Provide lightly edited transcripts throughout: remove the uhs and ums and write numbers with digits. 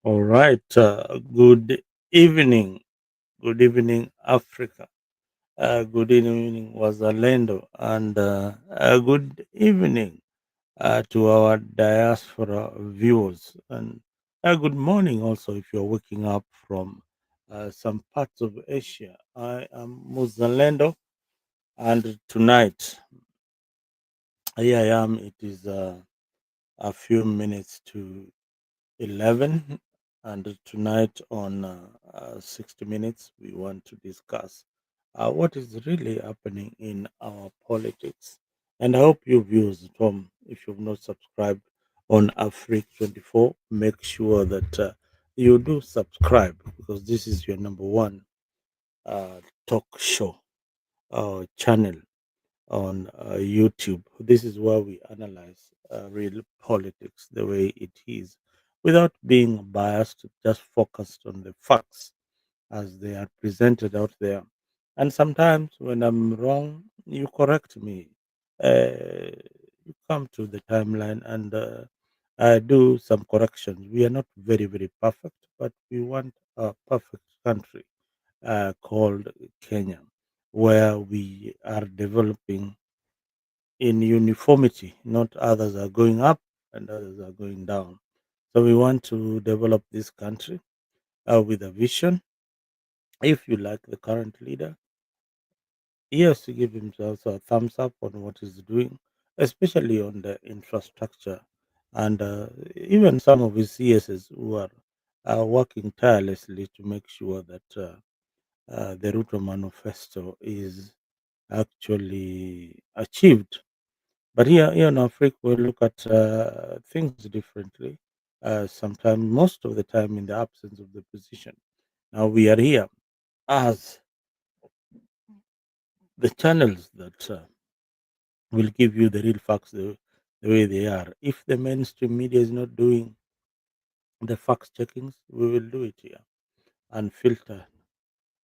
All right. Good evening. Good evening, Africa. Good evening, Wazalendo. And good evening to our diaspora viewers. And good morning also if you're waking up from some parts of Asia. I am Muzalendo. And tonight, here I am. It is a few minutes to 11, and tonight on 60 minutes we want to discuss what is really happening in our politics. And I hope you viewers at home, if you've not subscribed on Africa 24, make sure that you do subscribe, because this is your number one talk show channel on YouTube. This is where we analyze real politics the way it is, without being biased, just focused on the facts as they are presented out there. And sometimes when I'm wrong, you correct me. You come to the timeline and do some corrections. We are not very, very perfect, but we want a perfect country called Kenya, where we are developing in uniformity, not others are going up and others are going down. So we want to develop this country with a vision. If you like the current leader, he has to give himself a thumbs up on what he's doing, especially on the infrastructure, and even some of his CSs who are working tirelessly to make sure that the Ruto manifesto is actually achieved. But here in Africa, we look at things differently. Sometimes, most of the time, in the absence of the position. Now we are here as the channels that will give you the real facts the way they are. If the mainstream media is not doing the fact checkings, we will do it here and filter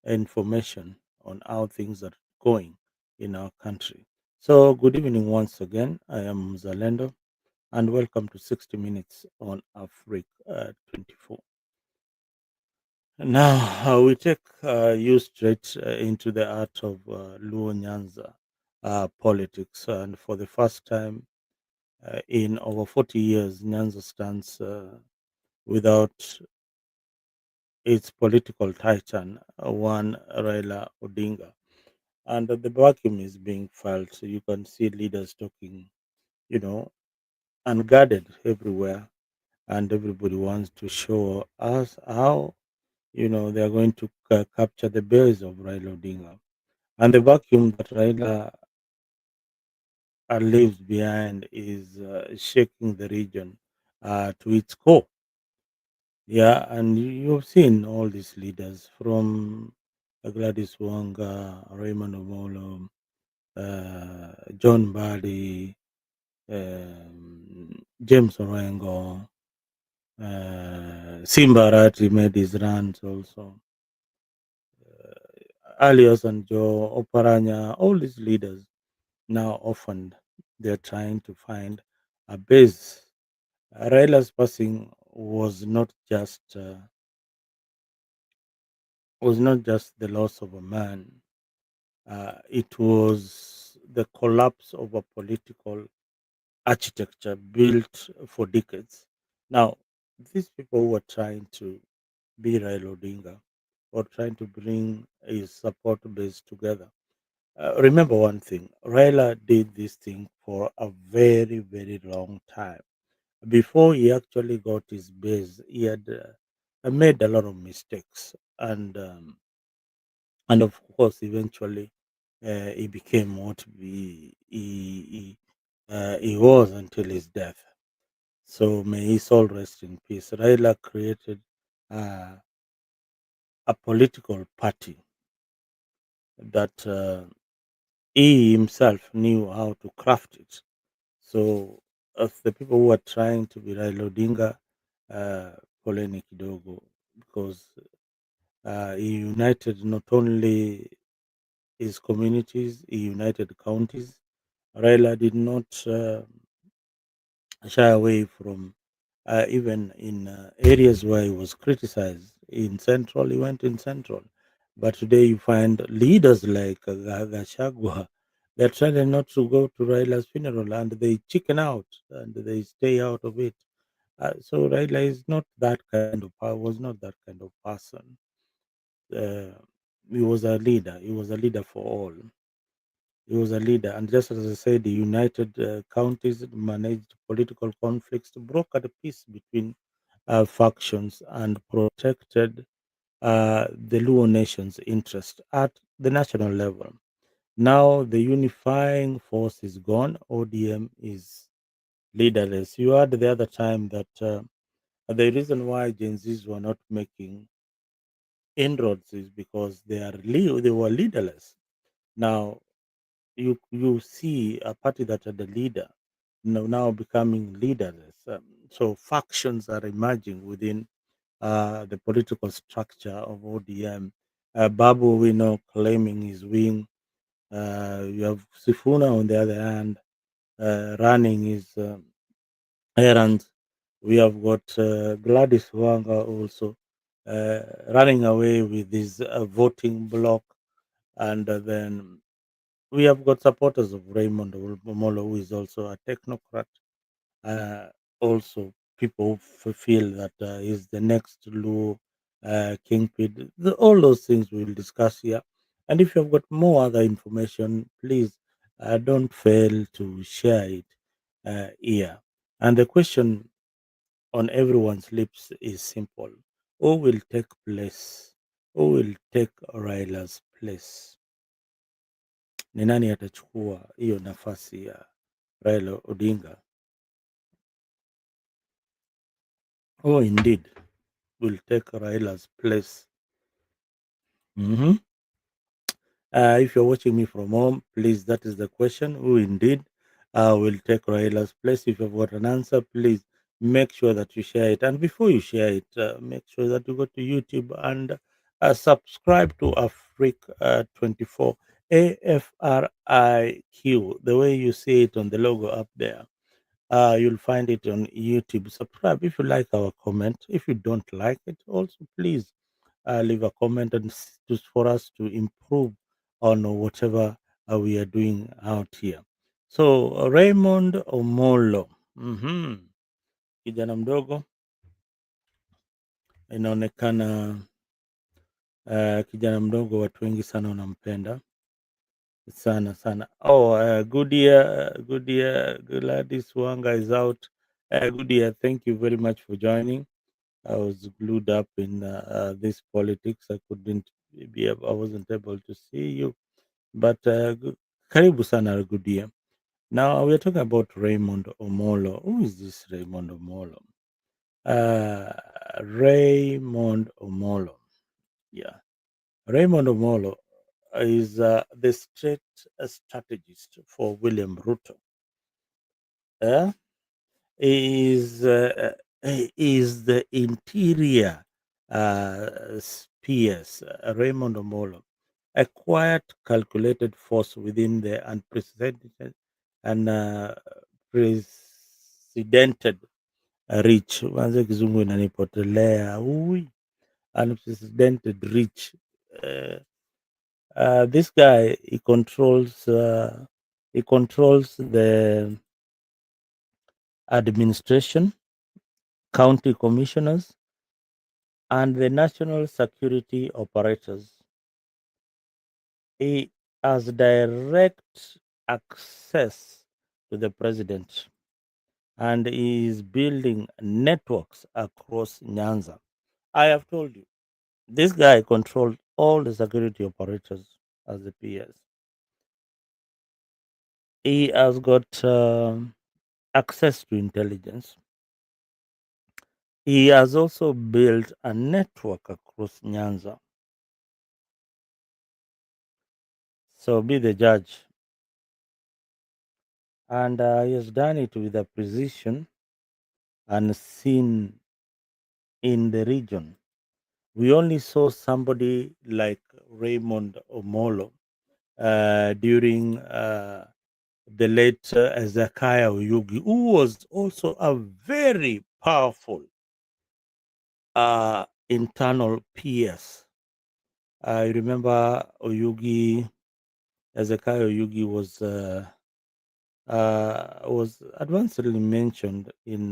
information on how things are going in our country. So, good evening once again. I am Zalendo, and welcome to 60 Minutes on Africa 24. Now, we take you straight into the art of Luo Nyanza politics. And for the first time in over 40 years, Nyanza stands without its political titan, one Raila Odinga. And the vacuum is being felt. So you can see leaders talking, you know, unguarded everywhere, and everybody wants to show us how they are going to capture the base of Raila Odinga. And the vacuum that Raila leaves behind is shaking the region to its core. Yeah, and you've seen all these leaders from Gladys Wanga, Raymond Omollo, John Badi, James Orengo, Simbarati made his runs also. Alias and Joe Oparanya, all these leaders now often they're trying to find a base. Raila's passing was not just the loss of a man. It was the collapse of a political architecture built for decades. Now, these people who are trying to be Raila Odinga or trying to bring his support base together. Remember one thing, Raila did this thing for a very, very long time. Before he actually got his base, he had made a lot of mistakes. And of course, eventually, he became what he was until his death. So may his soul rest in peace. Raila created uh, a political party that he himself knew how to craft it. So, as the people who are trying to be Raila Odinga, uh, poleni kidogo, because he united not only his communities, he united counties. Raila did not shy away from even in areas where he was criticized. In Central, he went in Central. But today you find leaders like Gachagua, they're trying not to go to Raila's funeral and they chicken out and they stay out of it. So Raila is not that kind of, was not that kind of person. Uh, he was a leader. He was a leader for all. He was a leader, and just as I said, the United Counties managed political conflicts, brokered peace between factions, and protected the Luo nation's interest at the national level. Now the unifying force is gone. ODM is leaderless. You heard the other time that the reason why Gen Zs were not making inroads is because they were leaderless. Now you see a party that had a leader now becoming leaderless. So factions are emerging within the political structure of ODM. Babu, we know, claiming his wing. You have Sifuna on the other hand, running his errands. We have got Gladys Wanga also running away with his voting block. And then we have got supporters of Raymond Omollo, who is also a technocrat. Uh, Also, people feel that he's the next Luo kingpin. All those things we'll discuss here. And if you've got more other information, please don't fail to share it here. And the question on everyone's lips is simple: who will take place? Who will take Raila's place? Ni nani atachukua hiyo nafasi ya Raila Odinga? Who indeed will take Raila's place? Mhm. If you're watching me from home, please, that is the question. Who indeed will take Raila's place? If you've got an answer, please make sure that you share it. And before you share it, make sure that you go to YouTube and subscribe to Afric 24, AFRIQ, the way you see it on the logo up there. You'll find it on YouTube. Subscribe if you like our comment. If you don't like it, also please leave a comment and for us to improve on whatever we are doing out here. So Raymond Omollo, kijana mdogo, inaonekana kijana mdogo, watu wengi sana wanampenda sana sana. Oh, good year, Gladys Wanga is out. Good year, thank you very much for joining. I was glued up in this politics. I couldn't I wasn't able to see you. But karibu sana, good year. Now we're talking about Raymond Omollo. Who is this Raymond Omollo? Uh, Raymond Omollo. Yeah. Raymond Omollo is the state strategist for William Ruto. Uh, is the interior PS, Raymond Omollo, a quiet, calculated force within the unprecedented and precedented reach. Kwanza kizungu inanipotelea. Ui, unprecedented reach. Uh, this guy, he controls the administration, county commissioners, and the national security operators. He has direct access to the president and he is building networks across Nyanza. I have told you, this guy controlled all the security operators as the PS. He has got access to intelligence. He has also built a network across Nyanza. So be the judge. And he has done it with a precision unseen in the region. We only saw somebody like Raymond Omollo during the late Ezekiah Oyugi, who was also a very powerful internal PS. I remember Oyugi, Ezekiel Oyugi was advancedly mentioned in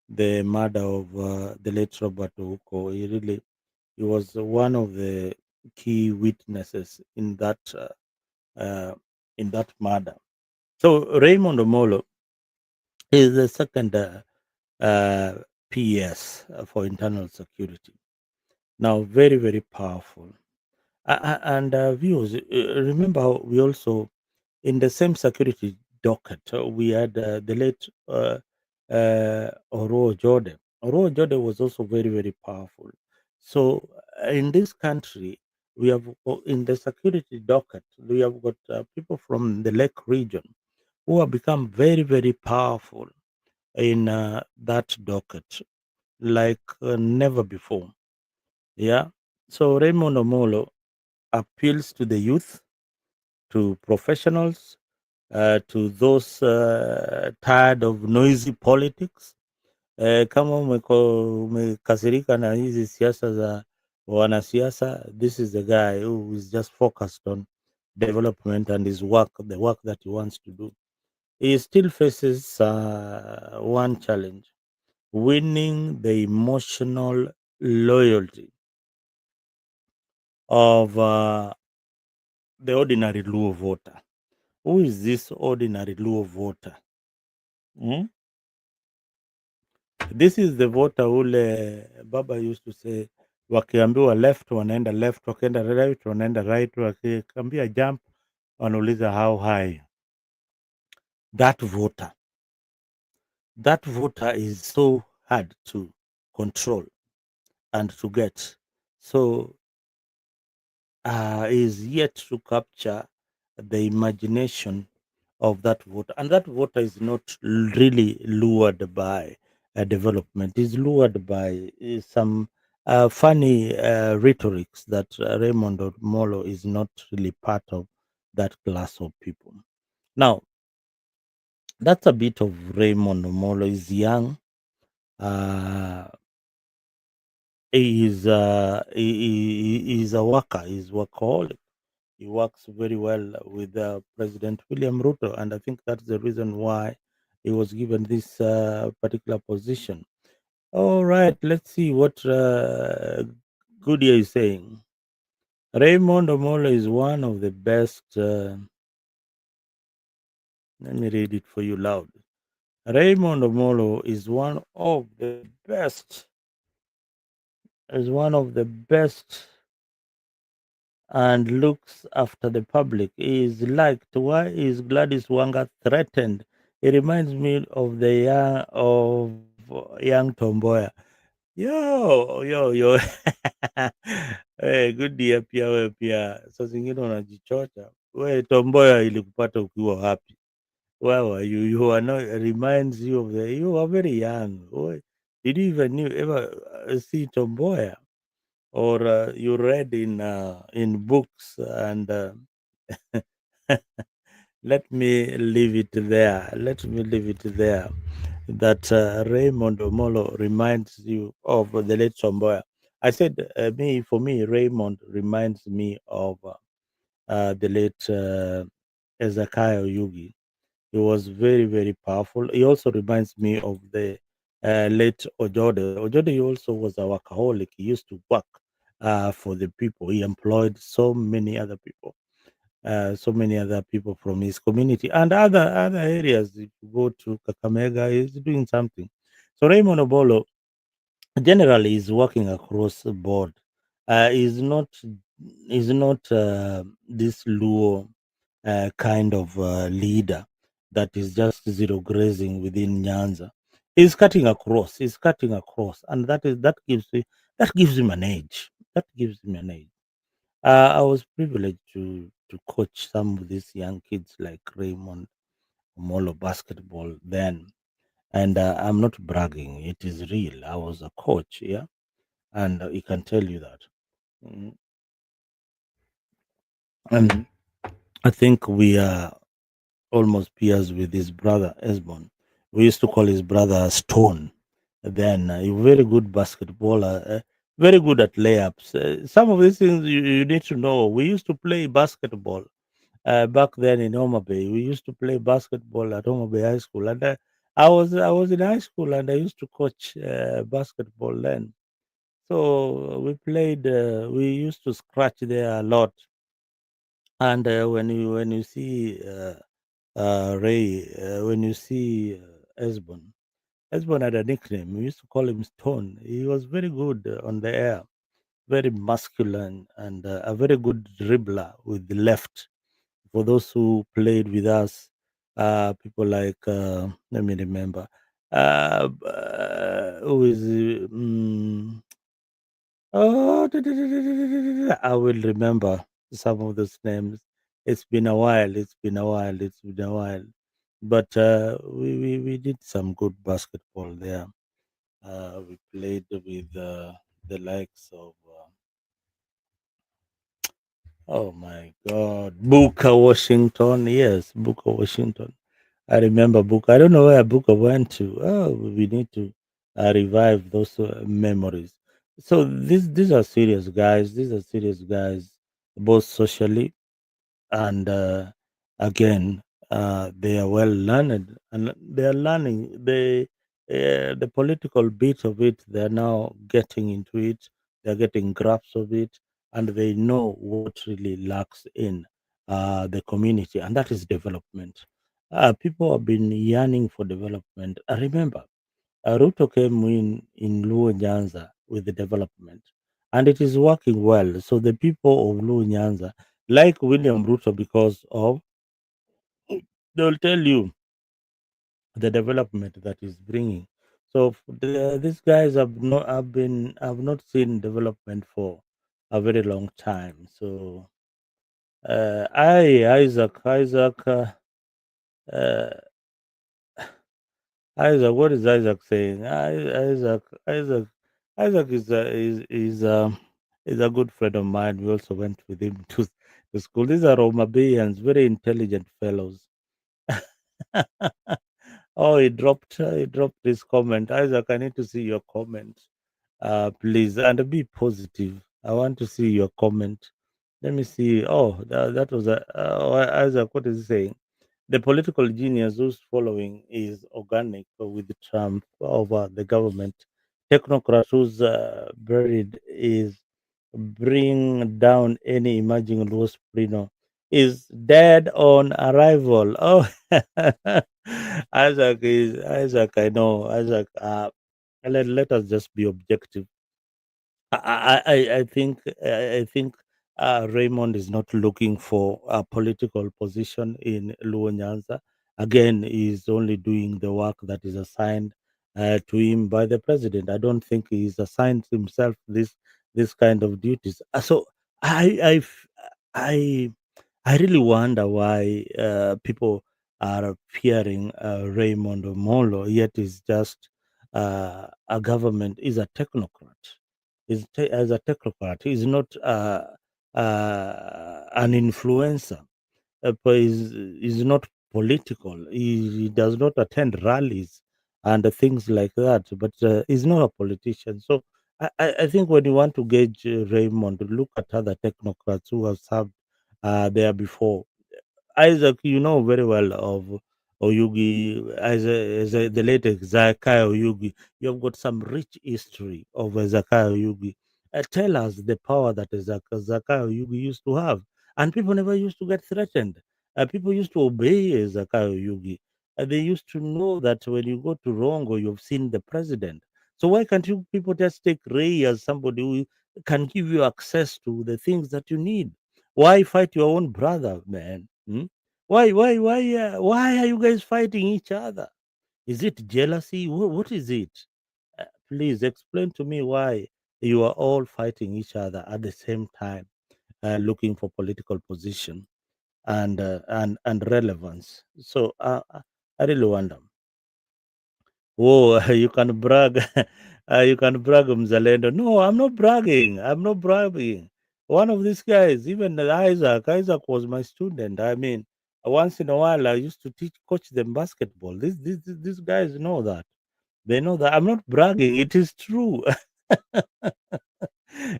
the murder of the late Robert Ouko. He was one of the key witnesses uh, in that murder. So Raymond Omollo is the second uh, PS for internal security. Now, very very powerful. And viewers, remember we also in the same security docket we had the late Oro Jode. Oro Jode was also very very powerful. So in this country we have in the security docket we have got people from the Lake region who have become very very powerful in that docket like never before. Yeah. So Raymond Omolo appeals to the youth, to professionals, to those tired of noisy politics. Kama umekasirika na hizi siasa za wanasiasa, this is the guy who is just focused on development and his work, the work that he wants to do. He still faces one challenge: winning the emotional loyalty of the ordinary Luo voter. Who is this ordinary Luo voter? Hmm? This is the voter ule baba used to say, wakiambiwa left wanaenda left, wakienda right wanaenda right, wakiambia jump wanauliza how high. That voter, that voter is so hard to control and to get. So is yet to capture the imagination of that voter. And that voter is not really lured by development, is lured by some funny rhetorics that Raymond Omolo is not really part of that class of people. Now, that's a bit of Raymond Omolo. He's young. Uh, he's a worker. He's workaholic. He works very well with President William Ruto, and I think that's the reason why he was given this particular position. All right, let's see what Goodyear is saying. Raymond Omolo is one of the best. Let me read it for you loud. Raymond Omolo is one of the best. Is one of the best and looks after the public. He is liked. Why is Gladys Wanga threatened? It reminds me of the young Tomboya. Yo. Hey, good dia pia wewe pia. Saa zingine unajichocha. We Tomboya ilikupata ukiwa happy. Where were you? You are not reminds you of the you are very young. Did you even ever see Tomboya? Or you read in books and let me leave it there. Let me leave it there. That Raymond Omolo reminds you of the late Somboya. I said, for me, Raymond reminds me of the late Ezekiel Yugi. He was very, very powerful. He also reminds me of the late Ojode. Ojode also was a workaholic. He used to work for the people. He employed so many other people from his community and other areas. If you go to Kakamega, he's doing something. So Raymond Obolo generally is working across the board. Is not this Luo kind of leader that is just zero grazing within Nyanza. He's cutting across. He's cutting across, and that gives him an edge. That gives him an edge. I was privileged to coach some of these young kids like Raymond Omolo basketball then, and I'm not bragging. It is real. I was a coach, yeah, and he can tell you that. Mm, And I think we are almost peers with his brother Esbon. We used to call his brother Stone. Then a very good basketballer, very good at layups. Some of these things you need to know. We used to play basketball back then in Homa Bay. We used to play basketball at Homa Bay High School, and I was in high school and I used to coach basketball then. So we played. We used to scratch there a lot. And when you see Ray, when you see Esbon, Esbon had a nickname. We used to call him Stone. He was very good on the air, very masculine, and a very good dribbler with the left. For those who played with us, people like let me remember, who is oh, I will remember some of those names. It's been a while. It's been a while. It's been a while. But we did some good basketball there. We played with the likes of oh my God, Booker Washington. Yes, Booker Washington. I remember Booker. I don't know where Booker went to. Oh, we need to revive those memories. So these are serious guys. These are serious guys, both socially and again they are well learned and they are learning the political bit of it. They are now getting into it. They're getting grasp of it, and they know what really lacks in the community, and that is development. People have been yearning for development. I remember Ruto came in Luo Nyanza with the development, and it is working well. So the people of Luo Nyanza like William Ruto because of they'll tell you the development that he's bringing. So these guys have not seen development for a very long time. So I uh, Isaac, what is Isaac saying? Isaac is a good friend of mine. We also went with him to school. These are Roma Bayans, very intelligent fellows. Oh, he dropped this comment. Isaac, I need to see your comment, please, and be positive. I want to see your comment. Let me see. Oh, that was Isaac. What is he saying? The political genius whose following is organic with Trump over the government. Technocrat who's buried is bring down any emerging law soprano is dead on arrival. Oh, Isaac. I know Isaac. Let us just be objective. I think Raymond is not looking for a political position in Luo Nyanza. Again, he's only doing the work that is assigned to him by the president. I don't think he's assigned himself this kind of duties. So I I f- I I really wonder why people are fearing Raymond Omollo, yet he's just a government, is a technocrat. As a technocrat, he's not an influencer. But he's not political. He does not attend rallies and things like that. But he's not a politician. So I think when you want to gauge Raymond, look at other technocrats who have served there before. Isaac, you know very well of Oyugi, the late Zakai Oyugi. You have got some rich history of Zakai Oyugi. Tell us the power that Zakai Oyugi used to have. And people never used to get threatened. People used to obey Zakai Oyugi. They used to know that when you go to Rongo, you've seen the president. So why can't you people just take Ray as somebody who can give you access to the things that you need? Why fight your own brother, man? Hmm? Why are you guys fighting each other? Is it jealousy? What is it? Please explain to me why you are all fighting each other at the same time, looking for political position and relevance. So I really wonder. Oh, you can brag. You can brag, Mzalendo. No, I'm not bragging. I'm not bragging. One of these guys, even Isaac was my student. I mean, once in a while, I used to coach them basketball. These guys know that. They know that I'm not bragging. It is true.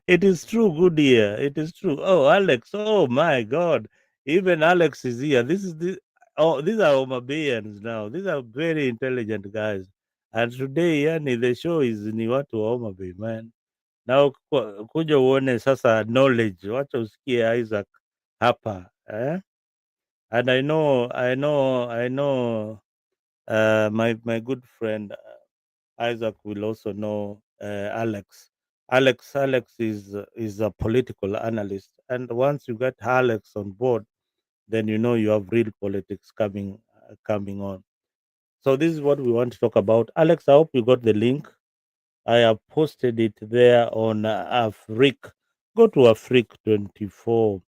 It is true. Good year. It is true. Oh, Alex. Oh my God. Even Alex is here. This is the. Oh, these are Homa Bayans now. These are very intelligent guys. And today, yani, the show is ni watu wa Homa Bay, man. Now kuja uone sasa knowledge. Wacha usikie Isaac hapa. Eh? And I know. My good friend Isaac will also know Alex is a political analyst, and once you get Alex on board, then you know you have real politics coming on. So this is what we want to talk about. Alex, I hope you got the link. I have posted it there on Afrik. Go to Afrik 24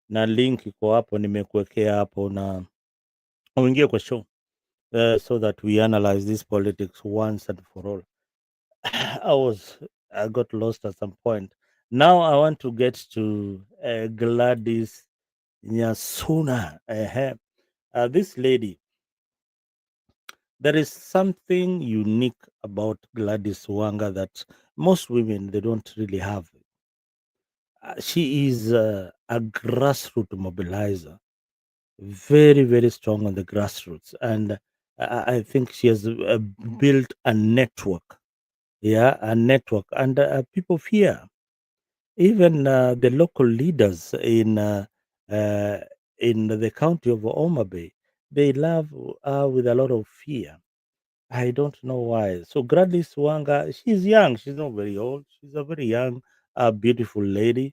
na link iko hapo, nimekuwekea hapo na uingie kwa show so that we analyze this politics once and for all. I was I got lost at some point. Now I want to get to Gladys Nyasuna. This lady, there is something unique about Gladys Wanga that most women they don't really have. She is a grassroots mobilizer, very strong on the grassroots, and I think she has built a network. Yeah, a network, and people fear. Even the local leaders uh, in the county of Homa Bay, they love with a lot of fear. I don't know why. So Gladys Wanga, she's young. She's not very old. She's a very young, beautiful lady.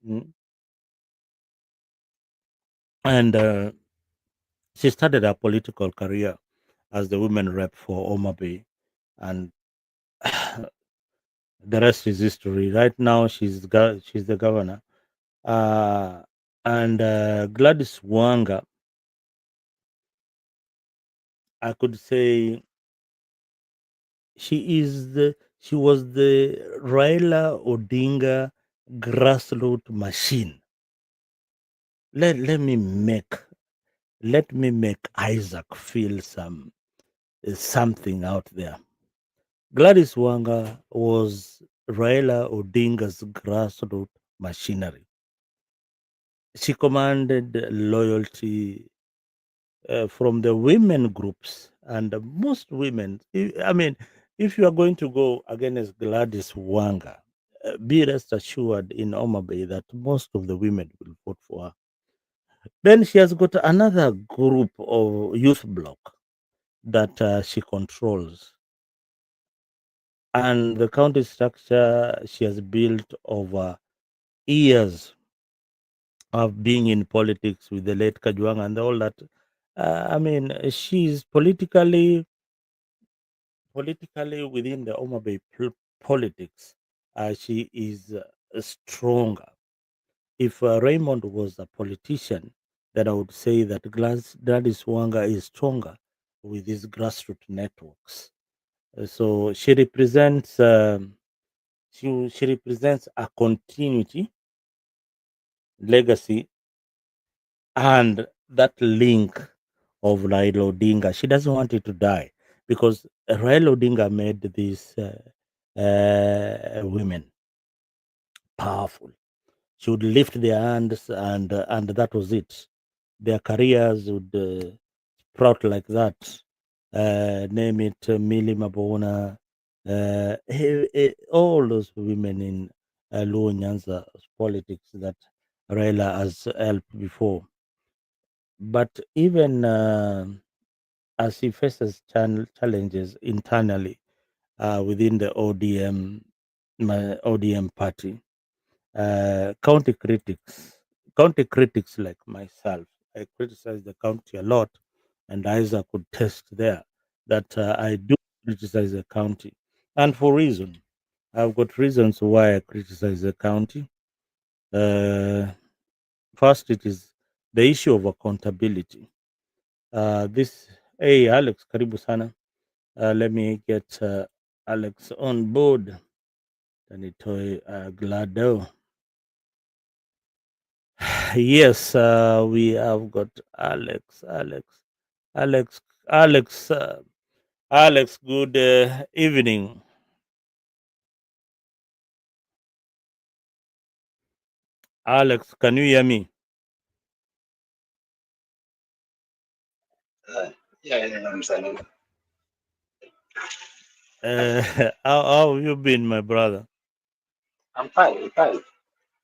Mm. And she started her political career as the women rep for Homa Bay. And the rest is history. Right now, she's the governor. Uh, and Gladys Wanga, I could say she was the Raila Odinga grassroots machine. Let me make Isaac feel something out there. Gladys Wanga was Raila Odinga's grassroots machinery. She commanded loyalty from the women groups, and most women. I mean, if you are going to go against Gladys Wanga, be rest assured in Homa Bay that most of the women will vote for her. Then she has got another group of youth bloc that she controls, and the county structure she has built over years of being in politics with the late Kajwang and all that. I mean, she's politically within the Homa Bay politics, she is stronger. If Raymond was a politician, then I would say that Gladys Wanga is stronger with these grassroots networks. So she represents a continuity, legacy, and that link of Raila Odinga. She doesn't want it to die because Raila Odinga made these women powerful. She would lift their hands, and that was it. Their careers would sprout like that. Name it Millie Mabona, all those women in Luo Nyanza politics that Raila has helped before. But even as he faces challenges internally within the ODM party, county critics like myself, I criticize the county a lot, and Isaac could test there that I do criticize the county, and for reason. I've got reasons why I criticize the county. Uh, First, it is the issue of accountability. This, hey Alex, karibu sana. Let me get Alex on board. Tanitoy Glado. Yes, we have got Alex. Alex, good evening. Alex, can you hear me? I'm saying How have you been, my brother? I'm fine, I'm fine.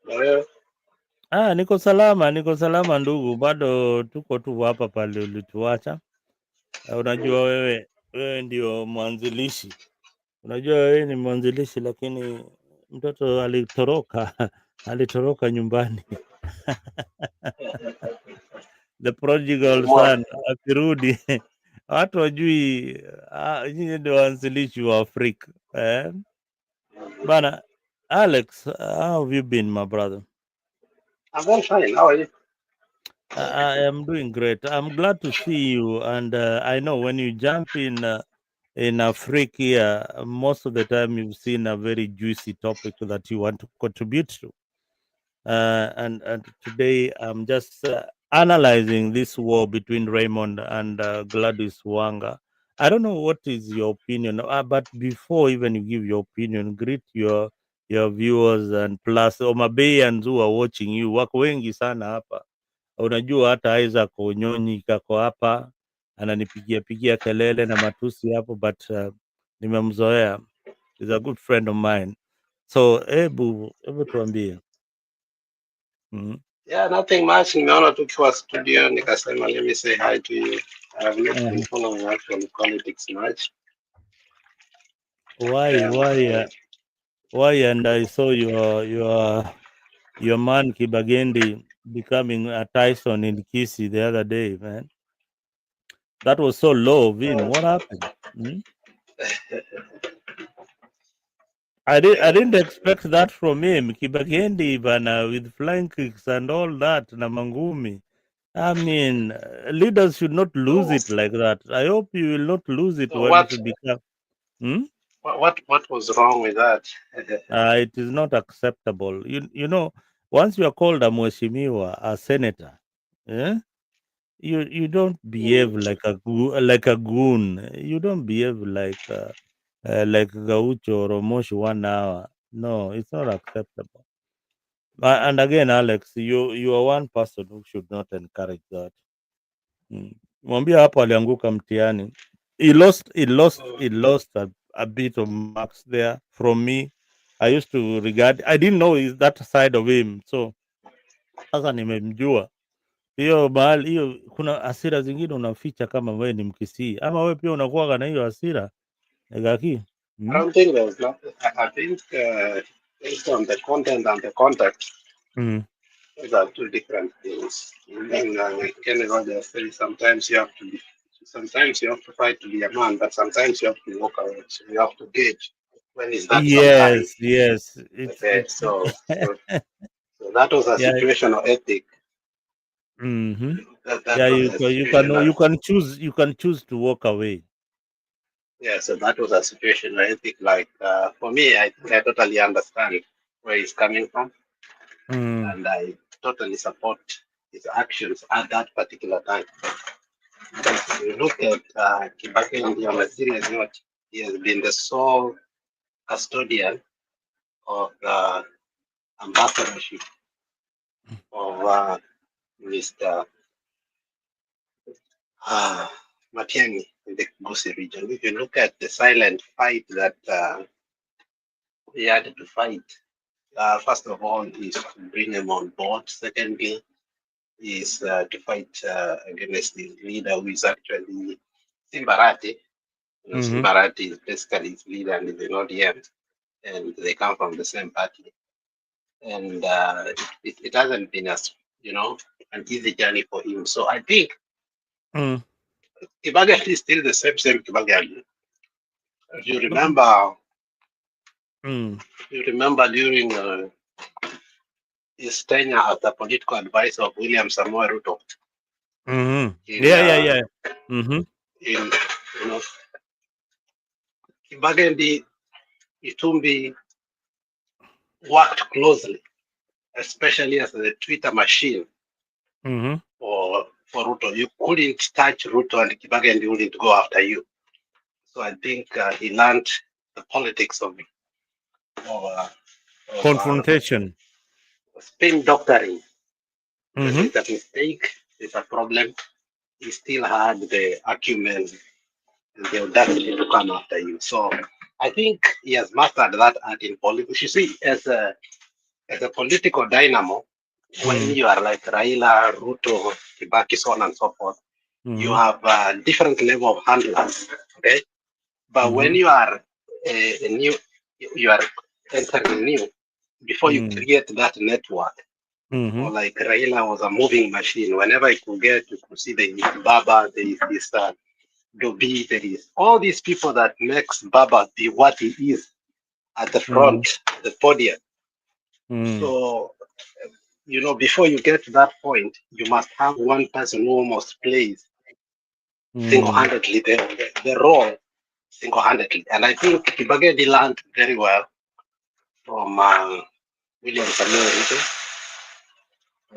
Well, Niko salama ndugu, bado tuko tu hapa pale ulituacha. Unajua wewe ndio mwanzilishi. Unajua wewe ni mwanzilishi, lakini mtoto alitoroka alitoroka nyumbani. The prodigal more. son akirudi watu wajui, nyinyi ndio waanzilishi wa Afrika bana. Alex, how have you been, my brother? I'm very fine. How are you? I am doing great. I'm glad to see you, and I know when you jump in Africa, most of the time you've seen a very juicy topic that you want to contribute to. And today I'm just analyzing this war between Raymond and Gladys Wanga. I don't know what is your opinion, but before even you give your opinion, greet your viewers and plus Homa Bayans who are watching you. Wako wengi sana hapa. Unajua hata Isaac Onyonyi kako hapa ananipigia pigia kelele na matusi hapo, but nimemzoea. He's a good friend of mine. So hebu tuambie. Yeah, nothing much. Nimeona tukiwa studio nikasema let me say hi to you. I have not been Mhm. following actually politics much. Why, Um, why, uh, why? And I saw your man Kibagendi becoming a Tyson in Kisi the other day, man. That was so low of him. uh, What happened? Hmm? I didn't expect that from him. Kibagendi, bana, with flying kicks and all that, na mangumi. I mean, leaders should not lose so, it like that. I hope you will not lose it so once you become. Hmm? what was wrong with that? It is not acceptable. You know, once you are called a mweshimiwa, a senator, eh, you don't behave Mm. like a goon. You don't behave like Gaucho or Omosh 1 hour. No, it's not acceptable. And again, Alex, you are one person who should not encourage that. Mm. Mwambie hapo alianguka mtihani. He lost a bit of marks there from me. I used to regard, I didn't know is that side of him. So sasa nimemjua. Hiyo mahali hiyo kuna hasira zingine unaficha kama wewe ni Mkisii. Ama wewe pia unakuwa na hiyo hasira. Gaki. I Mm? don't think there's not. I think based on the content and the context, Mm. those are two different things. And Kenny Rogers says sometimes you have to fight to be a man, but sometimes you have to walk away. So you have to gauge when is that sometime. Yes, yes. It's Okay, it's so that was a yeah. situational ethic. Mm-hmm. That Yeah, was you a can you can situational. you can choose to walk away. Yeah, so that was a situational ethic. Like for me, I think I totally understand where he's coming from, Mm. and I totally support his actions at that particular time. If you look at Kibaki on a serious note, he has been the sole custodian of the ambassadorship of Mr. Uh, Matiang'i in the Gusii region. If you look at the silent fight that he had to fight, first of all, is to bring him on board. Secondly, is to fight against the leader who is actually Simbarati. You know, Mm-hmm. Simbarati is basically his leader and is the ODM, and they come from the same party. And it hasn't been as an easy journey for him. So I think Mm. Kibaki is still the same Kibaki. If No, mm. you remember during his tenure as the political advisor of William Samoei Ruto Mm-hmm. in Yeah, yeah, yeah. Mm-hmm. in you know Kibaki and Itumbi worked closely, especially as the Twitter machine Mm-hmm. for Ruto. You couldn't touch Ruto and Kibaki and he wouldn't go after you. So I think he learned the politics of uh, Confrontation. spin doctoring. When Mm-hmm. there's a mistake, there's a problem, he still had the acumen and the audacity to come after you. So I think he has mastered that art in politics. You see, as a political dynamo, when Mm-hmm. you are like Raila, Ruto, Kibaki, so on and so forth, you Mm-hmm. have a different level of handlers. Okay, but when Mm-hmm. you are a new, you are entering new. Before you create that network, Mm-hmm. or like Raila was a moving machine. Whenever he could get, you could see there is Baba, there is this Dobi, there is all these people that makes Baba be what he is at the Mm-hmm. front, the podium. Mm-hmm. So, before you get to that point, you must have one person who almost plays Mm-hmm. single-handedly the role single-handedly. And I think Kibagedi learned very well from William Samuel Ruto,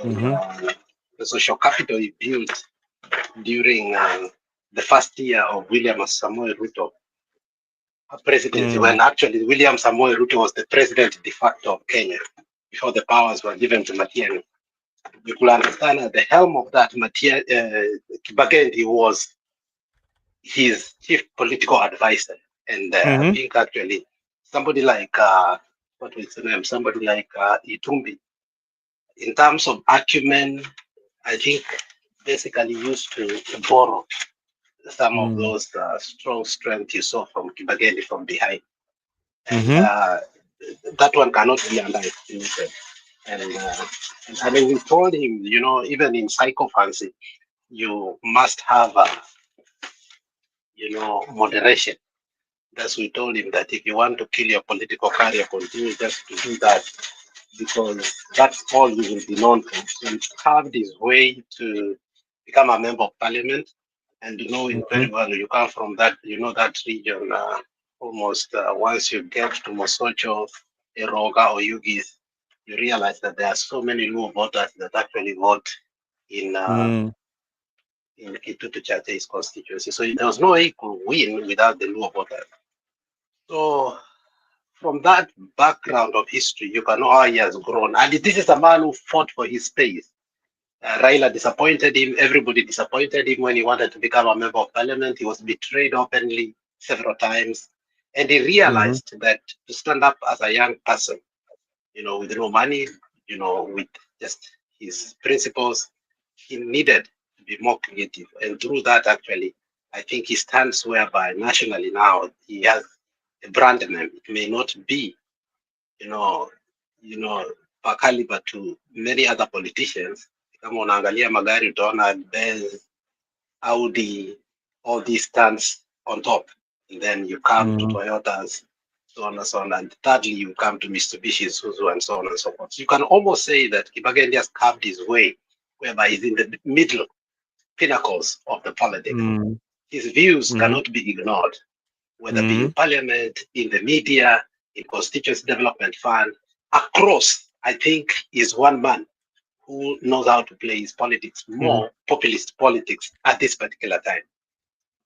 Mm-hmm. the social capital he built during the first year of William Samuel Ruto presidency, when actually William Samoei Ruto was the president de facto of Kenya before the powers were given to Matiang'i. You could understand at the helm of that, Kibagendi was his chief political advisor. And I Mm-hmm. think actually somebody like, what was his name? Somebody like Itumbi, in terms of acumen, I think basically used to borrow some of Mm-hmm. those strong strength you saw from Kibagendi from behind. And Mm-hmm. that one cannot be underestimated. And I mean, we told him, even in psychophancy, you must have, moderation. That's we told him that if you want to kill your political career, continue just to do that because that's all you will be known for. So he carved his way to become a member of parliament, and you know it Mm-hmm. very well. You come from that, that region. Almost once you get to Mosocho, Eroga, or Yugis, you realize that there are so many Luo voters that actually vote in Kitutu Chate's constituency. So there was no way he could win without the Luo voters. So from that background of history, you can know how he has grown. And this is a man who fought for his space. Raila disappointed him. Everybody disappointed him when he wanted to become a member of parliament. He was betrayed openly several times. And he Mm-hmm. realized that to stand up as a young person, with no money, with just his principles, he needed to be more creative. And through that, actually, I think he stands whereby nationally now he has a brand name. It may not be, you know, per caliber to many other politicians. Kama unaangalia magari utaona Benz, Audi, all these stands on top. And then you come to Toyotas, so on and so on. And thirdly, you come to Mitsubishi, Suzuki, and so on and so forth. So you can almost say that Kibagendi has carved his way, whereby he's in the middle pinnacles of the politics. Mm-hmm. His views Mm-hmm. cannot be ignored, whether be Mm-hmm. in parliament, in the media, in constituency development fund, across, I think, is one man who knows how to play his politics, more populist politics at this particular time.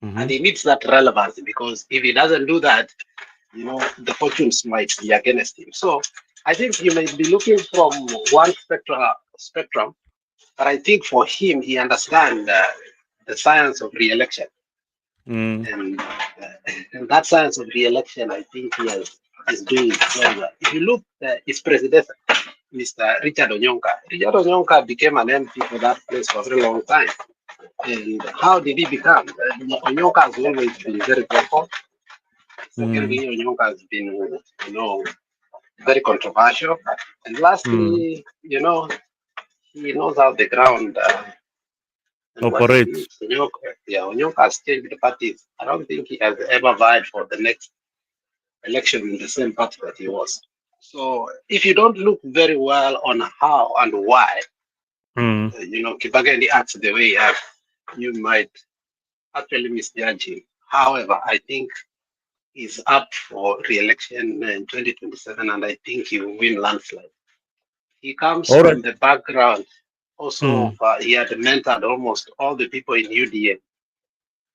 Mm-hmm. And he needs that relevance because if he doesn't do that, the fortunes might be against him. So I think you may be looking from one spectrum, but I think for him, he understands the science of re-election. And that science of re-election, I think is doing it very well. If you look at his predecessor, Mr. Richard Onyonka. Richard Onyonka became an MP for that place for a very long time. And how did he become? Onyonka has always been very vocal. Secondly, Onyonka has been, very controversial. And lastly, he knows how the ground and what it Operates. is. Onyonka has changed the parties. I don't think he has ever vied for the next election in the same party that he was. So if you don't look very well on how and why, Kibageni acts the way he acts, you might actually misjudge him. However, I think he's up for re-election in 2027, and I think he will win landslide. He comes All right. from the background also Mm. of, he had mentored almost all the people in UDA,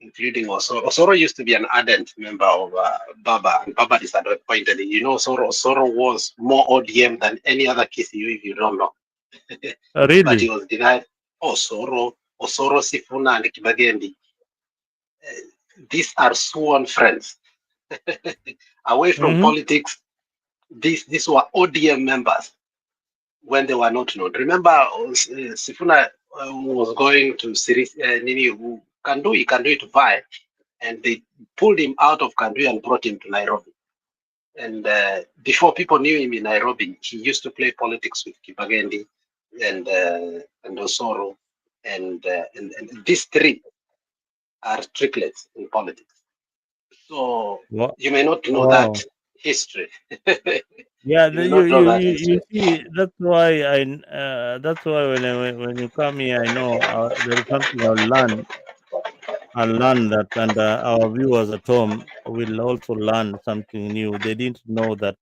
including Osoro. Osoro used to be an ardent member of Baba, and Baba disappointed him. You know, Osoro was more ODM than any other KCU, if you don't know. But he Really? was denied. Osoro, Sifuna, and Kibagendi. These are sworn friends. Away from Mm-hmm. politics, these were ODM members when they were not known. Remember, Sifuna was going to Nini, Kandui to buy, and they pulled him out of Kandui and brought him to Nairobi. And before people knew him in Nairobi, he used to play politics with Kibagendi and Osoro, and these three are triplets in politics. So Wow. you may not know that Wow. history. Yeah, You may you, not know you that you you history. see, that's why when you come here, I know there is something I'll learn that, and our viewers at home will also learn something new. They didn't know that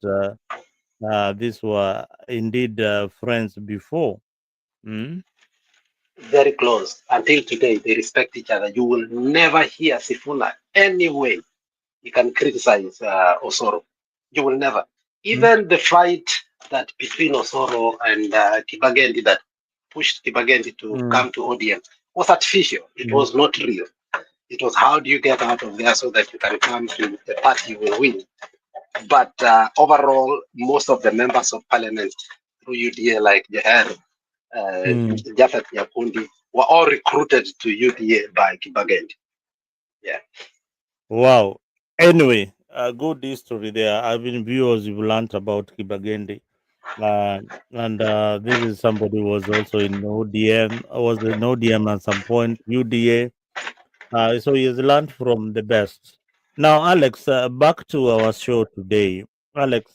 these were indeed friends before. Mm? Very close. Until today, they respect each other. You will never hear Sifuna anyway you can criticize Osoro. You will never. Mm? Even the fight that between Osoro and Kibagendi that pushed Kibagendi to Mm. come to ODM was artificial. It Mm. was not real. It was how do you get out of there so that you can come to the party you will win. But overall, most of the members of parliament through UDA, like Jaher, Mm. Jafet Nyakundi, were all recruited to UDA by Kibagendi. Yeah. Wow. Anyway, a good history there. I've been viewers you've learned about Kibagendi. And this is somebody who was also in ODM, was in ODM at some point, UDA. So he has learned from the best. Now, Alex, back to our show today. Alex,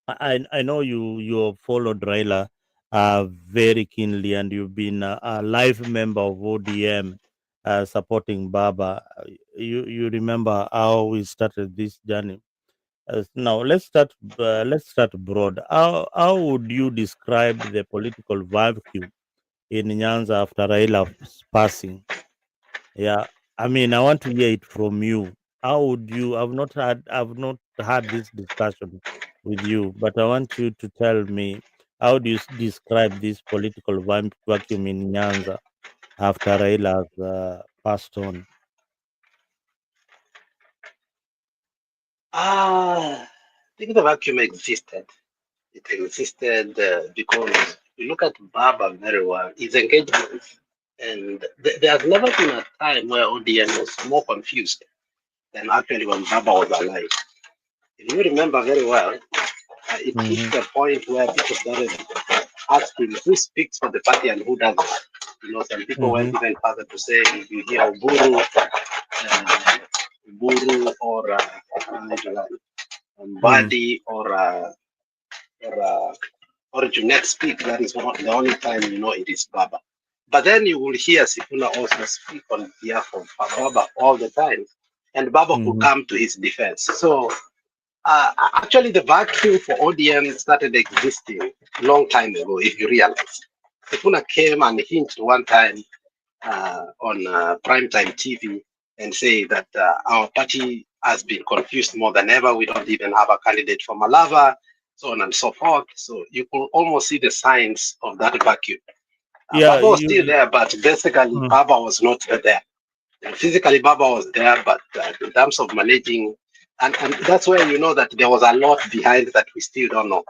I know you have followed Raila very keenly, and you've been a live member of ODM supporting Baba. You remember how we started this journey. Now let's start broad. How would you describe the political vacuum in Nyanza after Raila's passing? Yeah, I mean, I want to hear it from you. How would you? I've not had this discussion with you, but I want you to tell me how do you describe this political vacuum in Nyanza after Raila's passed on? I think the vacuum existed. It existed because you look at Baba very well, his engagements, and there has never been a time where ODM was more confused than actually when Baba was alive. If you remember very well, it hit Mm-hmm. the point where people started asking who speaks for the party and who doesn't. You know, some people went Mm-hmm. even further to say if you hear Buru or Mm-hmm. Badi or or Junet speak, that is the only time you know it is Baba. But then you will hear Sifuna also speak on behalf of Baba all the time, and Baba could Mm-hmm. come to his defense. So actually, the vacuum for ODM started existing long time ago, if you realize. Sifuna came and hinted one time on primetime TV and say that our party has been confused more than ever. We don't even have a candidate for Malava, so on and so forth. So you could almost see the signs of that vacuum. Yeah, Baba was still there, but basically mm. Baba was not there. Physically, Baba was there, but in terms of managing, and that's where you know that there was a lot behind that we still don't know.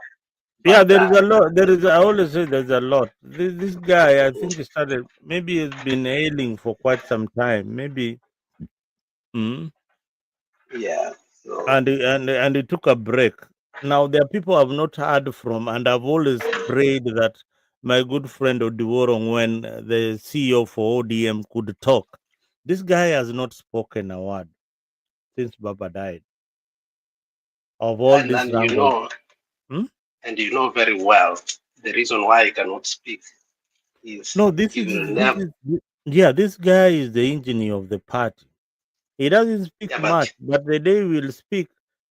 Yeah, But there is a lot. There is. I always say there's a lot. This guy, I think he started. Maybe he's been ailing for quite some time. Maybe. Mm, yeah, so and he took a break. Now there are people I've not heard from, and I've always prayed that my good friend Odiworong, when the CEO for ODM, could talk. This guy has not spoken a word since Baba died. Of all and these wrangles. Hmm? you know very well the reason why I cannot speak is No, you will never. yeah. This guy is the engineer of the party. He doesn't speak Yeah, but much, but the day we'll speak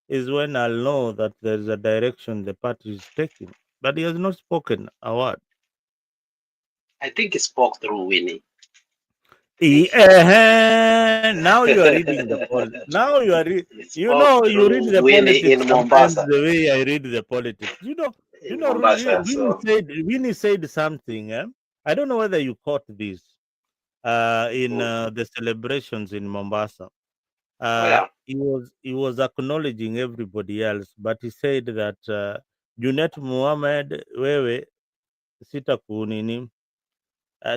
is when I'll know that there is a direction the party is taking. But he has not spoken a word. I think he spoke through Winnie. I think He, he spoke through. now you are reading the now you are We you spoke know, you read through the Winnie politics in sometimes Mombasa. the way I read the politics. In Mombasa, so Winnie said something. I don't know whether you caught this in mm, the celebrations in Mombasa. oh yeah. He was acknowledging everybody else, but he said that Junet Muhammad wewe sita kunini.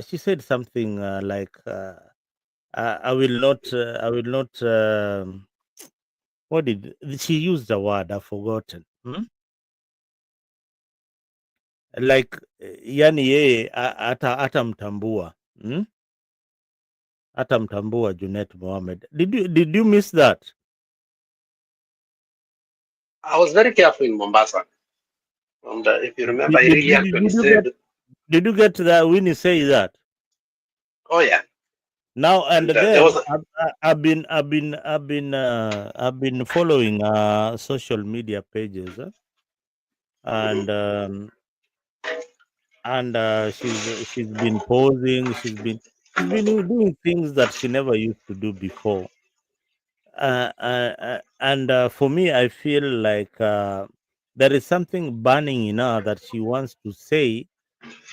She said something like I will not what did she use the word? I've forgotten. Like yani yeye hata mtambua. Hata mtambua Junet Mohammed. Did you miss that? I was very careful in Mombasa. And if you remember, Did, I did, really did, actually did you get said, that when you say that? oh yeah. Now and And there then was, I've been following social media pages mhm. and she's been posing, she's been doing things that she never used to do before. And for me, I feel like there is something burning in her that she wants to say,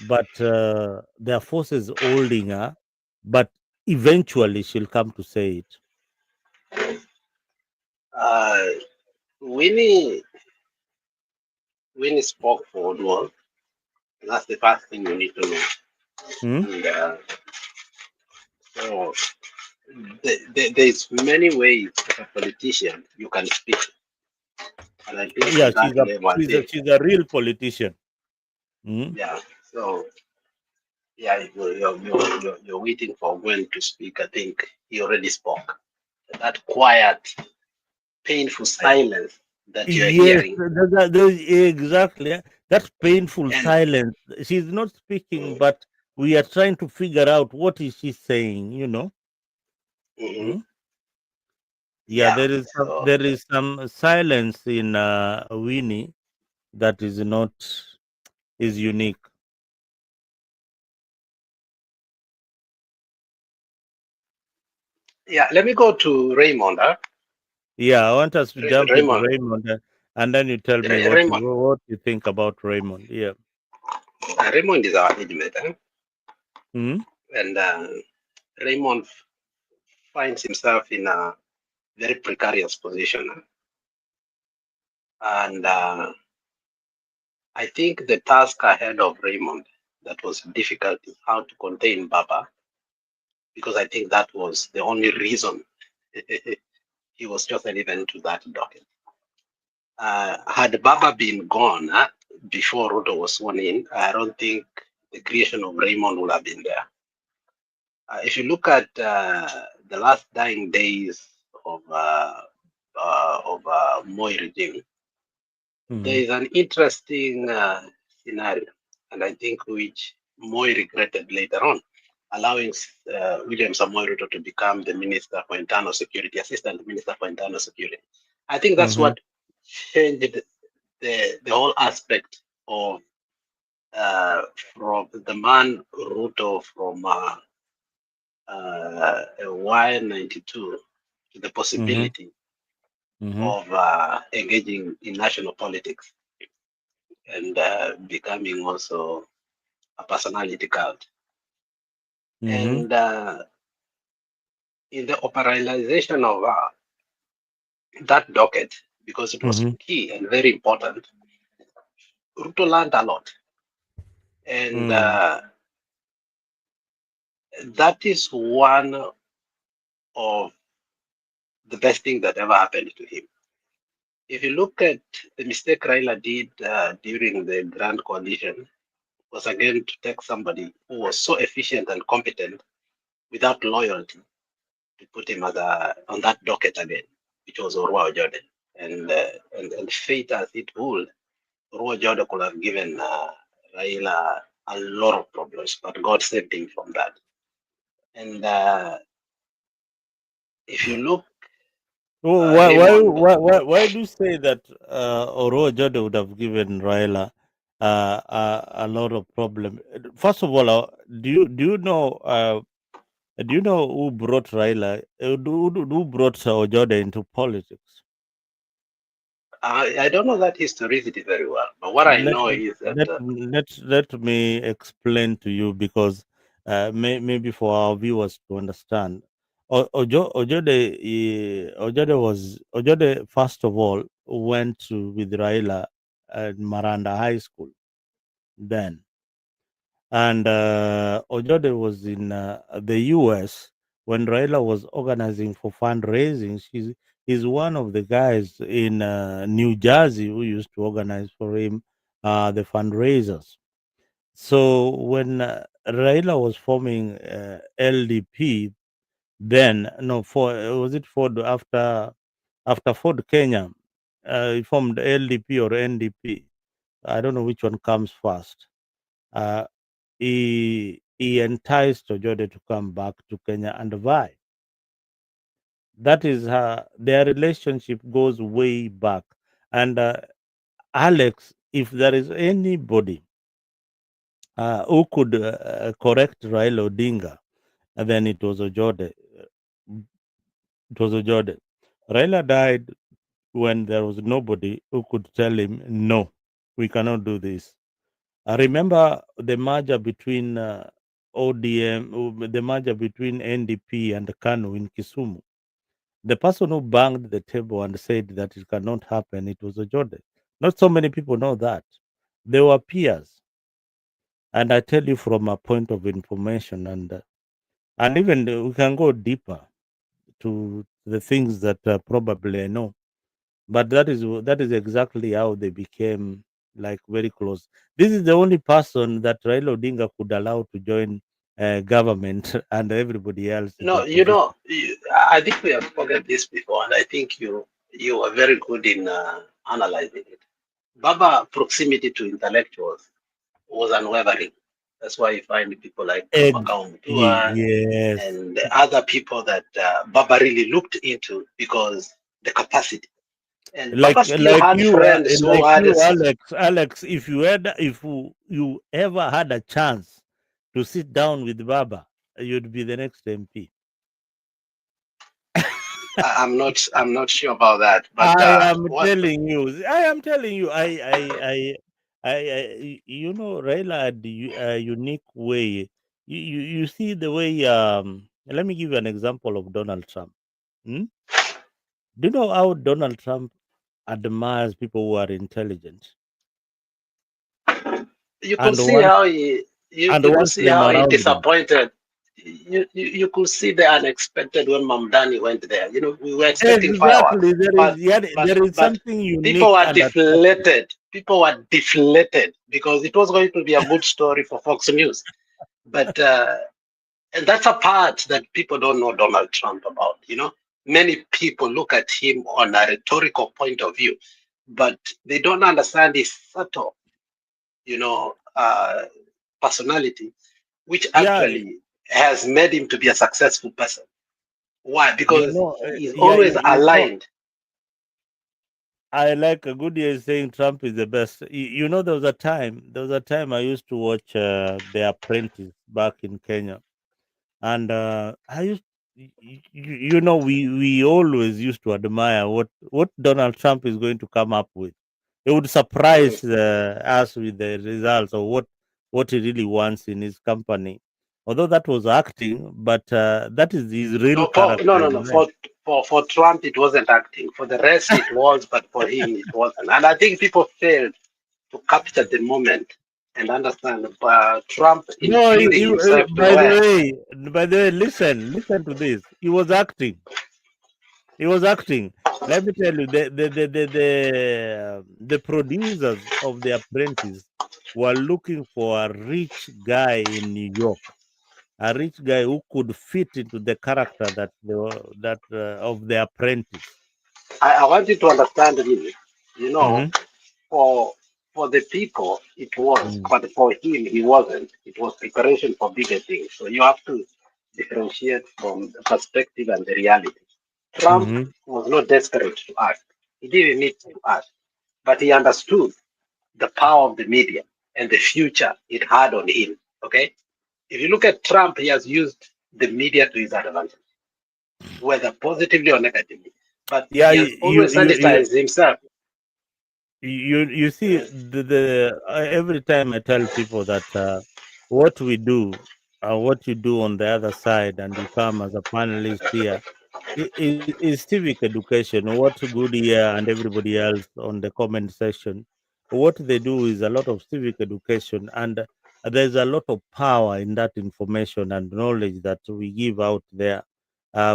but there are forces holding her. But eventually, she'll come to say it. uh, Winnie, Winnie spoke for Odwal. That's the first thing you need to know. Hmm? And so there's many ways as a politician you can speak. And I think Yeah, on that level, I think, she's a real politician. Hmm? yeah. So yeah, you're waiting for when to speak. I think he already spoke. That quiet, painful silence that you're Yes, hearing. exactly. That painful And silence. She's not speaking, but we are trying to figure out what is she saying. mhm, Hmm? Yeah, yeah, so there is some silence in Winnie that is not is unique. yeah, let me go to Raymond. Huh? Yeah, I want us to jump into Raymond, Raymond, and then you tell me Raymond, what you think about Raymond. Yeah. Raymond is our inmate, huh? Hmm. And Raymond finds himself in a very precarious position, huh? And I think the task ahead of Raymond that was difficult is how to contain Baba, because I think that was the only reason he was chosen even to that docket. Had Baba been gone before Ruto was sworn in, I don't think the creation of Raymond would have been there. If you look at the last dying days of Moi regime, there Hmm. is an interesting scenario, and I think which Moi regretted later on, allowing William Samoei Ruto to become the Minister for Internal Security, Assistant Minister for Internal Security. I think that's Hmm. what changed the whole aspect of from the man Ruto from a Y92 to the Hmm. possibility Hmm. of engaging in national politics and becoming also a personality cult. Hmm. And in the operationalization of that docket, because it was Hmm. key and very important, Ruto learned a lot. And Hmm. that is one of the best thing that ever happened to him. If you look at the mistake Raila did during the Grand Coalition, was again to take somebody who was so efficient and competent without loyalty to put him as on that docket again, which was Orwa Jordan. And fate as it would, Orwa Jordan could have given Raila a lot of problems, but God saved him from that. And if you look, Oh, Raymond, why do you say that Oro Jode would have given Raila a lot of problem? First of all, do you know? Do you know who brought Raila? Who brought Ojode into politics? I don't know that historicity very well, but what I Let know is that let me explain to you because maybe for our viewers to understand. Ojode first of all went to with Raila at Maranda High School then, and Ojode was in the U.S. when Raila was organizing for fundraising. He's one of the guys in New Jersey who used to organize for him the fundraisers. So when Raila was forming LDP, then no, for was it Ford after Ford Kenya, he formed LDP or NDP. I don't know which one comes first. Uh, he enticed Ojode to come back to Kenya and vie. That is how their relationship goes way back. And Alex, if there is anybody who could correct Raila Odinga, and then it was Ojode. It was Ojode. Raila died when there was nobody who could tell him, no, we cannot do this. I remember the merger between the merger between NDP and KANU in Kisumu. The person who banged the table and said that it cannot happen, it was Ojode. Not so many people know that. They were peers. And I tell you from a point of information, and even we can go deeper to the things that probably I know. But that is exactly how they became like very close. This is the only person that Raila Odinga could allow to join government, and everybody else is no, opposition. I think we have spoken this before, and I think you are very good in analyzing it. Baba proximity to intellectuals was unwavering. That's why you find people like Makau Mutua Yes, and the other people that Baba really looked into because the capacity. And Baba still had friends who like had you, Alex. If you ever had a chance to sit down with Baba, you'd be the next MP. I'm not sure about that, but I am what telling you. I am telling you. You know, Raila had a unique way. You see the way. Let me give you an example of Donald Trump. Hmm? Do you know how Donald Trump admires people who are intelligent you could and see wants how he and you could wants see them how he around them? disappointed. You could see the unexpected when Mamdani went there. We were expecting Exactly. fireworks, but There is but something people unique were and attractive. deflated. People were deflated because it was going to be a good story for Fox News. But and that's a part that people don't know Donald Trump about. Many people look at him on a rhetorical point of view, but they don't understand his subtle, you know, uh, personality, which Yeah, actually has made him to be a successful person. Why? you Because know. he is Yeah, always you know. aligned. I like a good year saying Trump is the best. You know, there was a time I used to watch The Apprentice back in Kenya, and I used, we always used to admire what Donald Trump is going to come up with. He would Mm. surprise us with the results of what he really wants in his company. Although that was acting, but that is his real No, no, character no, in no. life. For Trump, it wasn't acting. For the rest, it was, but for him, it wasn't. And I think people failed to capture the moment and understand Trump No, infused himself to by the where way, listen to this. He was acting. He was acting. Let me tell you, the producers of The Apprentice were looking for a rich guy in New York, a rich guy who could fit into the character that of The Apprentice. I want you to understand me. You know, Mm-hmm. for for the people it was, Mm-hmm. but for him he wasn't. It was preparation for bigger things. So you have to differentiate from the perspective and the reality. Trump Mm-hmm. was not desperate to act. He didn't need to act, but he understood the power of the media and the future it had on him. Okay, if you look at Trump, he has used the media to his advantage, whether positively or negatively. But Yeah, he has always sanitized himself. you see the every time I tell people that what we do, what you do on the other side, and you come as a panelist here, is civic education. What good here and everybody else on the comment section, what they do is a lot of civic education, and there's a lot of power in that information and knowledge that we give out there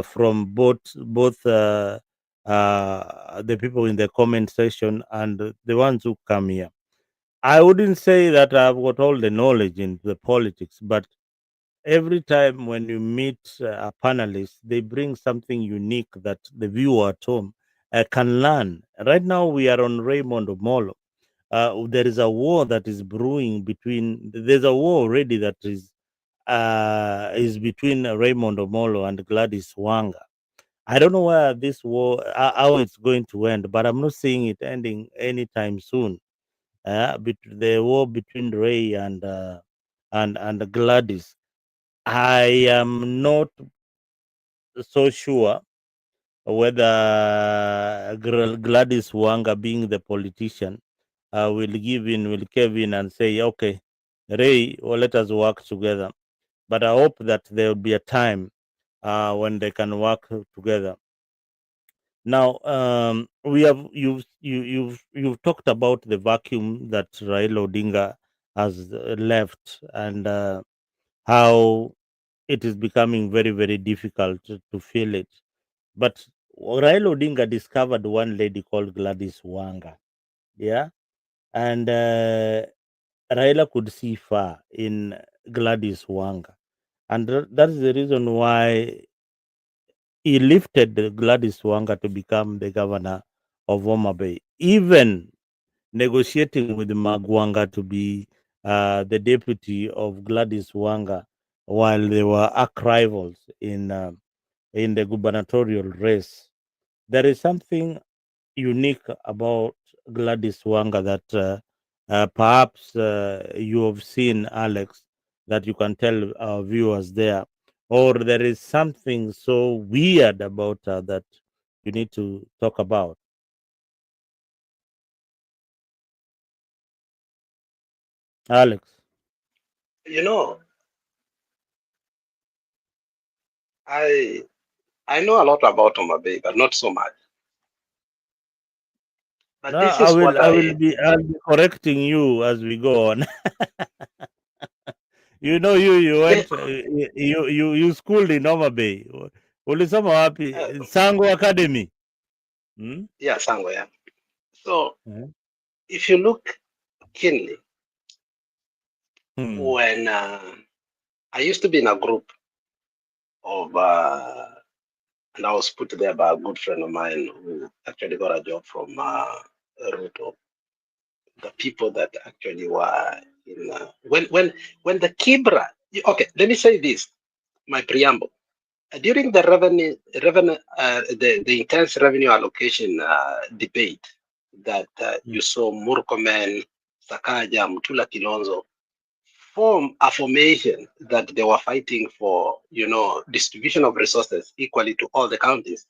from both the people in the comment section and the ones who come here. I wouldn't say that I've got all the knowledge in the politics, but every time when you meet a panelist, they bring something unique that the viewer at home can learn. Right now, we are on Raymond Omollo. There is a war that is brewing between. There's a war already that is between Raymond Omollo and Gladys Wanga. I don't know where this war, how it's going to end, but I'm not seeing it ending anytime soon. The war between Ray and Gladys, I am not so sure whether Gladys Wanga, being the politician, will cave in and say, okay, Ray, well, let us work together. But I hope that there will be a time when they can work together. Now, we have you've talked about the vacuum that Raila Odinga has left, and how it is becoming very, very difficult to fill it. But Raila Odinga discovered one lady called Gladys Wanga, yeah, and Raila could see far in Gladys Wanga, and that is the reason why he lifted Gladys Wanga to become the governor of Homa Bay, even negotiating with Magwanga to be the deputy of Gladys Wanga while they were arch rivals in the gubernatorial race. There is something unique about Gladys Wanga that perhaps you have seen, Alex, that you can tell our viewers there, or there is something so weird about her that you need to talk about. Alex. You know, I I know a lot about Homa Bay, but not so much. But No, this is what I'll be correcting you as we go on. You yeah, went you schooled in Homa Bay. Ulisoma wapi? Sango Academy. Hmm? yeah, somewhere. So Mhm. if you look keenly, Hmm. when I used to be in a group of, and I was put there by a good friend of mine who actually got a job from Ruto. The people that actually were in when the Kibra. Okay, let me say this. My preamble. During the the intense revenue allocation debate that you saw Murkomen, Sakaja, Mutula Kilonzo form a formation that they were fighting for, distribution of resources equally to all the counties.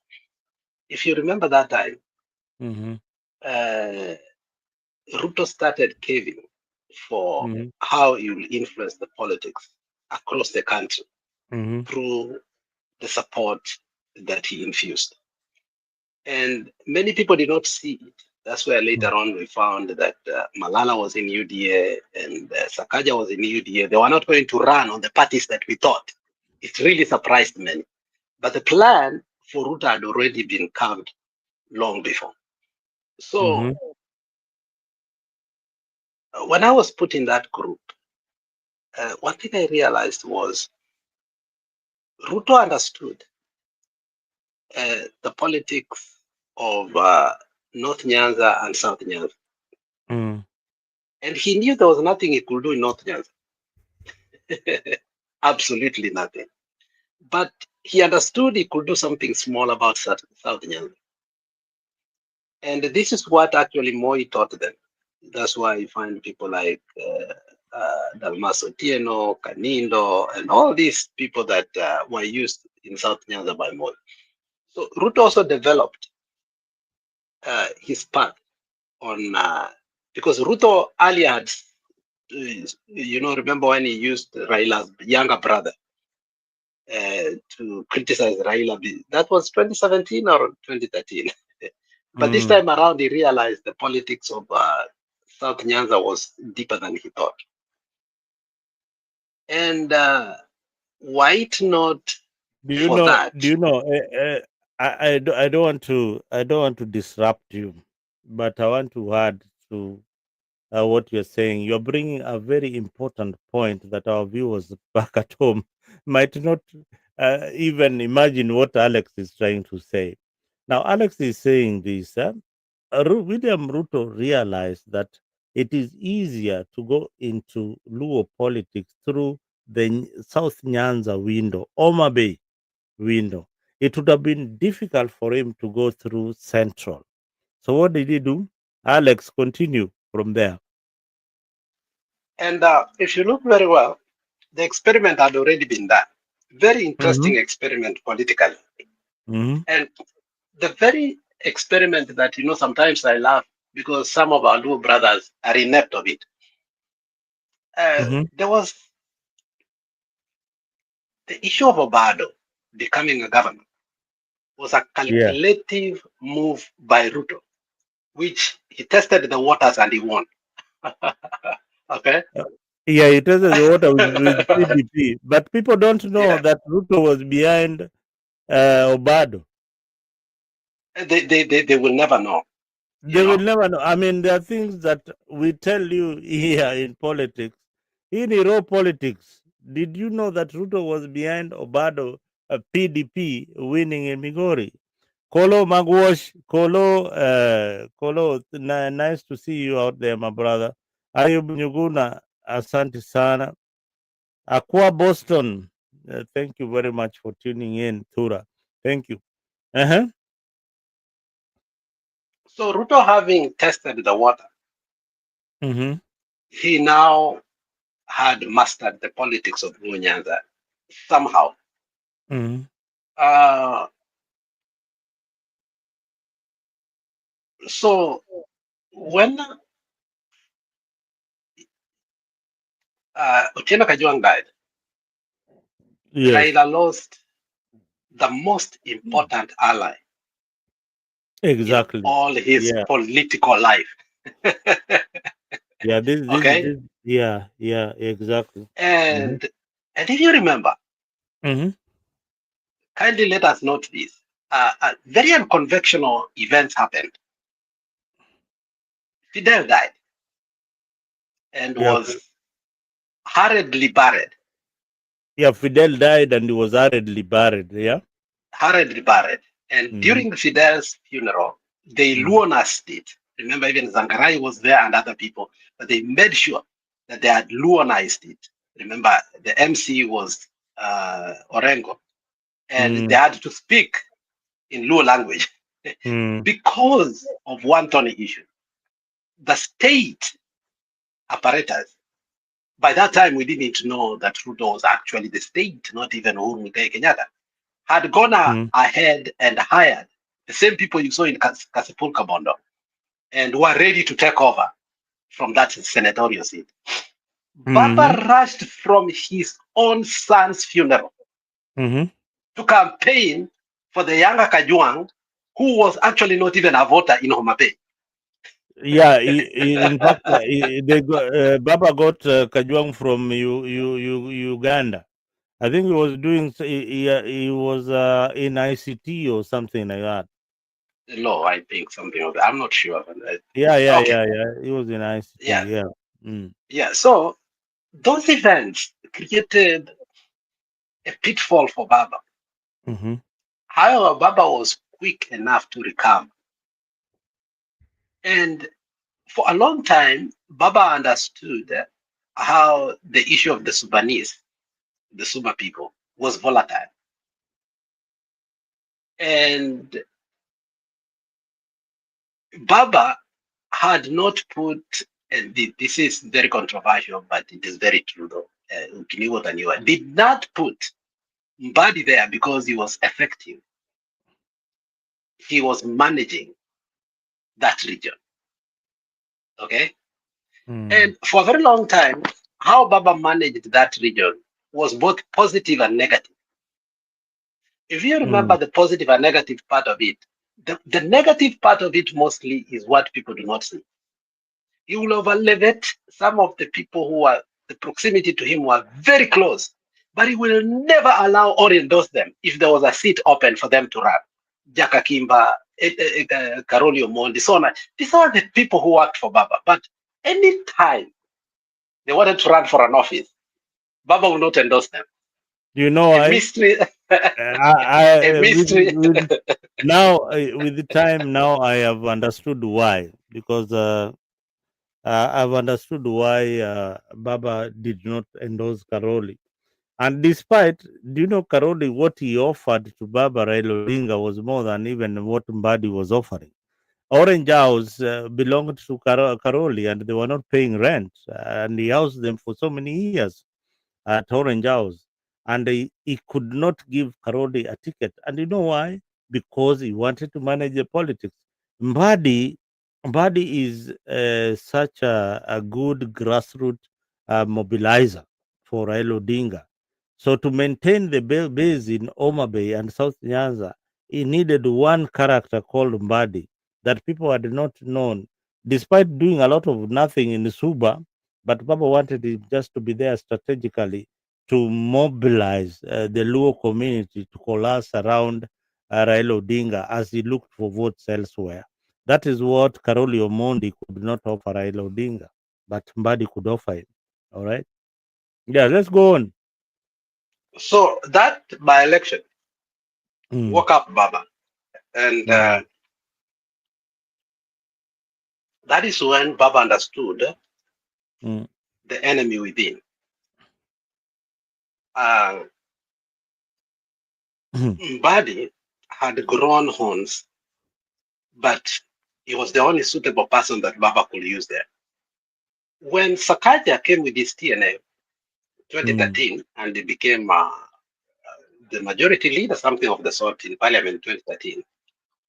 If you remember that time, Mm-hmm. uh, Ruto started caving for Mm-hmm. how he will influence the politics across the country Mm-hmm. through the support that he infused. And many people did not see it. That's where later on we found that Malala was in UDA and Sakaja was in UDA. They were not going to run on the parties that we thought. It really surprised many. But the plan for Ruta had already been carved long before. So Mm-hmm. when I was put in that group, one thing I realized was Ruto understood the politics of North Nyanza and South Nyanza. Mm-hmm. And he knew there was nothing he could do in North Nyanza. Absolutely nothing. But he understood he could do something small about South Nyanza. And this is what actually Moi taught them. That's why you find people like Dalmaso Tieno, Kanindo, and all these people that were used in South Nyanza by Moi. So Ruto also developed his path on, because Ruto earlier had, remember when he used Raila's younger brother to criticize Raila? That was 2017 or 2013. But this time around, he realized the politics of South Nyanza was deeper than he thought. And why it not for that? Do you know? I don't want to disrupt you, but I want to add to what you're saying. You're bringing a very important point that our viewers back at home might not even imagine what Alex is trying to say. Now, Alex is saying this. William Ruto realized that it is easier to go into Luo politics through the South Nyanza window, Homa Bay window. It would have been difficult for him to go through Central. So what did he do? Alex, continue from there. And if you look very well, the experiment had already been done. Very Mm-hmm. interesting experiment politically. Mm-hmm. And the very experiment that, sometimes I laugh because some of our little brothers are inept of it. Mm-hmm. There was the issue of Obado becoming a governor was a Yeah. calculative move by Ruto, which he tested the waters and he won. Okay? Uh, Yeah, it was the water with PDP, but people don't know Yeah. that Ruto was behind Obado. They will never know, you They will know. never know. I mean, there are things that we tell you here in politics. In raw politics, did you know that Ruto was behind Obado, PDP winning in Migori? Kolo Magwash, Kolo, nice to see you out there, my brother. Ayub Nyuguna, asante sana. Aqua Boston, thank you very much for tuning in, Tura. Thank you. Uh-huh. So Ruto having tested the water, Mm-hmm. he now had mastered the politics of Nyanza somehow. Mm-hmm. Uh, so when Otieno Kajwang died, Yes, Raila lost the most important ally in exactly. all his Yeah, political life. yeah. Okay? Yeah, exactly. Mm-hmm. And if you remember, Mm-hmm. kindly let us note this. Very unconventional events happened. Fidel died and Yeah, was hurriedly buried. yeah. Fidel died and he was hurriedly buried. Yeah. Hurriedly buried. And Mm-hmm. during Fidel's funeral, they Mm-hmm. Luonased it. Remember, even Zangarai was there and other people, but they made sure that they had Luonized it. Remember, the MC was Orengo, and they had to speak in Luo language Mm-hmm. because of one Tony issue. The state apparatus, by that time, we didn't know that Ruto was actually the state, not even Uhuru Muigai Kenyatta, had gone ahead and hired the same people you saw in Kasipul Kabondo and were ready to take over from that senatorial seat. Mm-hmm. Baba rushed from his own son's funeral Mm-hmm. to campaign for the younger Kajwang, who was actually not even a voter in Homa Bay. Yeah, in fact, Baba got Kajwang from Uganda. I think he was doing. He was in ICT or something like that. Law, I think something of that. I'm not sure. Okay. Yeah. He was in Yeah. ICT. Yeah. Mm. Yeah. So those events created a pitfall for Baba. Mm-hmm. However, Baba was quick enough to recover. And for a long time, Baba understood how the issue of the Sudanese, the Suba people, was volatile. And Baba had not put and this is very controversial, but it is very true though. Ukiniwa Taniwa did not put Mbadi there because he was effective. He was managing that region. Okay. Mm, And for a very long time, how Baba managed that region was both positive and negative. If you remember mm, the positive and negative part of it, the negative part of it mostly is what people do not see. He will overlevet some of the people who are the proximity to him were very close, but he will never allow or endorse them if there was a seat open for them to run. Jaka Kimba, Karoli Omondi, so on. These are the people who worked for Baba. But anytime they wanted to run for an office, Baba will not endorse them. you know, A mystery, a mystery. now with the time now I have understood why, because I've understood why Baba did not endorse Karoli. And despite, do you know, Karoli, what he offered to Baba Raila Odinga was more than even what Mbadi was offering. Orange House belonged to Karoli, and they were not paying rent, and he housed them for so many years at Orange House, and he could not give Karoli a ticket. And you know why? Because he wanted to manage the politics. Mbadi, Mbadi is such a good grassroots mobilizer for Raila Odinga. So to maintain the base in Homa Bay and South Nyanza, he needed one character called Mbadi that people had not known, despite doing a lot of nothing in Suba. But Baba wanted him just to be there strategically to mobilize the Luo community to coalesce around Raila Odinga as he looked for votes elsewhere. That is what Karoli Omondi could not offer Raila Odinga, but Mbadi could offer him. All right. Yeah, let's go on. So that by election Mm, woke up Baba. And mm, that is when Baba understood mm, the enemy within. Uh, Mbadi had grown horns, but he was the only suitable person that Baba could use there. When Sakaja came with his TNA mm, 2013 and he became the majority leader, something of the sort in Parliament 2013,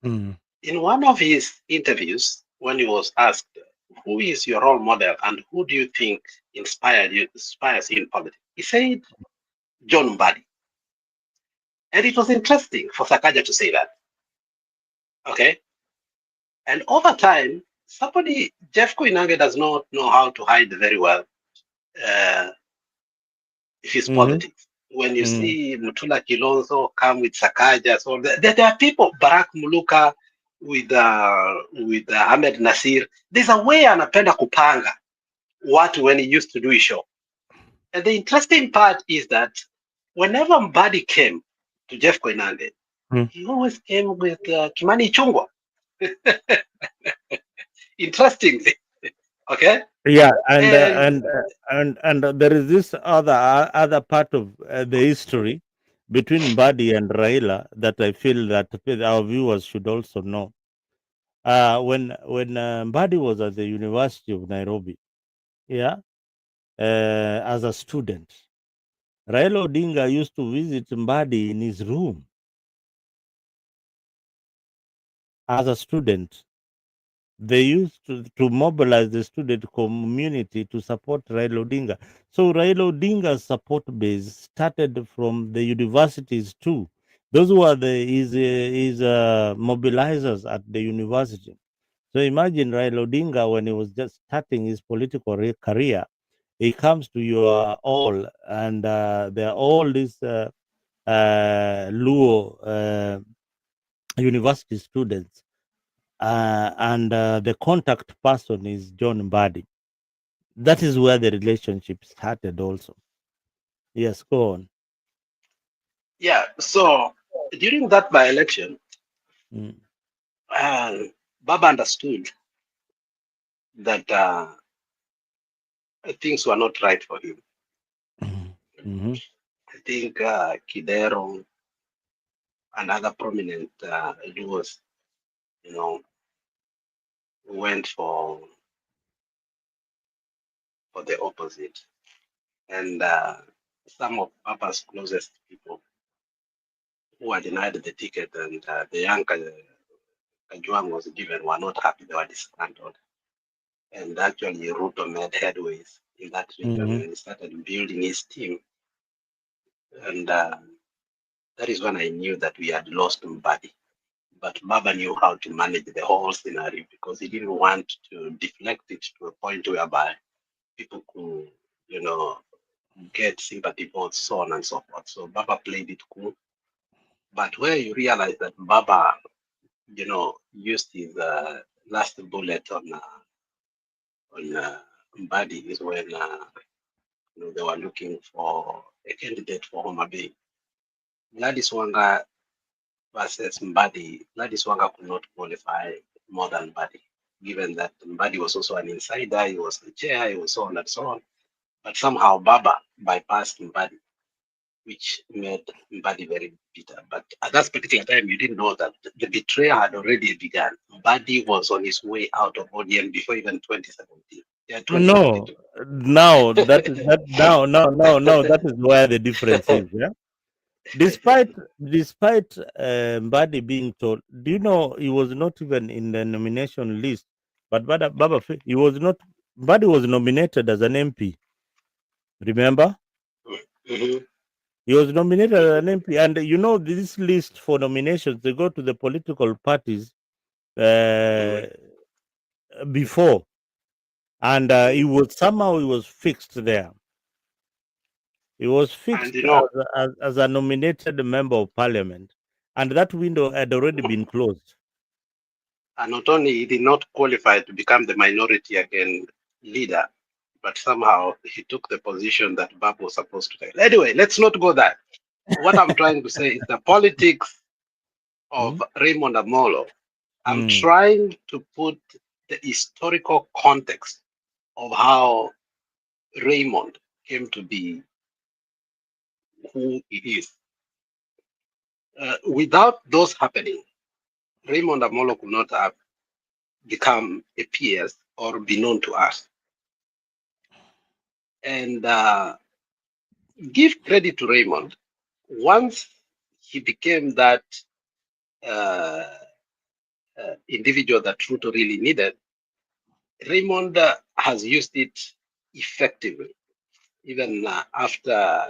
mm, in one of his interviews, when he was asked, "Who is your role model and who do you think inspires you in politics?" He said, "John Mbadi." And it was interesting for Sakaja to say that. Okay. And over time, Jeff Koinange does not know how to hide very well uh, his mhm, politics. When you mm. see Mutula Kilonzo come with Sakaja, so there are people, Barack Muluka with Ahmed Nasir. There's a way anapenda kupanga what when he used to do his show. And the interesting part is that whenever Mbadi came to Jeff Koinange, Mm. he always came with Kimani Chungwa. Interestingly, okay? Yeah, and And there is this other part of the history between Mbadi and Raila that I feel that our viewers should also know. When Mbadi was at the University of Nairobi, yeah, as a student, Raila Odinga used to visit Mbadi in his room as a student. They used to mobilize the student community to support Raila Odinga. So Raila Odinga's support base started from the universities too. Those were his mobilizers at the university. So imagine Raila Odinga when he was just starting his political career. He comes to your all, and there are all these Luo university students, and the contact person is John Mbadi. That is where the relationship started. Also, yes, go on. yeah, so during that by election, Mm, uh, Baba understood that things were not right for him. mm-hmm, I think Kidero and other prominent duos, you know, went for for the opposite. And some of Papa's closest people who are denied the ticket and the young Kajuang was given were not happy, they were disgruntled. And actually, Ruto made headways in that region Mm-hmm. and started building his team. And that is when I knew that we had lost Mbadi. But Baba knew how to manage the whole scenario because he didn't want to deflect it to a point whereby people could, get sympathy votes, so on and so forth. So Baba played it cool. But where you realize that Baba, used his last bullet on Mbadi is when they were looking for a candidate for Homa Bay. Gladys Wanga versus Mbadi. Gladys Wanga could not qualify more than Mbadi, given that Mbadi was also an insider, he was the chair, he was so on and so on. But somehow Baba bypassed Mbadi, which made Mbadi very bitter. But at that particular time, you didn't know that the betrayal had already begun. Mbadi was on his way out of ODM before even 2017. Yeah, No, 2022. now that is where the difference is. Yeah, despite Mbadi being told, do you know he was not even in the nomination list? But he was not. Mbadi was nominated as an MP. Remember, Mhm, he was nominated as mhm, an MP, and this list for nominations they go to the political parties mhm, before, and mhm. he was fixed there. He was And fixed as a nominated member of parliament, and that window had already been closed. and not only he did not qualify to become the minority again leader, but somehow he took the position that Bab was supposed to take. Anyway, let's not go there. What I'm trying to say is the politics Mm, of Raymond Omollo. I'm mm, trying to put the historical context of how Raymond came to be who he is. Without those happening, Raymond Omollo could not have become a PS or be known to us. And give credit to Raymond. Once he became that uh, individual that Ruto really needed, Raymond has used it effectively, even after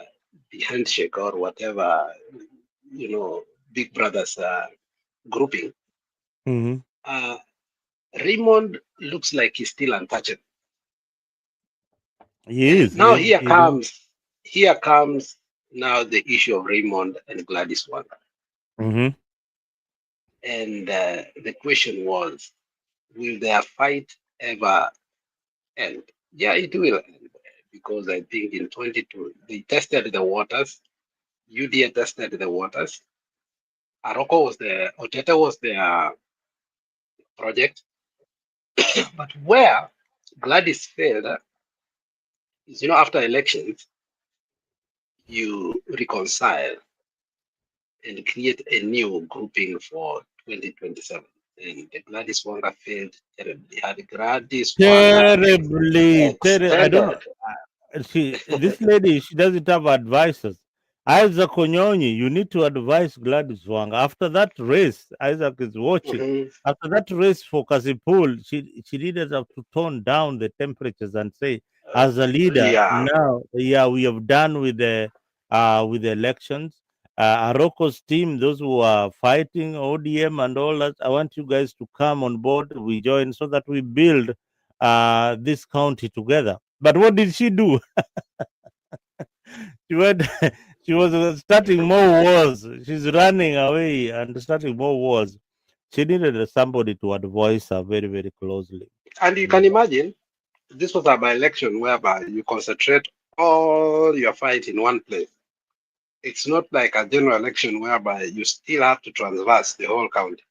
the handshake or whatever, Big Brother's grouping. mhm. Uh, Raymond looks like he's still untouchable. He And is. now He is. here comes now the issue of Raymond and Gladys Wanga. Mhm. And the question was, will their fight ever end? Yeah, it will end because I think in 22 they tested the waters. UDA tested the waters. Aroko was the Oteta was their project, but where Gladys failed is after elections you reconcile and create a new grouping for 2027. And the Gladys Wanga failed terribly. Had Gladys Wanga Terribly, I don't know. extended. This lady, she doesn't have advisors. Isaac Onyonyi, you need to advise Gladys Wang. After that race, Isaac is watching. Mhm. After that race for Kasipul, she needed to tone down the temperatures and say, as a leader, Yeah, now, yeah, we have done with the elections. Aroko's team, those who are fighting ODM and all that, I want you guys to come on board. We join so that we build this county together. But what did she do? She went, she was starting more wars. She's running away and starting more wars. She needed somebody to advise her very, very closely. and you can Mm. imagine this was a by-election whereby you concentrate all your fight in one place. It's not like a general election whereby you still have to transverse the whole county.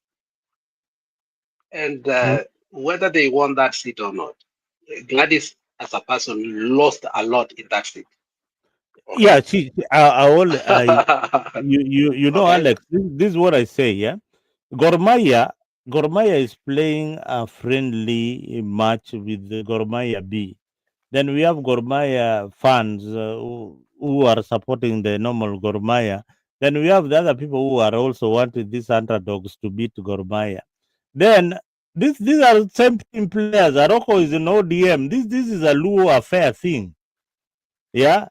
And Mm. whether they won that seat or not, Gladys as a person lost a lot in that seat. Yeah, Okay. you know, Okay. Alex, this is what I say, yeah? Gormaya, Gormaya is playing a friendly match with the Gormaya B. Then we have Gormaya fans who are supporting the normal Gormaya. Then we have the other people who are also wanting these underdogs to beat Gormaya. Then these are same team players. Aroko is an ODM. This is a Luo affair thing. Yeah,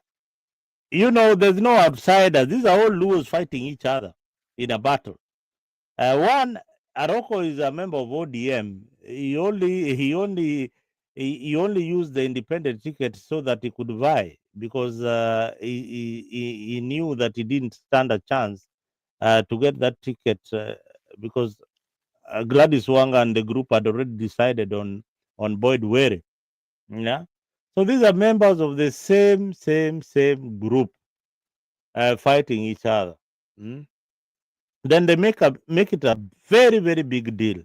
there's no outsider. These are all Luos fighting each other in a battle. One, Aroko is a member of ODM. He only used the independent ticket so that he could vie because he knew that he didn't stand a chance to get that ticket because Gladys Wanga and the group had already decided on Boyd Were. Yeah. So these are members of the same group fighting each other. Mm. Then they make it a very very big deal.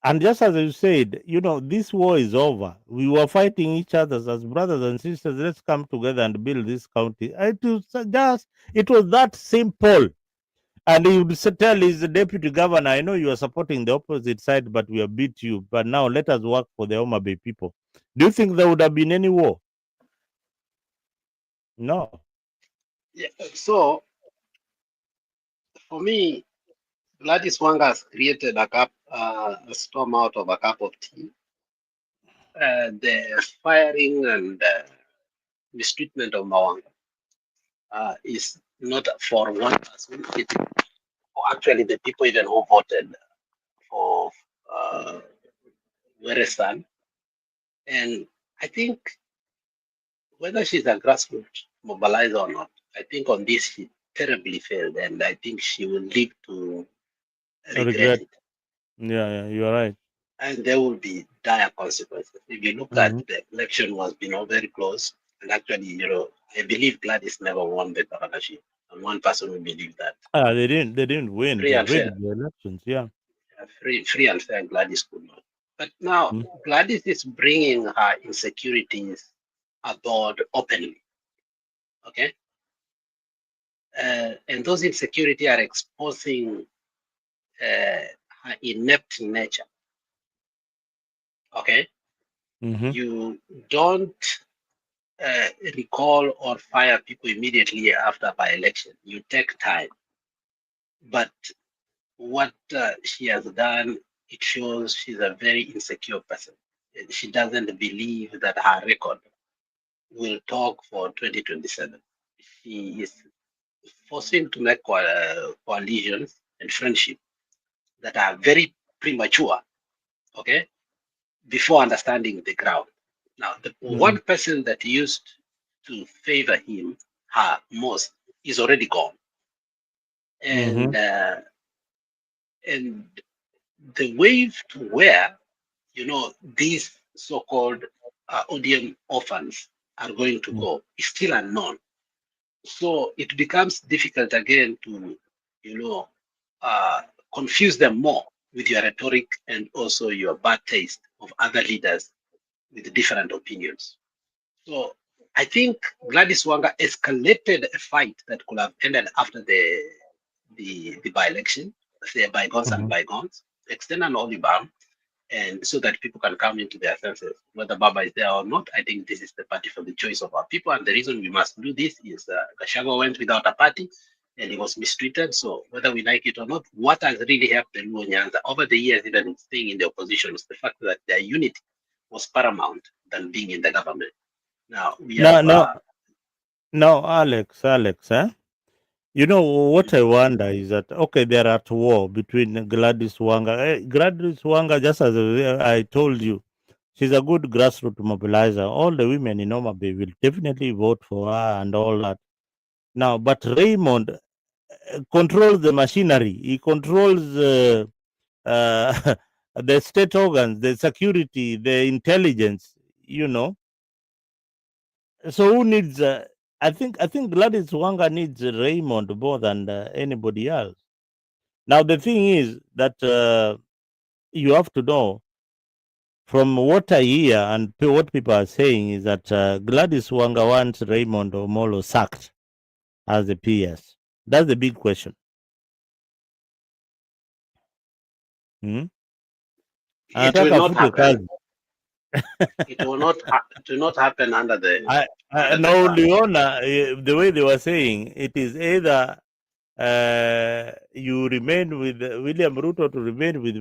And just as you said, this war is over. We were fighting each other as brothers and sisters. Let's come together and build this county. It was that simple. And he would tell his deputy governor, I know you are supporting the opposite side, but we have beat you. But now let us work for the Homa Bay people. Do you think there would have been any war? No. Yeah. So for me, Gladys Wanga has created a storm out of a cup of tea. The firing and mistreatment of Mawanga is not for one person. It's for actually the people even who voted for Weresan. And I think whether she's a grassroots mobilizer or not, I think on this she terribly failed, and I think she will live to regret Regret. it. Yeah, you are right. And there will be dire consequences. If you look at Mm-hmm. the election was very close, and actually, I believe Gladys never won the governorship, and one person will believe that. They didn't win. Free They and fair, rigged the elections. Yeah. free and fair, Gladys could not. But now Mm. Gladys is bringing her insecurities aboard openly. Okay, and those insecurities are exposing her inept nature. Okay, Mm-hmm. you don't recall or fire people immediately after by election. You take time. But what she has done, it shows she's a very insecure person. She doesn't believe that her record will talk for 2027. She is forcing to make coalitions and friendship that are very premature, okay, before understanding the ground. Now, the Mm-hmm. one person that used to favor her most, is already gone. Mm-hmm. And the wave to where these so-called ODM orphans are going to go is still unknown. So it becomes difficult again to you know uh, confuse them more with your rhetoric and also your bad taste of other leaders with different opinions. So I think Gladys Wanga escalated a fight that could have ended after the by-election, say bygones and Mm-hmm. bygones, extend an holy ban, and so that people can come into their senses, whether Baba is there or not. I think this is the party for the choice of our people, and the reason we must do this is Gachagua went without a party, and he was mistreated. So whether we like it or not, what has really helped the Luo Nyanza over the years, even in staying in the opposition, is the fact that their unity was paramount than being in the government. Now we No, have no, no, Alex, eh? What I wonder is that okay, they're at war between Gladys Wanga. Gladys Wanga, just as I told you, she's a good grassroots mobilizer. All the women in Homa Bay will definitely vote for her and all that. Now, but Raymond controls the machinery. He controls the state organs, the security, the intelligence. You know, so who needs? I think Gladys Wanga needs Raymond more than anybody else. Now the thing is that you have to know from what I hear and what people are saying is that Gladys Wanga wants Raymond Omollo sacked as the PS. That's the big question. Hmm? it will Anataka not afutwe happen. kazi. It will not do not happen under the Now, sun. Leona, the way they were saying, it is either you remain with William Ruto to remain with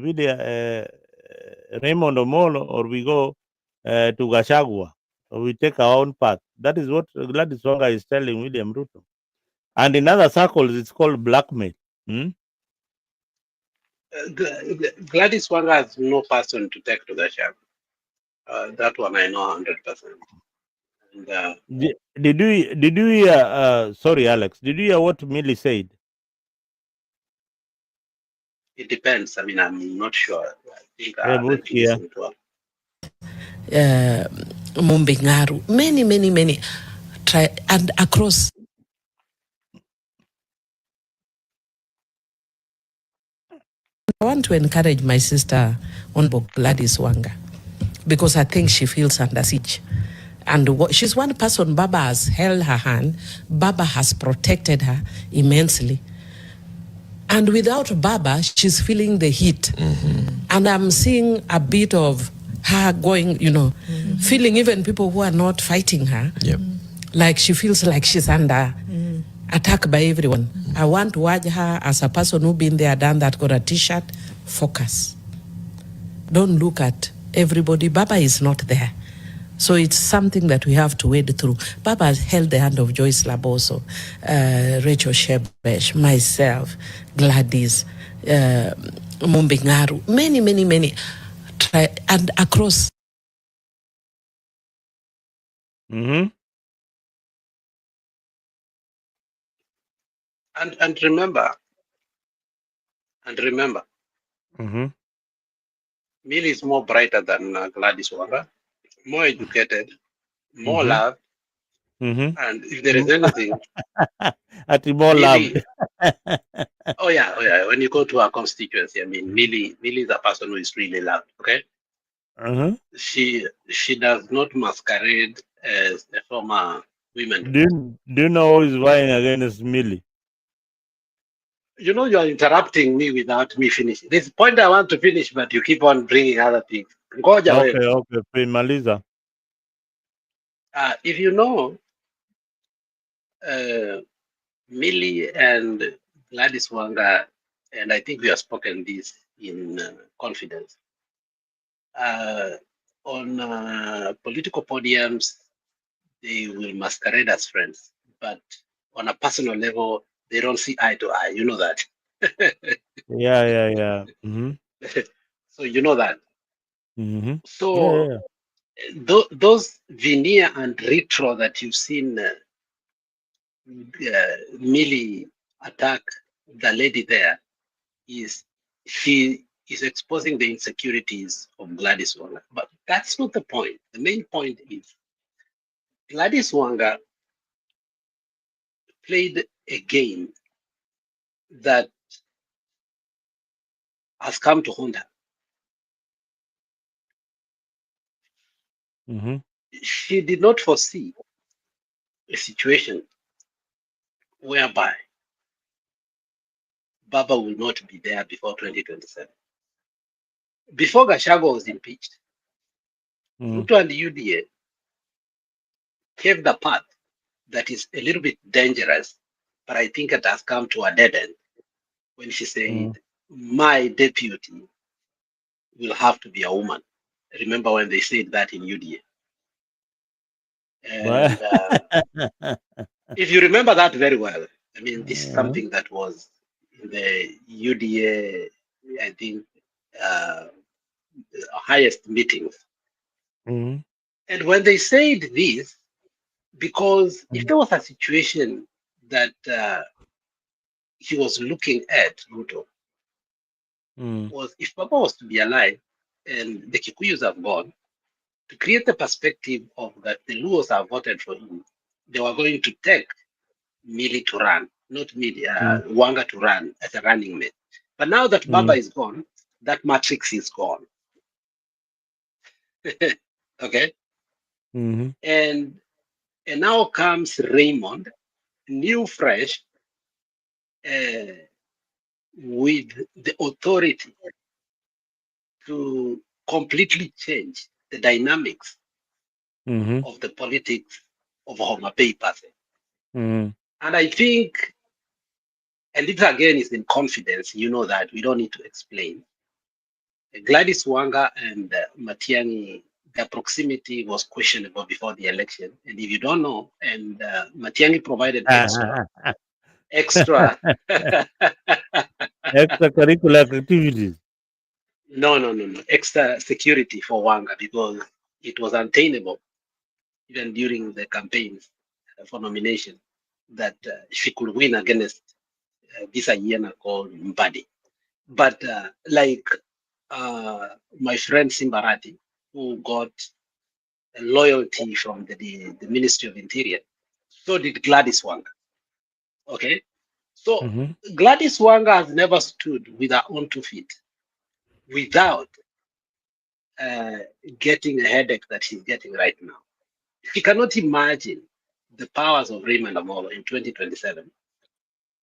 Raymond Omollo, or we go to Gashagwa. We take our own path. That is what Gladys Wanga is telling William Ruto. And in other circles, it's called blackmail. Hmm? Gladys Wanga has no person to take to the shop. That one I know 100%. And Did you hear? Sorry, Alex. Did you hear what Millie said? it depends. I mean, I'm not sure. I think Who's let me here? listen to her. Mumbingaru, many try and across. I want to encourage my sister Honorable Gladys Wanga because I think she feels under siege. And she's one person Baba has held her hand. Baba has protected her immensely. And without Baba, she's feeling the heat. And I'm seeing a bit of her going, feeling even people who are not fighting her. Yep. Like she feels like she's under attack by everyone. I want to urge her as a person who been there, done that, got a t-shirt, focus. Don't look at everybody. Baba is not there. So it's something that we have to wade through. Baba has held the hand of Joyce Laboso, Rachel Shebesh, myself, Gladys, Mumbingaru, many. And across. Mm-hmm. And remember, Mm-hmm. Millie is more brighter than Gladys Wanga, more educated, more Mm-hmm. loved. Mm-hmm. And if there is anything, At more loved. Millie, oh yeah. When you go to our constituency, I mean, Millie is a person who is really loved. Okay, Uh-huh. she does not masquerade as a former women rep. Do you know who is vying against Millie? You know, you are interrupting me without me finishing. This point I want to finish, but you keep on bringing other things. Ngoja wewe. Okay. Primaliza. If you know, Millie and Gladys Wanga, and I think we have spoken this in confidence, on political podiums, they will masquerade as friends, but on a personal level, they don't see eye to eye. You know that. Yeah. Mm-hmm. So you know that. Mm-hmm. So Yeah. those veneer and retro that you've seen Millie attack the lady there is she is exposing the insecurities of Gladys Wanga. But that's not the point. The main point is Gladys Wanga played a game that has come to haunt her. Mm-hmm. She did not foresee a situation whereby Baba will not be there before 2027. Before Gachagua was impeached, Ruto and the UDA paved the path that is a little bit dangerous, but I think it has come to a dead end when she said, my deputy will have to be a woman. Remember when they said that in UDA? And if you remember that very well, I mean, this is something that was in the UDA, I think, highest meetings. Mm-hmm. And when they said this, because if there was a situation that he was looking at, Ruto, was if Papa was to be alive and the Kikuyus have gone, to create the perspective of that the Luos have voted for him, they were going to take Millie to run, not Millie, Wanga to run as a running mate. But now that Baba is gone, that matrix is gone. Okay? Mm-hmm. And now comes Raymond, new, fresh, with the authority to completely change the dynamics Mm-hmm. of the politics of Homa Bay per se. Mm-hmm. And I think, and this again is in confidence, you know that we don't need to explain. Gladys Wanga and Matiang'i, their proximity was questionable before the election. And if you don't know, and Matiang'i provided extra. Extracurricular activities. No, extra security for Wanga because it was untenable even during the campaigns for nomination that she could win against this hyena called Mbadi. But like my friend Simbarati, who got loyalty from the Ministry of Interior, so did Gladys Wanga. Okay? So Mm-hmm. Gladys Wanga has never stood with her own 2 feet without uh, getting a headache that she's getting right now. She cannot imagine the powers of Raymond Omollo in 2027.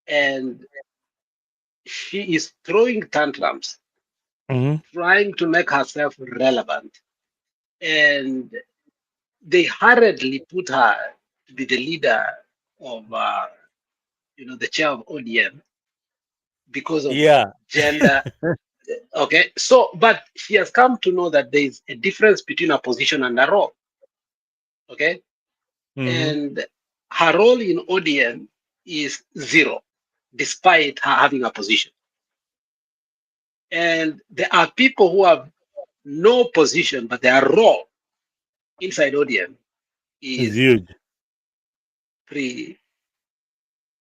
And she is throwing tantrums, Mm-hmm. trying to make herself relevant. And they hurriedly put her to be the leader of, the chair of ODM because of Yeah. gender. Okay, so, but she has come to know that there is a difference between a position and a role. Okay, Mm-hmm. and her role in ODM is zero, despite her having a position. And there are people who have no position, but their role inside ODM It's is huge. pretty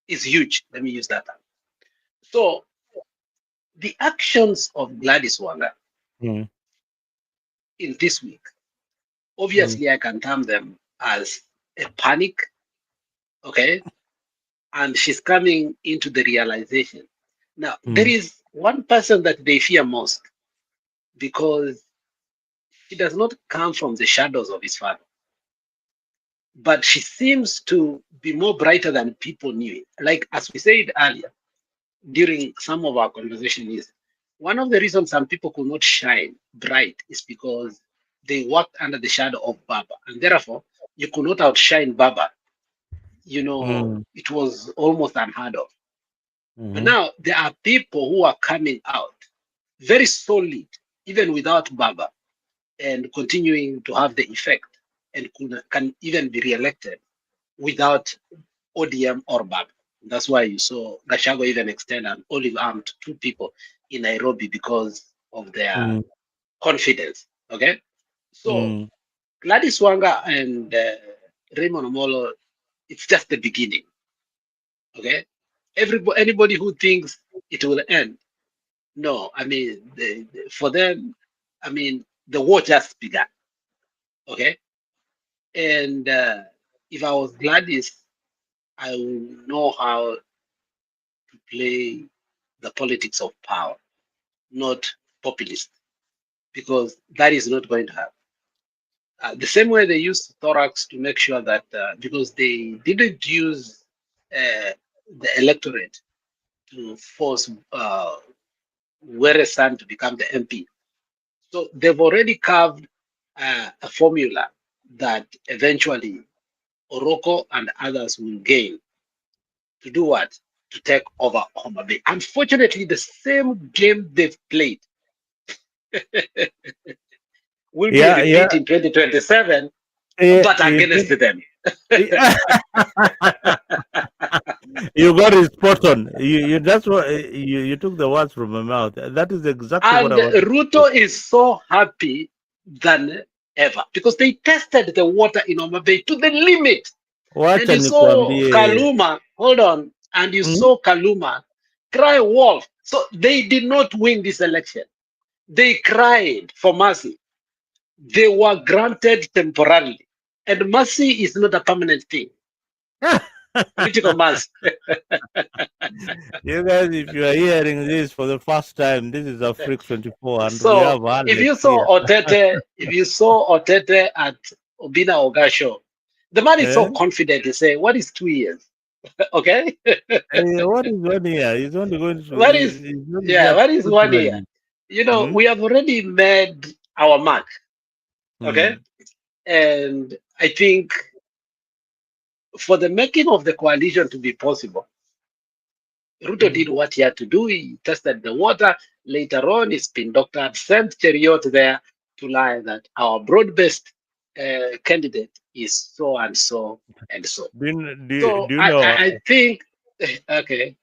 is huge. Let me use that term. So the actions of Gladys Wanga Mm-hmm. in this week, Mm-hmm. obviously I can term them as a panic, okay? And she's coming into the realization. Now, there is one person that they fear most because she does not come from the shadows of his father, but she seems to be more brighter than people knew. Like, as we said earlier, during some of our conversation is one of the reasons some people could not shine bright is because they worked under the shadow of Baba, and therefore you could not outshine Baba. Mm-hmm. It was almost unheard of. But Mm-hmm. now there are people who are coming out very solid, even without Baba, and continuing to have the effect and can even be re-elected without ODM or Baba. That's why you saw Gashago even extend an olive arm to 2 people in Nairobi because of their confidence. Okay, so Mm-hmm. Gladys Wanga and Raymond Omollo, it's just the beginning. Okay, anybody who thinks it will end, no. I mean, for them, I mean, the war just began. Okay, and if I was Gladys, I would know how to play the politics of power, not populist, because that is not going to happen. The same way they used Thorax to make sure that, because they didn't use the electorate to force Weresan to become the MP. So they've already carved a formula that eventually Oroko and others will gain to do what? To take over Homa Bay. Unfortunately, the same game they've played will be Yeah, yeah, repeat in 2027, yeah, but against them. yeah. You got it spot on. You that's what you took the words from my mouth. That is exactly what And I wanted to say. Ruto is so happy than ever because they tested the water in Homa Bay to the limit. And Wacha you saw nikwambie. Kaluma, hold on, and you Mm? saw Kaluma cry wolf. So they did not win this election. They cried for mercy. They were granted temporarily. And mercy is not a permanent thing. Political mercy. You guys, if you are hearing this for the first time, this is a Freak 24 and we So have if Alex you here. saw Otete at Obina Ogasho, the man is Eh? so confident to say, what is 2 years? Okay? What is 1 year? He's only going to What is, he's going to be yeah, a what is 1 year? temporary. We have already made our mark. Okay. Mm. And I think for the making of the coalition to be possible, Ruto Mm. did what he had to do. He tested the water. Later on, he's been Dr. sent Cheriot there to lie that our broad-based candidate is so and so and so. So Do you I, know? I, I think, okay,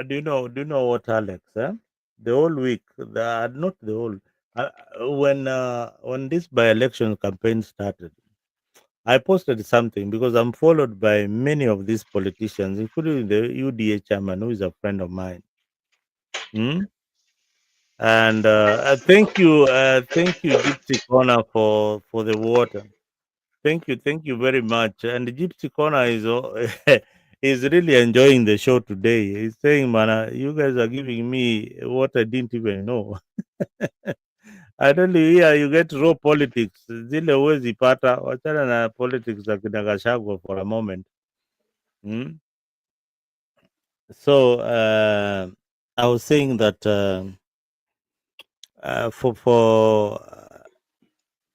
Do you know what, Alex? The whole week, not the whole. When this by-election campaign started, I posted something because I'm followed by many of these politicians, including the UDA chairman, who is a friend of mine. Hmm? And thank you, Gypsy Corner, for the water. Thank you very much. And Gypsy Corner is really enjoying the show today. He's saying, "Man, you guys are giving me what I didn't even know." I tell you, here you get raw politics. Zile huwezi pata, wachana na politics za kina Gachagua for a moment. Mm? So I was saying that for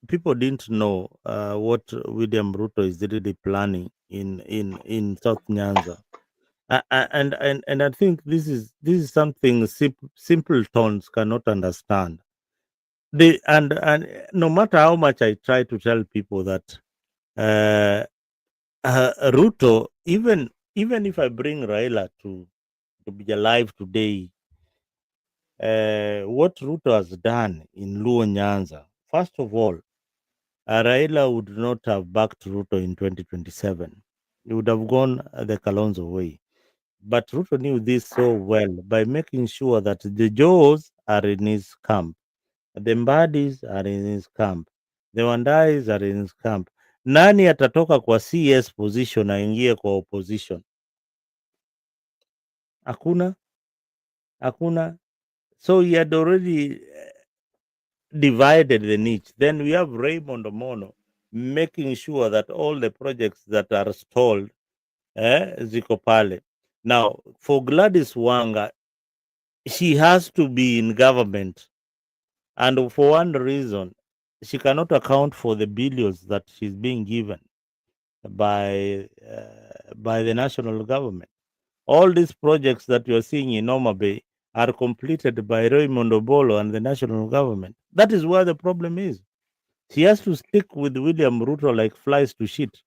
people didn't know what William Ruto is really planning in South Nyanza. And I think this is something simple tones cannot understand. And no matter how much I try to tell people that uh, Ruto, even if I bring Raila to be alive today, what Ruto has done in Luo Nyanza, first of all, Raila would not have backed Ruto in 2027. He would have gone the Kalonzo way. But Ruto knew this so well by making sure that the Jaws are in his camp, the Mbadis are in his camp, the Wandais are in his camp. Nani atatoka kwa CS position aingie kwa opposition? Hakuna, hakuna. So he had already divided the niche. Then we have Raymond Omollo making sure that all the projects that are stalled ziko pale. Now, for Gladys Wanga, she has to be in government. And for one reason, she cannot account for the billions that she's being given by the national government. All these projects that you're seeing in Homa Bay are completed by Raymond Omollo and the national government. That is where the problem is. She has to stick with William Ruto like flies to shit.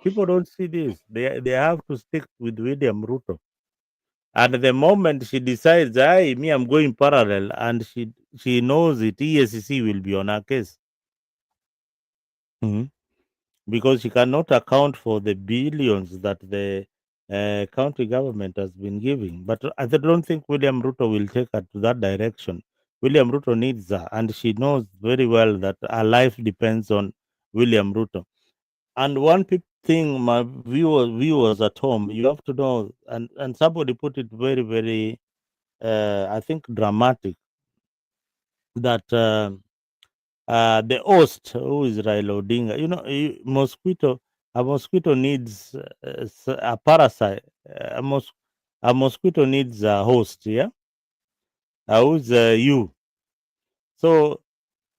People don't see this. They have to stick with William Ruto. And the moment she decides, "I me, I'm going parallel," and she knows it, ESCC will be on her case. Mhm. Because she cannot account for the billions that the county government has been giving. But I don't think William Ruto will take her to that direction. William Ruto needs her, and she knows very well that her life depends on William Ruto. And one thing, my viewers at home, you have to know, and somebody put it very, very, I think, dramatic, that the host, who is Raila Odinga, a mosquito needs a parasite. A mosquito needs a host, yeah? Who's you? So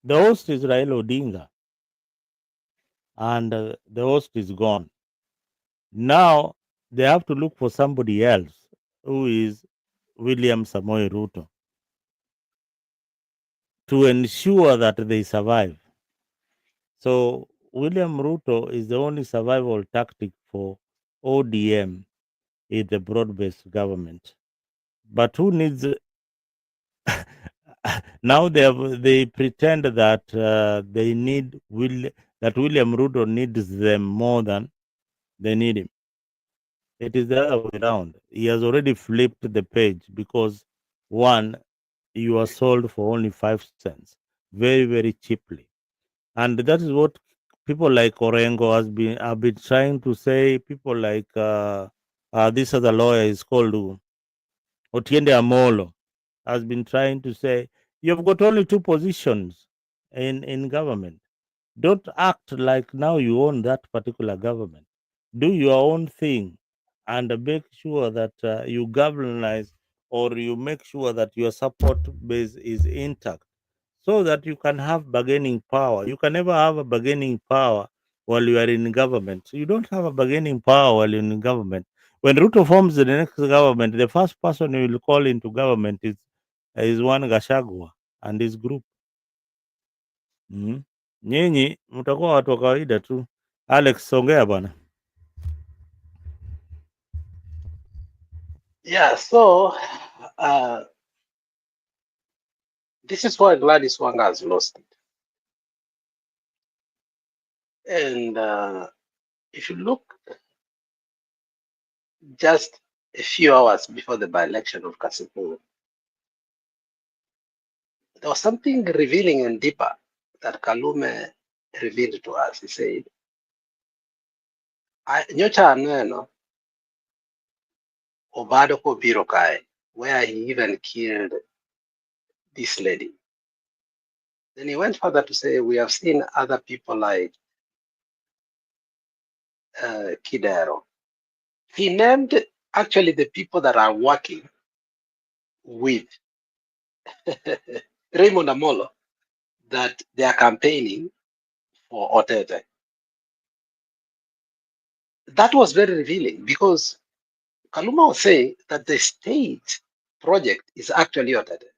the host is Raila Odinga, and the host is gone. Now they have to look for somebody else, who is William Samoei Ruto, to ensure that they survive. So William Ruto is the only survival tactic for ODM in the broad-based government. But who needs now they pretend that they need that William Ruto needs them more than they need him. It is the other way around. He has already flipped the page because one, you are sold for only 5 cents, very, very cheaply. And that is what people like Orengo have been trying to say. People like this other lawyer is called Otiende Amolo has been trying to say, you've got only two positions in government. Don't act like now you own that particular government. Do your own thing and make sure that you galvanize, or you make sure that your support base is intact, so that you can have bargaining power. You can never have a bargaining power while you are in government. So you don't have a bargaining power while you're in government. When Ruto forms the next government, the first person you will call into government is one Gashagwa and his group. Nyinyi mtakuwa watu wa kawaida tu. Alex, songea bwana. Yeah, so this is why Gladys Wanga has lost it. And if you look just a few hours before the by-election of Kasipu, there was something revealing and deeper that Kalume revealed to us. He said, Nyocha aneno Obado ko biro kae, where he even killed this lady. Then he went further to say, we have seen other people like Kidero. He named actually the people that are working with Raymond Omollo, that they are campaigning for Otete. That was very revealing because Kaluma was saying that the state project is actually Otete.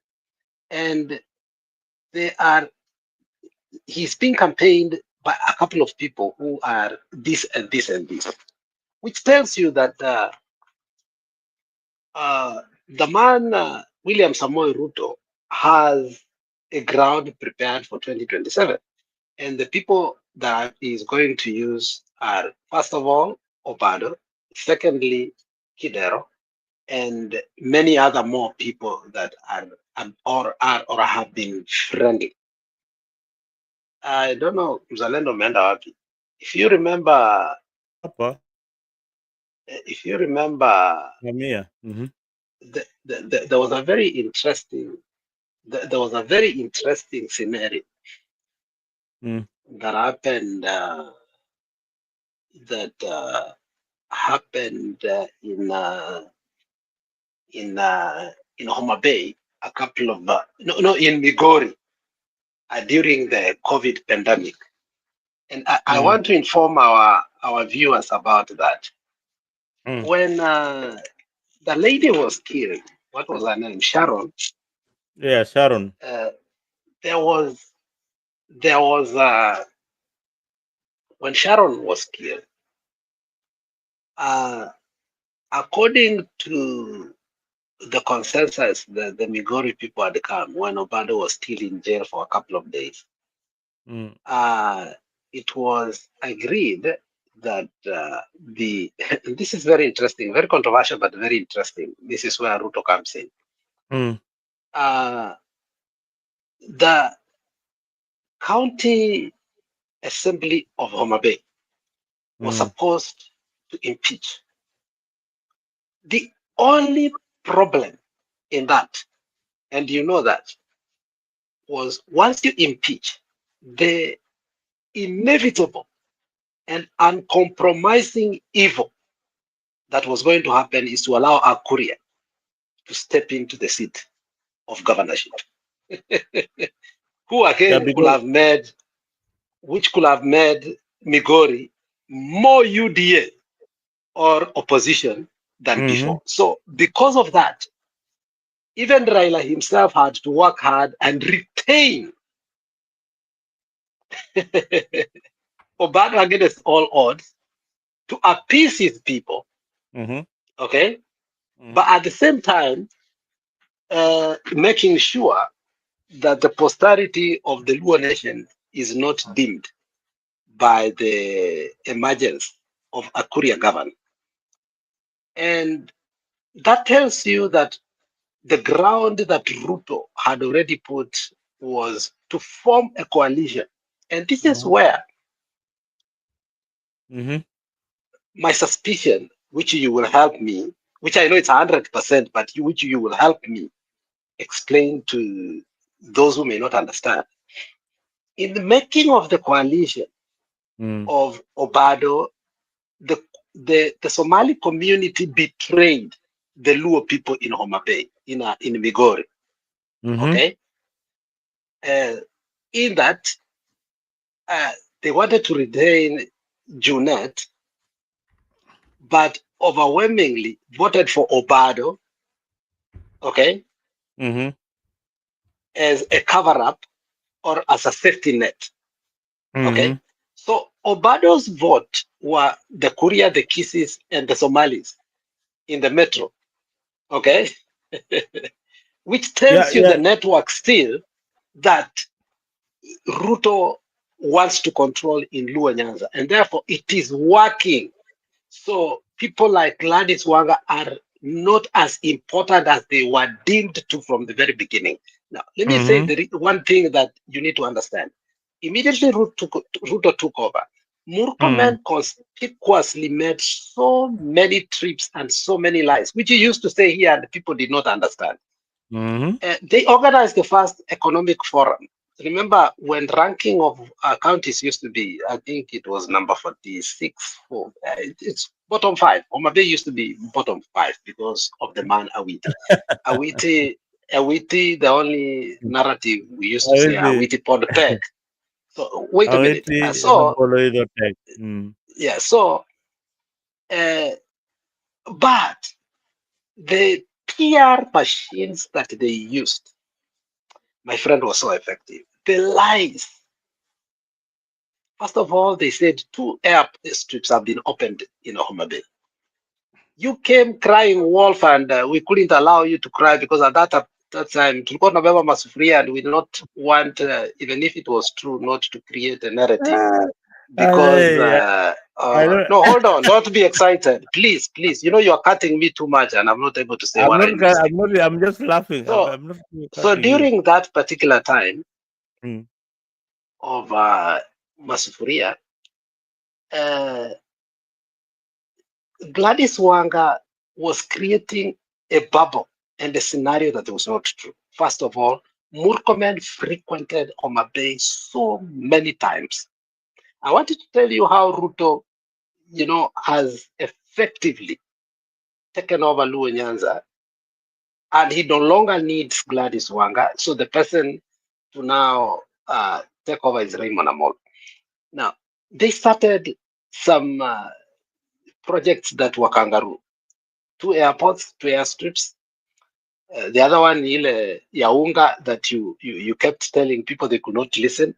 And he's being campaigned by a couple of people who are this and this and this, which tells you that the man, William Samoei Ruto, has a ground prepared for 2027. And the people that he's going to use are, first of all, Obado, secondly, Kidero, and many other more people that are or have been friendly. I don't know, Mzalendo umeenda wapi? If you remember, Hapa Hamia. There was a very interesting scenario that happened in Homa Bay, a couple of in Migori during the COVID pandemic, and I want to inform our viewers about that. When the lady was killed, what was her name? Sharon. Yeah, Sharon. There was when Sharon was killed. According to the consensus, the Migori people had come when Obado was still in jail for a couple of days. It was agreed that this is very interesting, very controversial, but very interesting. This is where Ruto comes in. The county assembly of Homa Bay was supposed to impeach. The only problem in that, and you know that, was once you impeach, the inevitable and uncompromising evil that was going to happen is to allow a courier to step into the seat of governorship. Who again could have made Migori more UDA or opposition than before. So because of that, even Raila himself had to work hard and retain Obado against all odds to appease his people. Okay? But at the same time, making sure that the posterity of the Luo nation is not dimmed by the emergence of a courier government. And that tells you that the ground that Ruto had already put was to form a coalition. And this is where my suspicion, which you will help me, which I know it's 100%, but which you will help me explain to those who may not understand. In the making of the coalition of Obado, the Somali community betrayed the Luo people in Homa Bay, in Migori. Okay? in that they wanted to retain Junette, but overwhelmingly voted for Obado, okay, Mm-hmm. as a cover-up or as a safety net, okay. Mm-hmm. So Obado's vote were the Kuria, the Kisses, and the Somalis in the metro, okay, which Yeah, tells you yeah. the network still that Ruto wants to control in Luo Nyanza, and therefore it is working. So people like Gladys Wanga are not as important as they were deemed to from the very beginning. Now, let me say Mm-hmm. one thing that you need to understand. Immediately Ruto took over, Mm-hmm. Murkomen conspicuously made so many trips and so many lies, which he used to say here and people did not understand. Mm-hmm. They organized the first economic forum. Remember when ranking of counties used to be, I think it was number 46. It's bottom five. Homa Bay used to be bottom five because of the man Awiti. Awiti, Awiti, the only narrative we used to say, Awiti, Awiti pod peg. So wait a minute. Awiti, So Nabolo Ido Tech. Mm. yeah, so uh, but the PR machines that they used, my friend, was so effective. The lies. First of all, they said 2 airstrips have been opened in Homa Bay. You came crying wolf, and we couldn't allow you to cry because at that time, tulikuwa tunabeba masufuria, and we did not want, even if it was true, not to create a narrative. Ah, Because, I don't. no, hold on, don't be excited. Please, please. You know, you are cutting me too much, and I'm not able to say I'm what I not. need to say. I'm not. I'm just laughing. So, I'm not so cutting you. during that particular time Mm. of masufuria, uh, Gladys Wanga was creating a bubble and a scenario that was not true. First of all, Murkomen frequented Homa Bay so many times. I wanted to tell you how Ruto, has effectively taken over Luo Nyanza, and he no longer needs Gladys Wanga. So the person to now take over is Raymond Omollo. Now, they started some projects that were kangaroo. 2 airports, 2 airstrips. The other one, ile Yaunga, that you kept telling people they could not listen.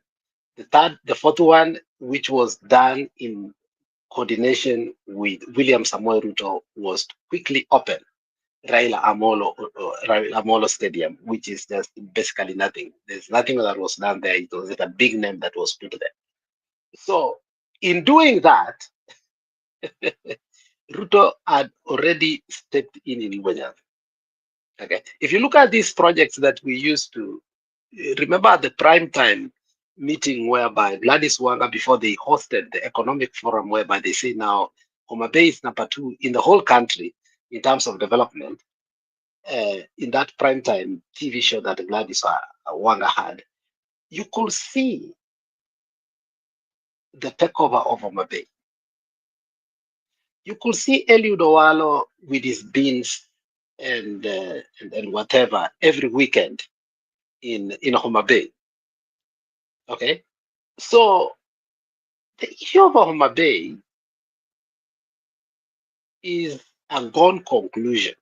The fourth one, which was done in coordination with William Samoei Ruto, was to quickly open Raila Amolo Stadium, which is just basically nothing. There's nothing that was done there. It was just a big name that was put there. So in doing that, Ruto had already stepped in Ibunya. Okay. If you look at these projects that we used to remember at the prime time meeting whereby Gladys Wanga, before they hosted the economic forum, whereby they say now Homa Bay is number 2 in the whole country in terms of development. In that prime time TV show that Gladys Wanga had, you could see the takeover of Homa Bay. You could see Eliud Owalo with his beans and whatever every weekend in Homa Bay. Okay, so the issue of Homa Bay is a gone conclusion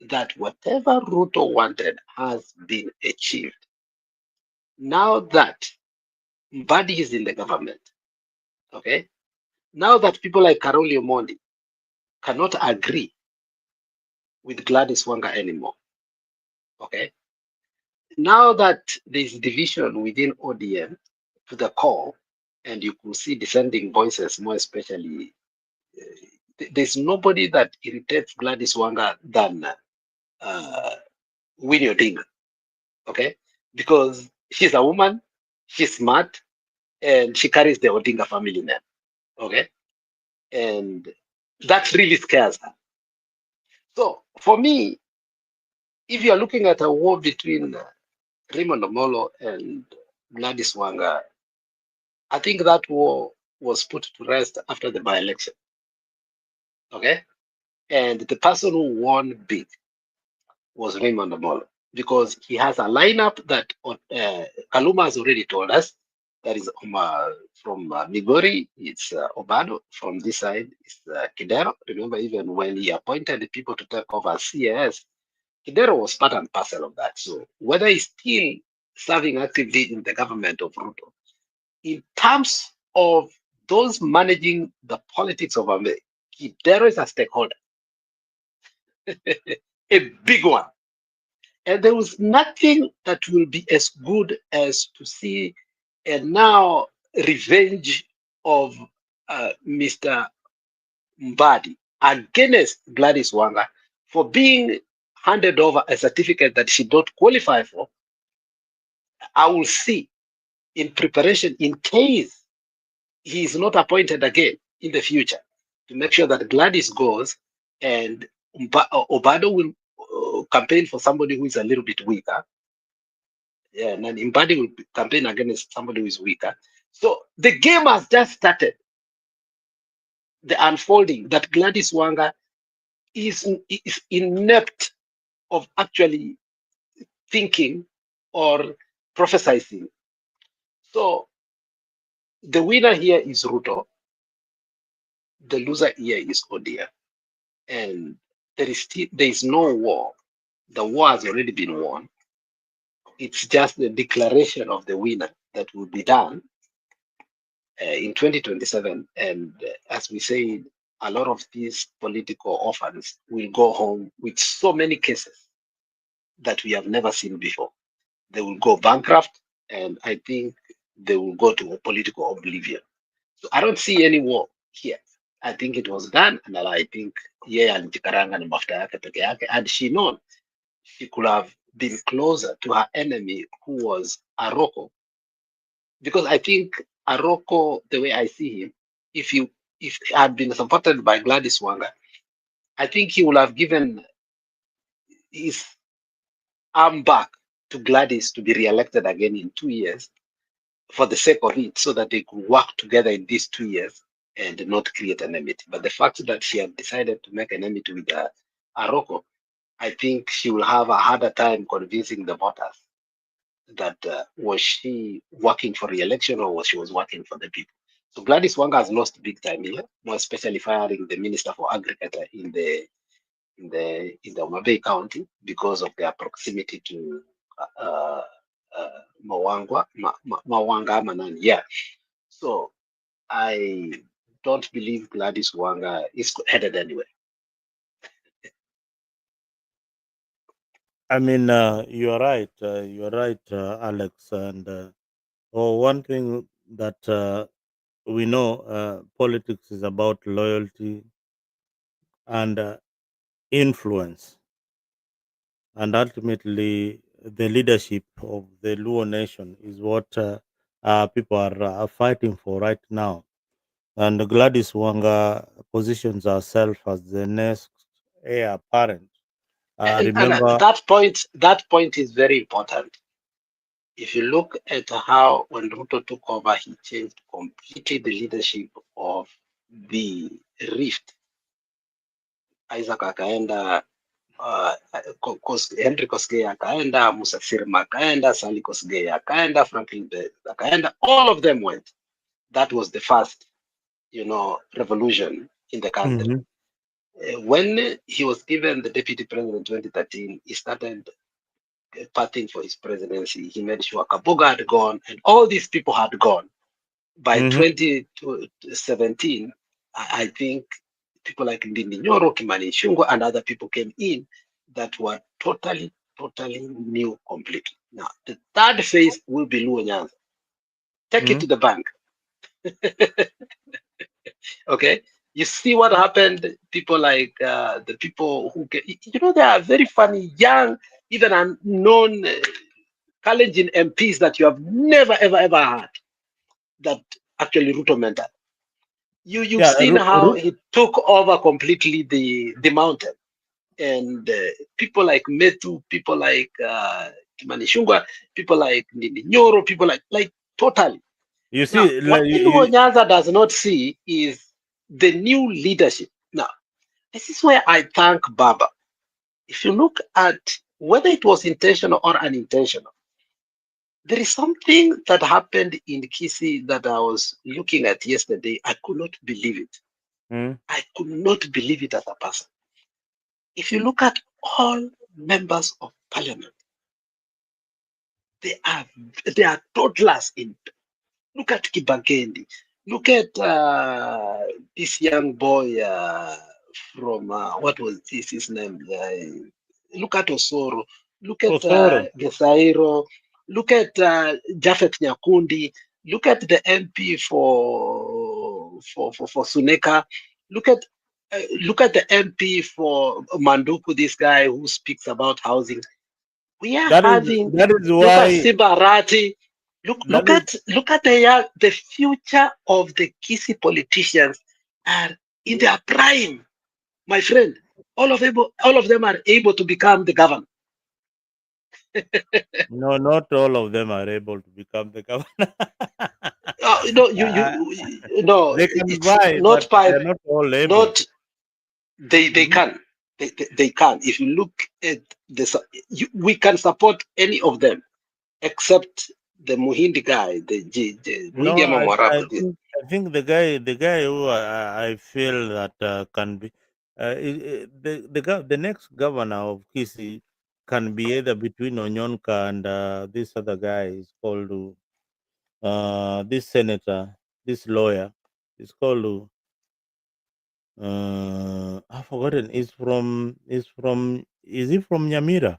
that whatever Ruto wanted has been achieved. Now that Mbadi is in the government, okay, now that people like Karoli Omondi cannot agree with Gladys Wanga anymore, okay, now that there's division within ODM to the core, and you could see dissenting voices, more especially, there's nobody that irritates Gladys Wanga than Winnie Odinga, okay? Because she's a woman, she's smart, and she carries the Odinga family name, okay? And that really scares her. So for me, if you're looking at a war between Raymond Omollo and Gladys Wanga, I think that war was put to rest after the by-election, okay? And the person who won big was Raymond Omollo. because he has a lineup that Kaluma has already told us. That is from Migori, it's Obado. From this side, it's Kidero. Remember, even when he appointed the people to take over CAS, Kidero was part and parcel of that. So whether he's still serving actively in the government of Ruto, in terms of those managing the politics of America, Kidero is a stakeholder, a big one. And there was nothing that will be as good as to see a now revenge of Mr. Mbadi against Gladys Wanga for being handed over a certificate that she don't qualify for. I will see in preparation in case he is not appointed again in the future to make sure that Gladys goes and Obado will campaign for somebody who is a little bit weaker. Yeah, and Mbadi will campaign against somebody who is weaker. So the game has just started. The unfolding that Gladys Wanga is inept of actually thinking or prophesizing. So the winner here is Ruto. The loser here is Odia. And there is no war. The war has already been won. It's just the declaration of the winner that will be done in 2027. And as we say, a lot of these political orphans will go home with so many cases that we have never seen before. They will go bankrupt, and I think they will go to political oblivion. So I don't see any war here. I think it was done, and I think alijikaranga na mafuta yake peke yake, and she known she could have been closer to her enemy, who was Aroko, because I think Aroko, the way I see him, if he had been supported by Gladys Wanga, I think he would have given his arm back to Gladys to be re-elected again in 2 years for the sake of it, so that they could work together in these 2 years and not create enmity. But the fact that she had decided to make enmity with Aroko, I think she will have a harder time convincing the voters that was she working for re-election or was she was working for the people. So Gladys Wanga has lost big time here, more especially firing the Minister for Agriculture in the Homa Bay County because of their proximity to Mawanga Manani. Yeah. So I don't believe Gladys Wanga is headed anywhere. I mean, you're right. You're right, Alex. And one thing that we know, politics is about loyalty and influence, and ultimately, the leadership of the Luo nation is what people are fighting for right now. And Gladys Wanga positions herself as the next heir apparent. And Remember, that point is very important. If you look at how when Ruto took over, he changed completely the leadership of the Rift. Isaac akaenda, Henry Koskei akaenda, Musa Sirma akaenda, Sally Kosgei akaenda, Franklin Bell akaenda, all of them went. That was the first, revolution in the country. mhm, When he was given the deputy president in 2013, he started partying for his presidency. He made sure Kabuga had gone and all these people had gone. By mhm, 2017, I think people like Ndindi Nyoro, Kimani Ichung'wah, and other people came in that were totally new completely. Now, the third phase will be Luo Nyanza. Take it mhm. to the bank. Okay, you see what happened. People like the people who they are very funny, young, even unknown, challenging MPs that you have never ever heard that actually Ruto mentored. You've Yeah, seen how he took over completely the mountain, and people like Metu, people like Kimani Ichung'wah, people like Ndindi Nyoro, people like totally. you Now, see, what Luo Nyanza does not see is the new leadership. Now, this is where I thank Baba. If you look at whether it was intentional or unintentional, there is something that happened in Kisii that I was looking at yesterday. I could not believe it. I could not believe it as a person. If you look at all members of parliament, they are toddlers in. Look at Kibagendi. Look at this young boy from what was his name? Look at Osoro. Look at Osoro. Gesairo. Look at Jafet Nyakundi. Look at the MP for Suneka. Look at the MP for Manduku, this guy who speaks about housing. We are having That is look at why Sibarati. that is Look at the future of the Kisii politicians are in their prime, my friend. All of them are able to become the governor. no, not all of them are able to become the governor. No, Uh, no, they can it's buy, not but five. they're not all able. Not they Mhm. can. They can. If you look at this, we can support any of them except the Muhindi guy, the No, William Omarabu. I think the guy who I feel that can be the next governor of Kisi can be either between Onyonka and this other guy is called this senator, this lawyer is called I've forgotten. Is he from Nyamira?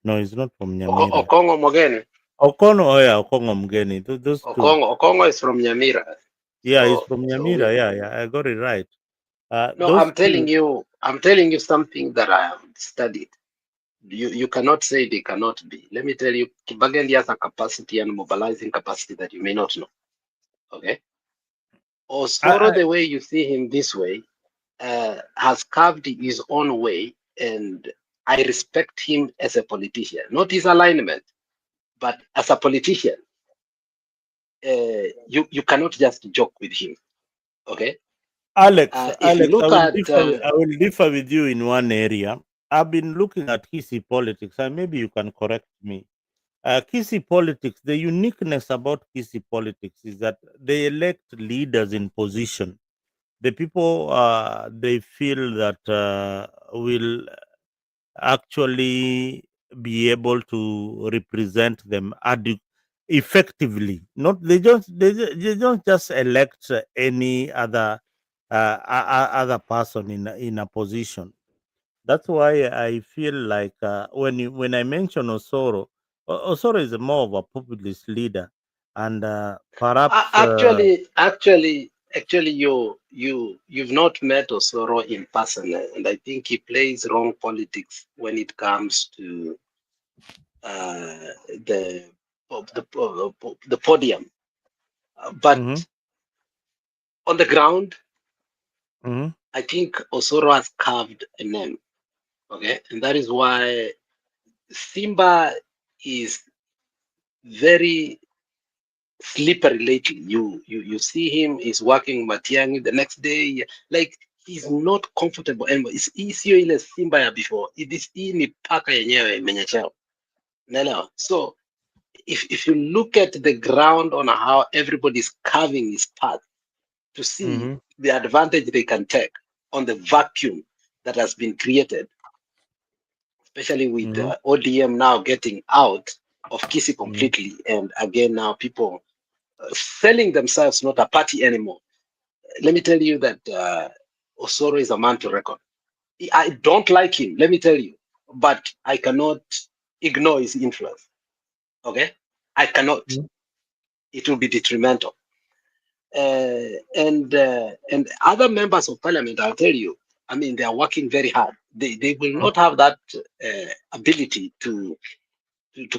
No, he's not from Nyamira. Okongo Mogeni. Okono, oh yeah, Okongo Mgeni. Those two. Okongo is from Nyamira. Yeah, he's So from so we Nyamira. Yeah, I got it right. no, Those two. I'm telling you something that I have studied. You cannot say they cannot be. Let me tell you, Kibagendi has a capacity and mobilizing capacity that you may not know. Okay. Osoro, I, the way you see him this way, has carved his own way, and I respect him as a politician, not his alignment, but as a politician. You cannot just joke with him. Okay. If you Alex, look at I will differ with you in one area. I've been looking at Kisi politics, and maybe you can correct me. Kisi politics, the uniqueness about Kisi politics is that they elect leaders in position. The people they feel that will actually be able to represent them effectively. Not they don't just elect any other person in a position. That's why I feel like when I mention Osoro, Osoro is more of a populist leader, and perhaps actually, you've not met Osoro in person, and I think he plays wrong politics when it comes to the the podium. But mhm, on the ground, mhm, I think Osoro has carved a name. Okay, and that is why Simba is very slippery lately. You see him, he's working Matiang'i the next day, like he's not comfortable anymore. Sio ile Simba ya before. Hii ni paka yenyewe imenyeshewa. Naelewa. So if you look at the ground on how everybody's carving his path to see mhm, the advantage they can take on the vacuum that has been created, especially with mhm, ODM now getting out of Kisi mhm, completely, and again now people selling themselves not a party anymore. Let me tell you that Osoro is a man to reckon. I don't like him, let me tell you, but I cannot ignore his influence. Okay, I cannot. mhm, It will be detrimental. And other members of parliament, I'll tell you, I mean, they are working very hard. They will not have that ability to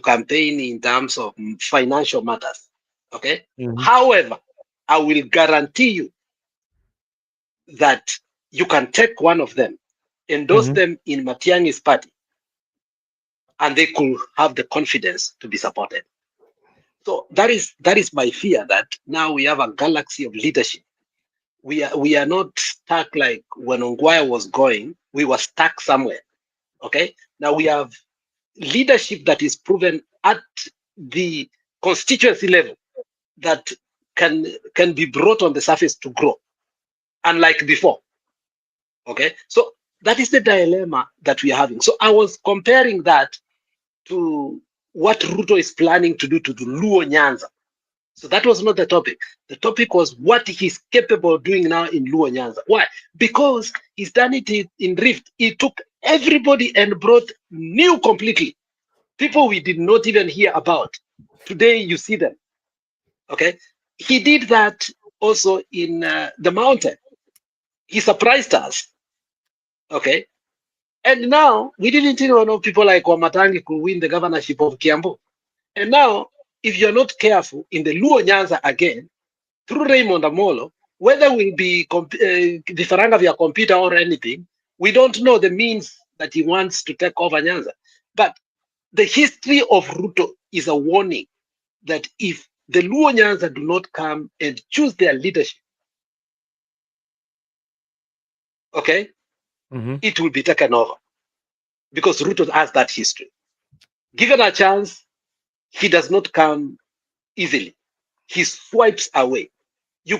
campaign in terms of financial matters. Okay. mhm, However, I will guarantee you that you can take one of them, endorse mhm, them in Matiang'i's party, and they could have the confidence to be supported. So that is my fear, that now we have a galaxy of leadership. We are not stuck like when Ongwaya was going, we were stuck somewhere. Okay. Now we have leadership that is proven at the constituency level that can be brought on the surface to grow, unlike before. Okay, so that is the dilemma that we are having. So I was comparing that to what Ruto is planning to do to the Luo Nyanza. So that was not the topic. The topic was what he's capable of doing now in Luo Nyanza. Why? Because he's done it in Rift. He took everybody and brought new completely. People we did not even hear about. Today you see them. Okay. He did that also in the mountain. He surprised us. Okay. And now we didn't even know people like Wamatangi could win the governorship of Kiambu. And now, if you're not careful, in the Luo Nyanza again, through Raymond Omollo, whether we'll be the faranga via computer or anything, we don't know the means that he wants to take over Nyanza. But the history of Ruto is a warning that if the Luo Nyanza do not come and choose their leadership, okay, it will be taken over. Because Ruto has that history. Given a chance, he does not come easily. He swipes away. You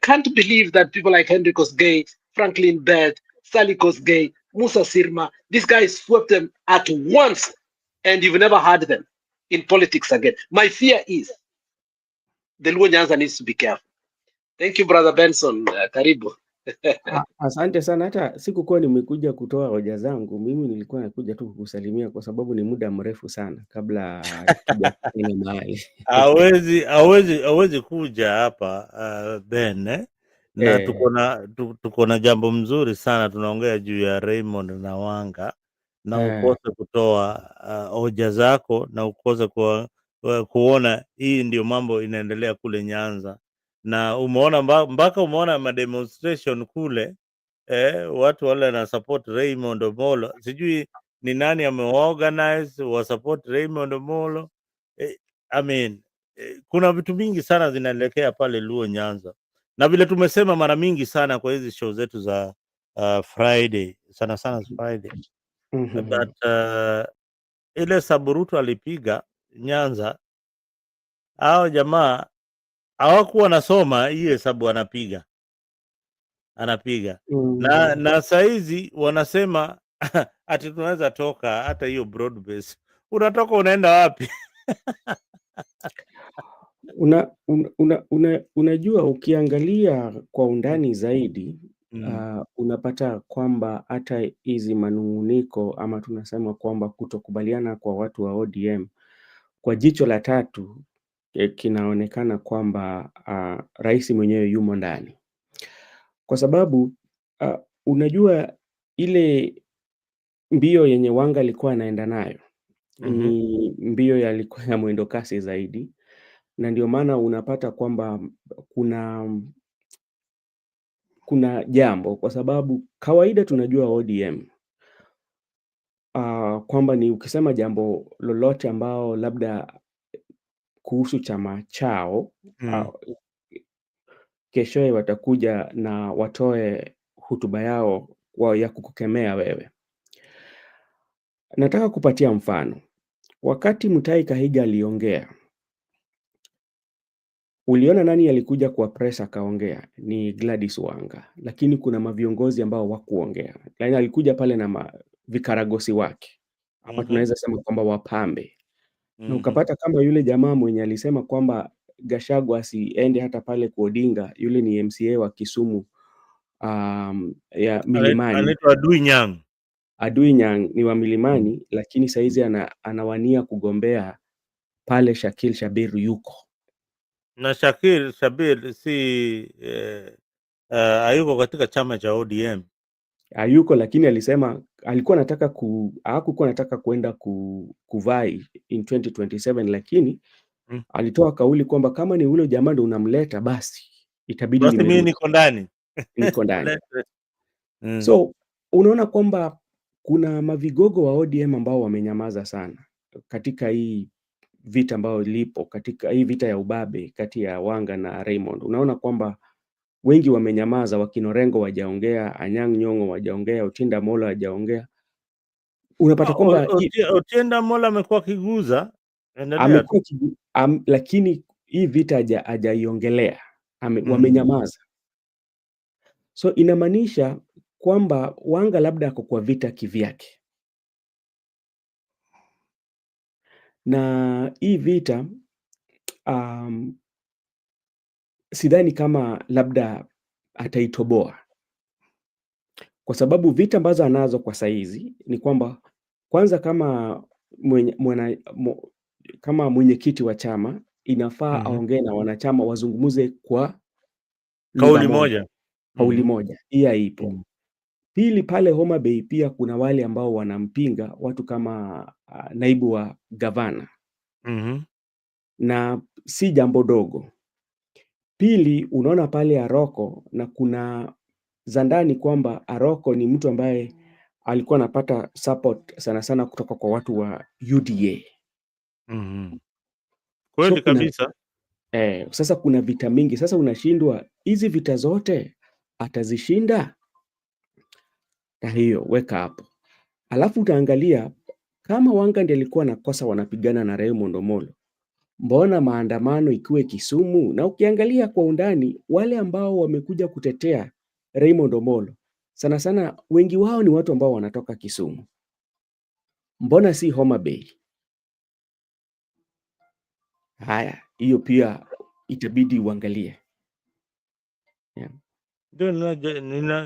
can't believe that people like Henry Kosgei, Franklin Bed, Sally Kosgei, Musa Sirma, these guys swept them at once, and you've never heard them in politics again. My fear is the Luo Nyanza needs to be careful. Thank you, Brother Benson. Karibu. Asante sana. Hata sikukuwa nimekuja kutoa hoja zangu, mimi nilikuwa nakuja tu kukusalimia kwa sababu ni muda mrefu sana kabla tujakutana mahali. Hawezi kuja hapa Ben, na tuko na jambo mzuri sana, tunaongea juu ya Raymond na Wanga, na ukose kutoa hoja zako, na ukose kuona hii ndio mambo inaendelea kule Nyanza, na umeona mpaka umeona mademonstration kule, watu wale na support Raymond Omollo. Sijui ni nani ameorganize wa support Raymond Omollo. I mean, kuna vitu mingi sana zinaelekea pale Luo Nyanza, na vile tumesema mara mingi sana kwa hizi show zetu za Friday, sana Friday. But ile Saburutu alipiga Nyanza, hao jamaa hawakuwa nasoma hii hesabu anapiga na saizi wanasema ati tunaweza toka hata hiyo broad base. Unatoka unaenda wapi? Unajua, ukiangalia kwa undani zaidi unapata kwamba hata hizi manunguniko ama tunasema kwamba kutokubaliana kwa watu wa ODM kwa jicho la tatu kinaonekana kwamba rais mwenyewe yumo ndani, kwa sababu unajua ile mbio yenye Wanga alikuwa anaenda nayo ni mbio yalikuwa ya mwendo kasi zaidi, na ndio maana unapata kwamba kuna jambo, kwa sababu kawaida tunajua ODM kwamba ni ukisema jambo lolote ambao labda kuhusu chama chao keshoe watakuja na watoe hotuba yao ya kukukemea wewe. Nataka kupatia mfano. Wakati Mutahi Kahiga aliongea, uliona nani alikuja kwa press akaongea? Ni Gladys Wanga, lakini kuna maviongozi ambao wakuongea. Yaani alikuja pale na vikaragosi wake. Hapa tunaweza sema kwamba wapambe. Na ukapata kama yule jamaa mwenye alisema kwamba Gachagua asiende hata pale kwa Odinga, yule ni MCA wa Kisumu ya Milimani. Anaitwa Adui Nyang. Adui Nyang ni wa Milimani, lakini saizi anawania kugombea pale Shakil Shabir yuko. Na Shakil Shabir si hayuko katika chama cha ODM. Hayuko, lakini alisema alikuwa anataka hakukuwa anataka kwenda kuvai in 2027, lakini alitoa kauli kwamba kama ni ule jamaa ndio unamleta basi itabidi mimi niko ndani. Niko ndani. So unaona kwamba kuna mavigogo wa ODM ambao wamenyamaza sana katika hii vita ambayo lipo, katika hii vita ya ubabe kati ya Wanga na Raymond. Unaona kwamba wengi wamenyamaza, wakina Orengo wajaongea, Anyang' Nyong'o wajaongea, Otinda Molo wajaongea. unapata kwamba Otiende Amollo amekuwa kiguza, endelea. amekuwa lakini hii vita hajaiongelea, wamenyamaza. So inamaanisha kwamba Wanga labda ako kwa vita kivyake, na hii vita sidhani kama labda ataitoboa, kwa sababu vita ambazo anazo kwa saizi ni kwamba kwanza, kama mwenyekiti wa chama inafaa aongee na wanachama wazungumuze kwa kauli moja. Kauli moja hii haipo. Pili, pale Homa Bay pia kuna wale ambao wanampinga, watu kama naibu wa gavana na si jambo dogo. Pili, unaona pale Aroko, na kuna zandani kwamba Aroko ni mtu ambaye alikuwa anapata support sana sana kutoka kwa watu wa UDA. Kweli kabisa. Sasa kuna vita mingi. Sasa unashindwa hizi vita zote atazishinda? Na hiyo weka hapo. Alafu utaangalia kama Wanga ndiye alikuwa nakosa wanapigana na Raymond Omollo, mbona maandamano ikiwe Kisumu? Na ukiangalia kwa undani wale ambao wamekuja kutetea Raymond Omollo sana sana wengi wao ni watu ambao wanatoka Kisumu. Mbona si Homa Bay? Haya, hiyo pia itabidi uangalie. Ndio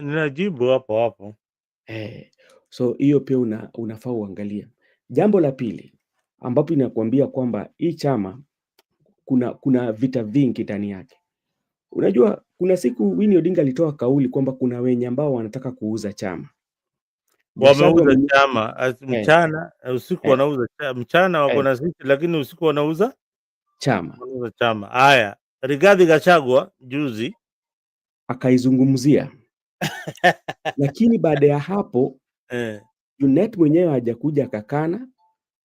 ninajibu hapo. So hiyo pia unafaa uangalie. Jambo la pili ambapo inakuambia kwamba hii chama kuna vita vingi ndani yake. Unajua kuna siku Winnie Odinga alitoa kauli kwamba kuna wenye ambao wanataka kuuza chama. Wameuza chama mchana, usiku wanauza chama. Mchana wako na sisi, lakini usiku wanauza chama. Haya, Rigathi Gachagua juzi akaizungumzia lakini baada ya hapo Junet mwenyewe hajakuja akakana,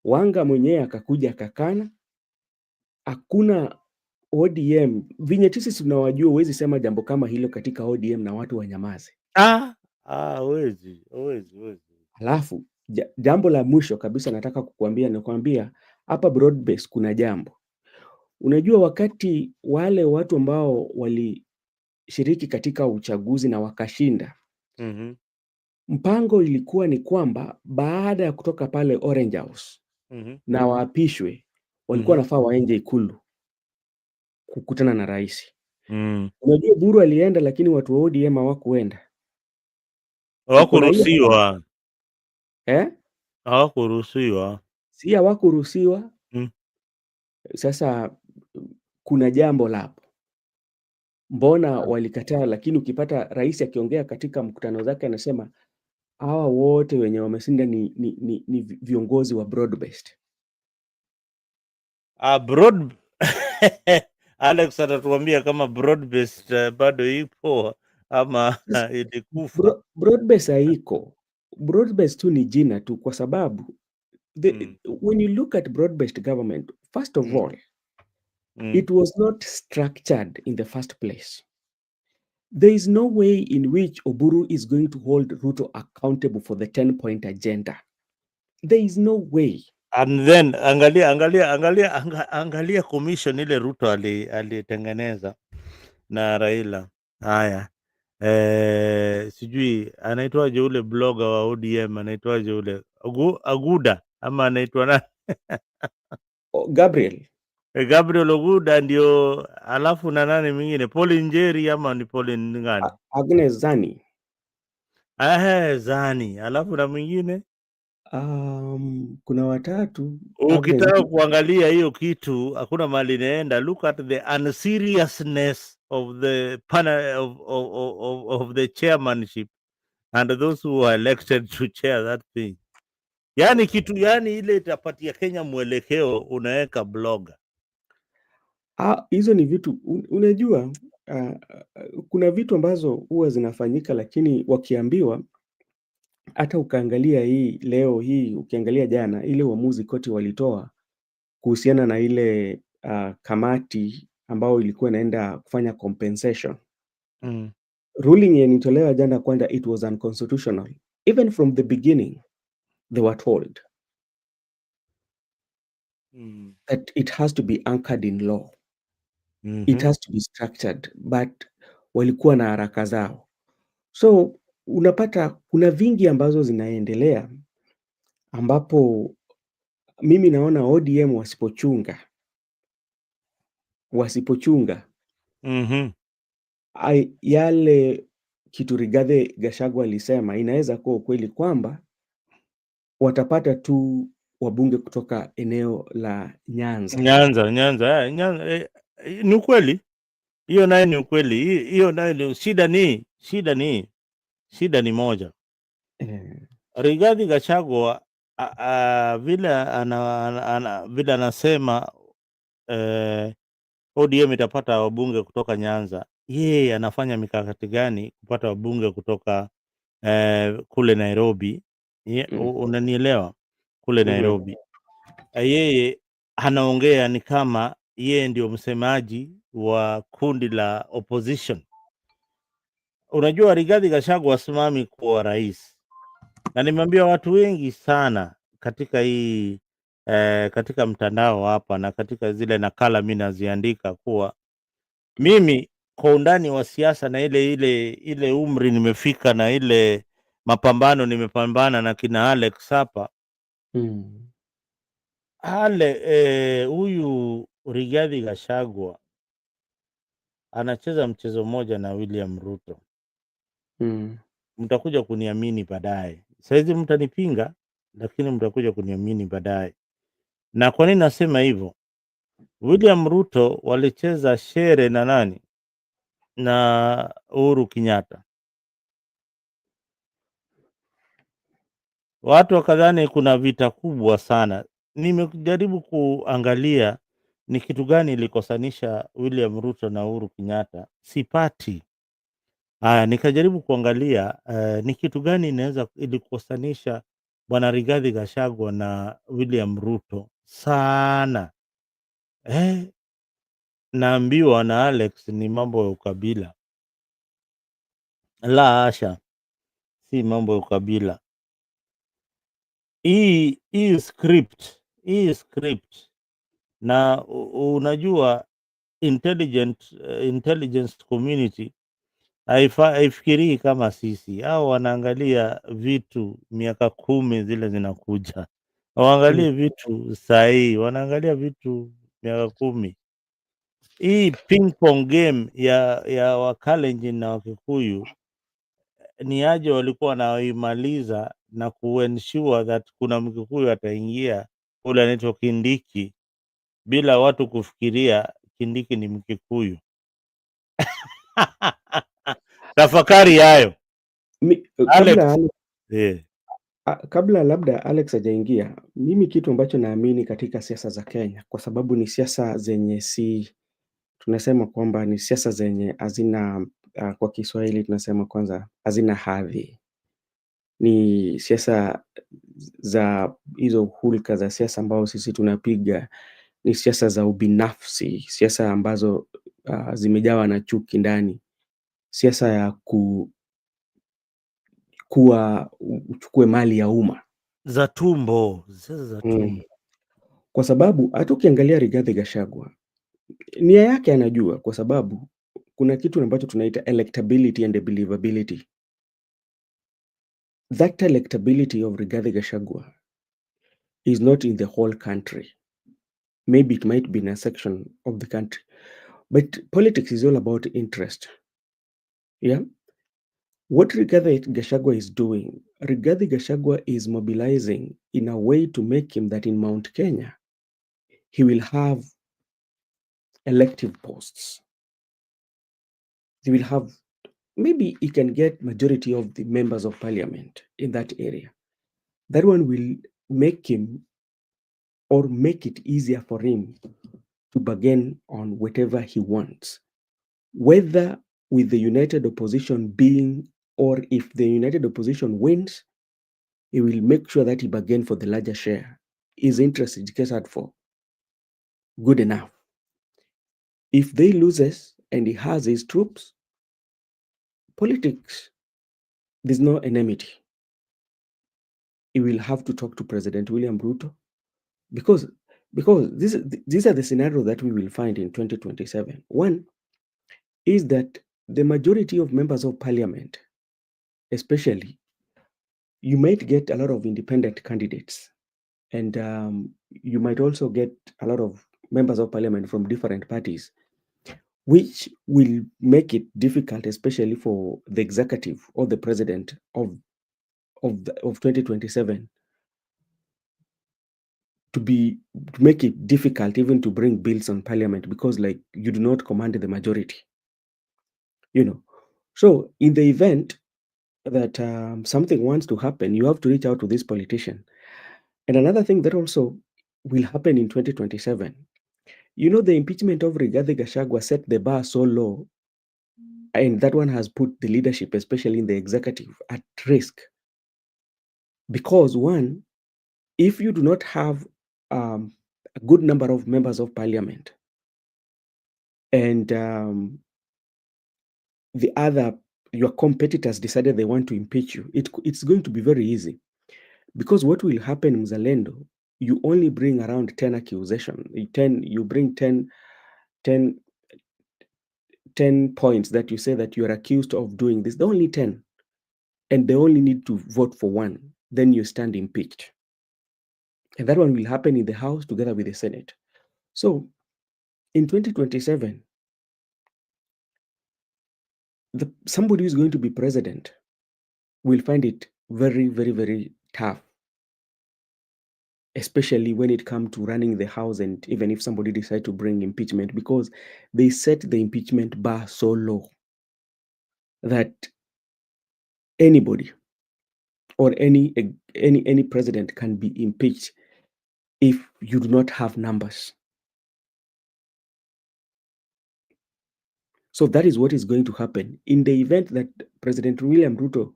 Wanga mwenyewe akakuja akakana. Hakuna ODM vinye sisi tunawajua, huwezi sema jambo kama hilo katika ODM na watu wanyamaze. Huwezi. Alafu jambo la mwisho kabisa nataka kukuambia hapa Broadbase kuna jambo. Unajua wakati wale watu ambao walishiriki katika uchaguzi na wakashinda, mpango ilikuwa ni kwamba baada ya kutoka pale Orange House na waapishwe, walikuwa nafaa waende Ikulu kukutana na rais. Unajua Buru alienda, lakini watu wa ODM hawakuenda. Hawakuruhusiwa. Hawakuruhusiwa. Si hawakuruhusiwa. Sasa kuna jambo lapo. Mbona walikataa? Lakini ukipata rais akiongea katika mkutano zake anasema hawa wote wenye wameshinda ni viongozi wa broad-based. Alex atatuambia kama broad-based bado ipo ama ilikufa. Broad-based haiko. Broad-based tu ni jina tu, kwa sababu when you look at broad-based government, first of all, it was not structured in the first place. There is no way in which Oburu is going to hold Ruto accountable for the 10-point agenda. There is no way. And then angalia commission ile Ruto alitengeneza na Raila. Haya, sijui anaitwaje ule blogger wa ODM, anaitwaje ule Aguda ama anaitwa nani? Gabriel Oguda ndio, alafu na nani mwingine, Pauline Njeri ama ni Pauline ngani? Agnes Zani. Zani, alafu na mwingine kuna watatu. Ukitaka kuangalia hiyo kitu hakuna mali inaenda. Look at the unseriousness of the panel of the chairmanship and those who are elected to chair that thing. Yani kitu ile itapatia Kenya mwelekeo, unaweka blogger. Hizo ni vitu unajua, kuna vitu ambazo huwa zinafanyika, lakini wakiambiwa, hata ukaangalia hii leo hii, ukiangalia jana ile uamuzi koti walitoa kuhusiana na ile kamati ambao ilikuwa inaenda kufanya compensation. Ruling yenye itolewa jana kwamba it was unconstitutional even from the beginning. they were told Mm. that it has to be anchored in law. It Mhm. has to be structured, but walikuwa na haraka zao. So unapata kuna vingi ambazo zinaendelea ambapo mimi naona ODM wasipochunga Mhm. yale kitu Rigathi Gachagua alisema inaweza kuwa ukweli kwamba watapata tu wabunge kutoka eneo la Nyanza. Nyanza, ni ukweli. Hiyo nayo ni ukweli. Hiyo nayo ni shida ni moja. Eh, Rigathi Gachagua vile vile anasema ODM itapata wabunge kutoka Nyanza. Yeye anafanya mikakati gani kupata wabunge kutoka kule Nairobi? Unanielewa? Kule Nairobi. Yeye anaongea ni kama yeye ndio msemaji wa kundi la opposition. Unajua Rigathi Gachagua asimami kuwa rais, na nimeambia watu wengi sana katika hii katika mtandao hapa na katika zile nakala mimi naziandika kuwa mimi kwa undani wa siasa na ile umri nimefika na ile mapambano nimepambana na kina Alex hapa huyu Rigathi Gachagua anacheza mchezo mmoja na William Ruto. Mtakuja kuniamini baadaye. Saizi mtanipinga, lakini mtakuja kuniamini baadaye. Na kwa nini nasema hivyo? William Ruto walicheza shere na nani? Na Uhuru Kenyatta. Watu wakadhani kuna vita kubwa sana. Nimejaribu kuangalia ni kitu gani ilikosanisha William Ruto na Uhuru Kenyatta. Sipati. Nikajaribu kuangalia ni kitu gani inaweza ilikosanisha bwana Rigathi Gachagua na William Ruto sana. Naambiwa na Alex ni mambo ya ukabila. La hasha, si mambo ya ukabila. Hii script na unajua intelligence community haifikirii kama sisi, au wanaangalia vitu miaka 10 zile zinakuja, waangalie vitu sahii, wanaangalia vitu miaka 10. Hii ping pong game ya Wakalenjin na Wakikuyu ni aje walikuwa wanaimaliza na kuensure that kuna Mkikuyu ataingia ule anaitwa Kindiki bila watu kufikiria Kindiki ni Mkikuyu. Tafakari hayo Alex. Kabla labda Alex hajaingia, mimi kitu ambacho naamini katika siasa za Kenya, kwa sababu ni siasa zenye tunasema kwamba ni siasa zenye hazina, kwa Kiswahili tunasema kwanza hazina hadhi. Ni siasa za hizo hulka za siasa ambao sisi tunapiga, ni siasa za ubinafsi, siasa ambazo zimejawa na chuki ndani, siasa ya kuwa uchukue mali ya umma za tumbo, siasa za tumbo. Kwa sababu hata ukiangalia Rigathi Gachagua nia yake anajua, kwa sababu kuna kitu ambacho tunaita electability and believability. That electability of Rigathi Gachagua is not in the whole country. Maybe it might be in a section of the country, but politics is all about interest. Yeah. What Rigathi Gachagua is doing, Rigathi Gachagua is mobilizing in a way to make him that in Mount Kenya, he will have elective posts. He will have, maybe he can get majority of the members of parliament in that area. That one will make him, or make it easier for him to bargain on whatever he wants, whether with the united opposition being, or if the united opposition wins, he will make sure that he bargain for the larger share. His interest is catered for. Good enough. If they loses and he has his troops, politics, there's no enmity. he will have to talk to President William Ruto, because these are the scenarios that we will find in 2027. One is that the majority of members of parliament, especially, you might get a lot of independent candidates, and you might also get a lot of members of parliament from different parties, which will make it difficult, especially for the executive or the president of 2027, to make it difficult even to bring bills on parliament, because like you do not command the majority, you know. So in the event that something wants to happen, you have to reach out to this politician. And another thing that also will happen in 2027, the impeachment of Rigathi Gachagua set the bar so low, and that one has put the leadership, especially in the executive, at risk. Because one, if you do not have a good number of members of parliament, and the other, your competitors decided they want to impeach you, it's going to be very easy. Because what will happen in Mzalendo, you only bring around 10 accusations. You bring 10 points that you say that you are accused of doing this. They're only 10. And they only need to vote for one. Then you stand impeached. And that one will happen in the House together with the Senate. So in 2027, somebody who is going to be president will find it very, very, very tough, especially when it comes to running the House, and even if somebody decides to bring impeachment, because they set the impeachment bar so low that anybody or any president can be impeached if you do not have numbers. So that is what is going to happen in the event that President William Ruto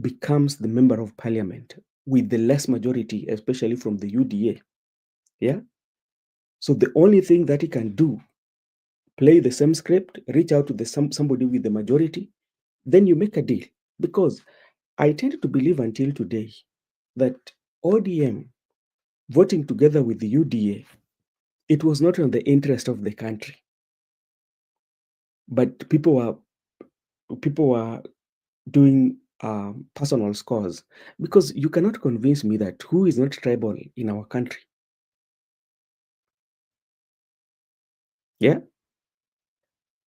becomes the member of parliament with the less majority, especially from the UDA. Yeah. So the only thing that he can do, play the same script, reach out to somebody with the majority, then you make a deal. Because I tend to believe until today that ODM voting together with the UDA, it was not in the interest of the country, but people were doing personal scores. Because you cannot convince me that who is not tribal in our country. Yeah,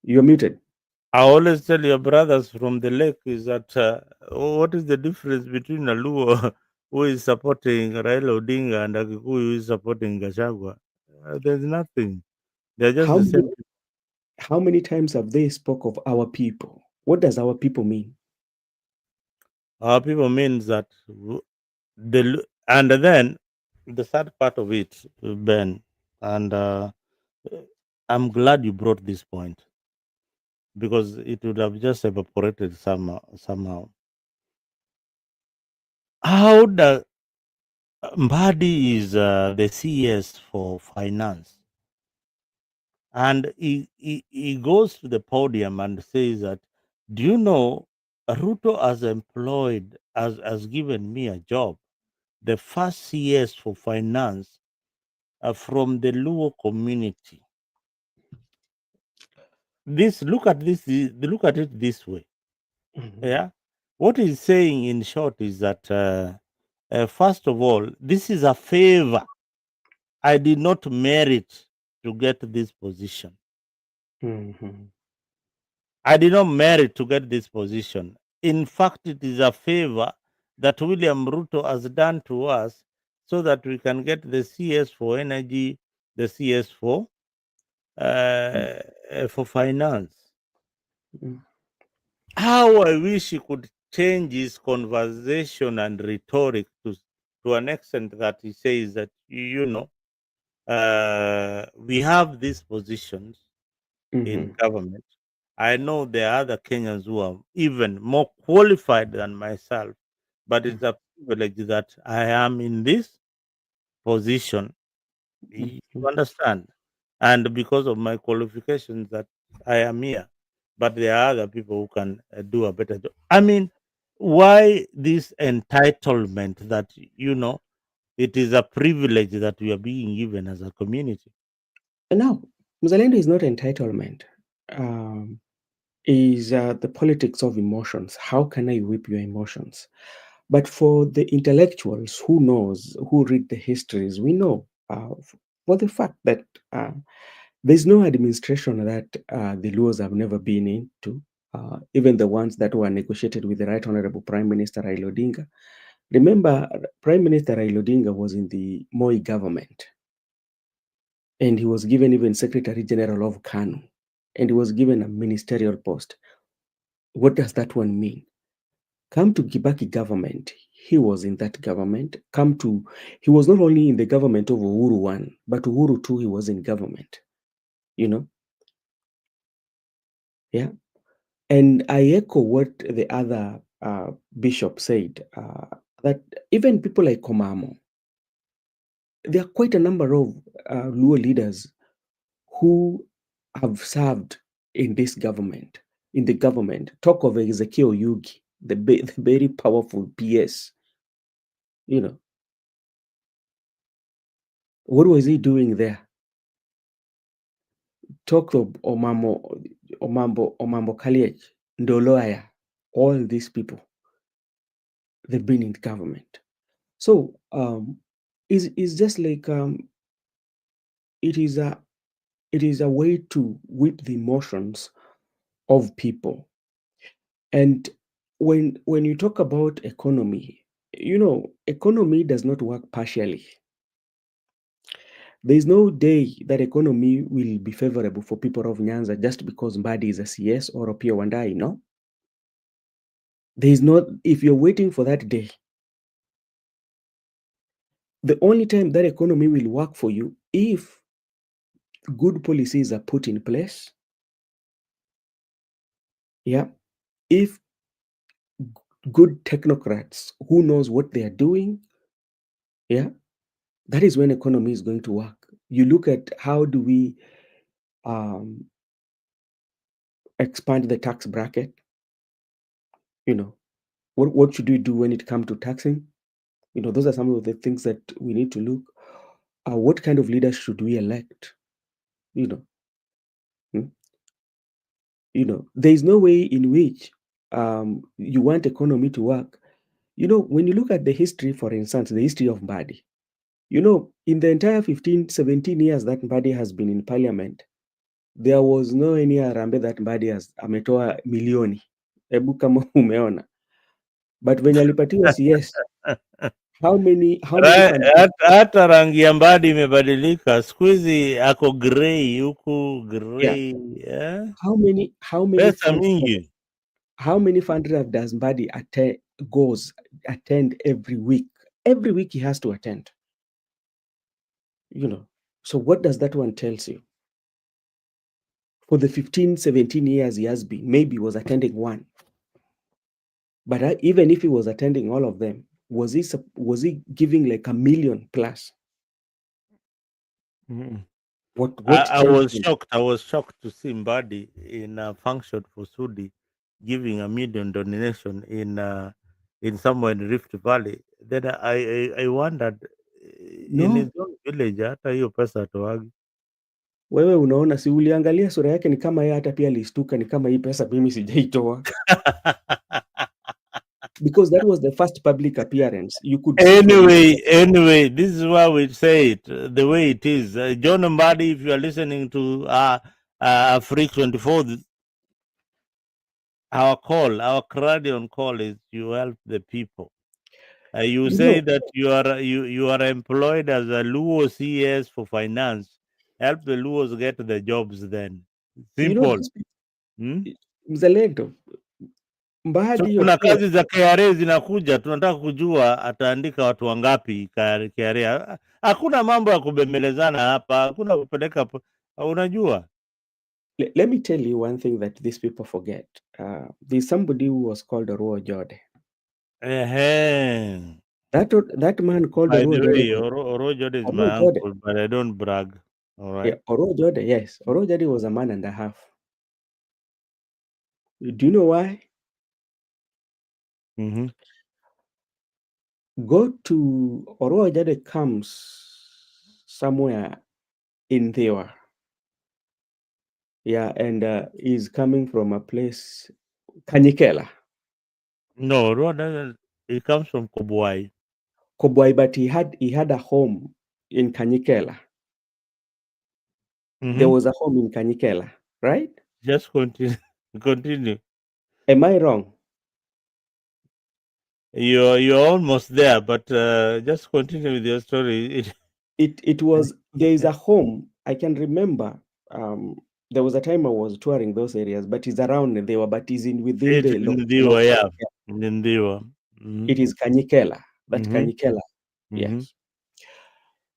you're muted. I always tell your brothers from the lake is that what is the difference between a Luo who is supporting Raila Odinga and a Kikuyu who is supporting Gachagua? There's nothing. They're just How the many, same. how many times have they spoke of our people? What does our people mean? Our people means that and then the third part of it, Ben, and I'm glad you brought this point because it would have just evaporated somehow. How the Mbadi is the CS for finance, and he goes to the podium and says that, do you know, Ruto has given me a job, the first CS for finance from the Luo community. Look at it this way. Mhm. Yeah, what he's saying in short is that first of all, this is a favor. I did not merit to get this position. Mhm. I did not merit to get this position. In fact, it is a favor that William Ruto has done to us so that we can get the CS for energy, the CS for finance. Mm. How I wish he could change his conversation and rhetoric to an extent that he says that, we have these positions in Mhm. government. I know there are other Kenyans who are even more qualified than myself, but Mm. it's a privilege that I am in this position. You Mhm. understand? And because of my qualifications, that I am here. But there are other people who can do a better job. I mean, why this entitlement that, it is a privilege that we are being given as a community? Now, Mzalendo is not entitlement. Is the politics of emotions. How can I whip your emotions? But for the intellectuals who read the histories, we know for the fact that there's no administration that the Luos have never been into, even the ones that were negotiated with the Right Honorable Prime Minister Raila Odinga. Remember, Prime Minister Raila Odinga was in the Moi government, and he was given even Secretary General of KANU, and he was given a ministerial post. What does that one mean? Come to Kibaki government, he was in that government. He was not only in the government of Uhuru 1, but Uhuru 2, he was in government, you know? Yeah. And I echo what the other bishop said, that even people like Komamo, there are quite a number of Luo leaders who have served in this government, in the government. Talk of Ezekiel Yugi, the very powerful PS, you know. What was he doing there? Talk of Omambo Kaliech, Ndoloaya, all these people, they've been in government. So it's just like it is a way to whip the emotions of people. And when you talk about economy, economy does not work partially. There is no day that economy will be favorable for people of Nyanza just because Mbadi is a CS or a Pio Wandai, no? There is not, if you're waiting for that day, the only time that economy will work for you if good policies are put in place. Yeah. If good technocrats who knows what they are doing, yeah, that is when economy is going to work. You look at how do we expand the tax bracket. What should we do when it comes to taxing? Those are some of the things that we need to look. What kind of leaders should we elect? Hmm? There is no way in which you want economy to work. When you look at the history, for instance, the history of Mbadi, in the entire 15, 17 years that Mbadi has been in parliament, there was no any Harambee that Mbadi ametoa milioni. Hebu kama umeona. But when alipatiwa CS, how many hata rangi ya Mbadi imebadilika. Siku hizi ako grey huku grey. Yeah. How many Pesa mingi. How many fundraisers does Mbadi attend every week? Every week he has to attend. So what does that one tells you? For the 15, 17 years he has been, maybe he was attending one. But even if he was attending all of them, was he giving like $1 million plus? I was shocked. I was shocked to see Mbadi in a function for Sudi giving $1 million donation in somewhere in Rift Valley. Then I wondered in his own village hata hiyo pesa toagi. Wewe unaona, si uliangalia sura yake, ni kama yeye hata pia alistuka, ni kama hii pesa mimi sijaitoa. Because that was the first public appearance. You could anyway, this is why we say it the way it is. John Mbadi, if you are listening to Freak 24, our Canadian call is you help the people. You say that you are employed as a Luo CS for finance. Help the Luos get the jobs then. Simple. Mzalendo. So kuna kazi za KRA zinakuja, tunataka kujua ataandika watu wangapi KRA. Hakuna mambo ya kubembelezana hapa, hakuna kupeleka, unajua. Let me tell you one thing that these people forget. There's somebody who was called Oro Jode. That man called By Oro the Jode. way, Oro Jode is my uncle, but I don't brag. All right. Yeah, Oro Jode, yes. Oro Jode was a man and a half. Do you know why? Go to Oroajade comes somewhere in Thewa. Yeah, and is coming from a place, Kanyikela. No, Rwanda, it comes from Kobwai. Kobwai, but he had a home in Kanyikela. There was a home in Kanyikela, right? Just continue. Continue. Am I wrong? You're almost there, but just continue with your story. It was, there is a home, I can remember. There was a time I was touring those areas, but it's around there, but is in within It's the Ndiwa, yeah. Ndiwa. It is Kanyikela, that Mhm. Kanyikela. Mhm. Yes.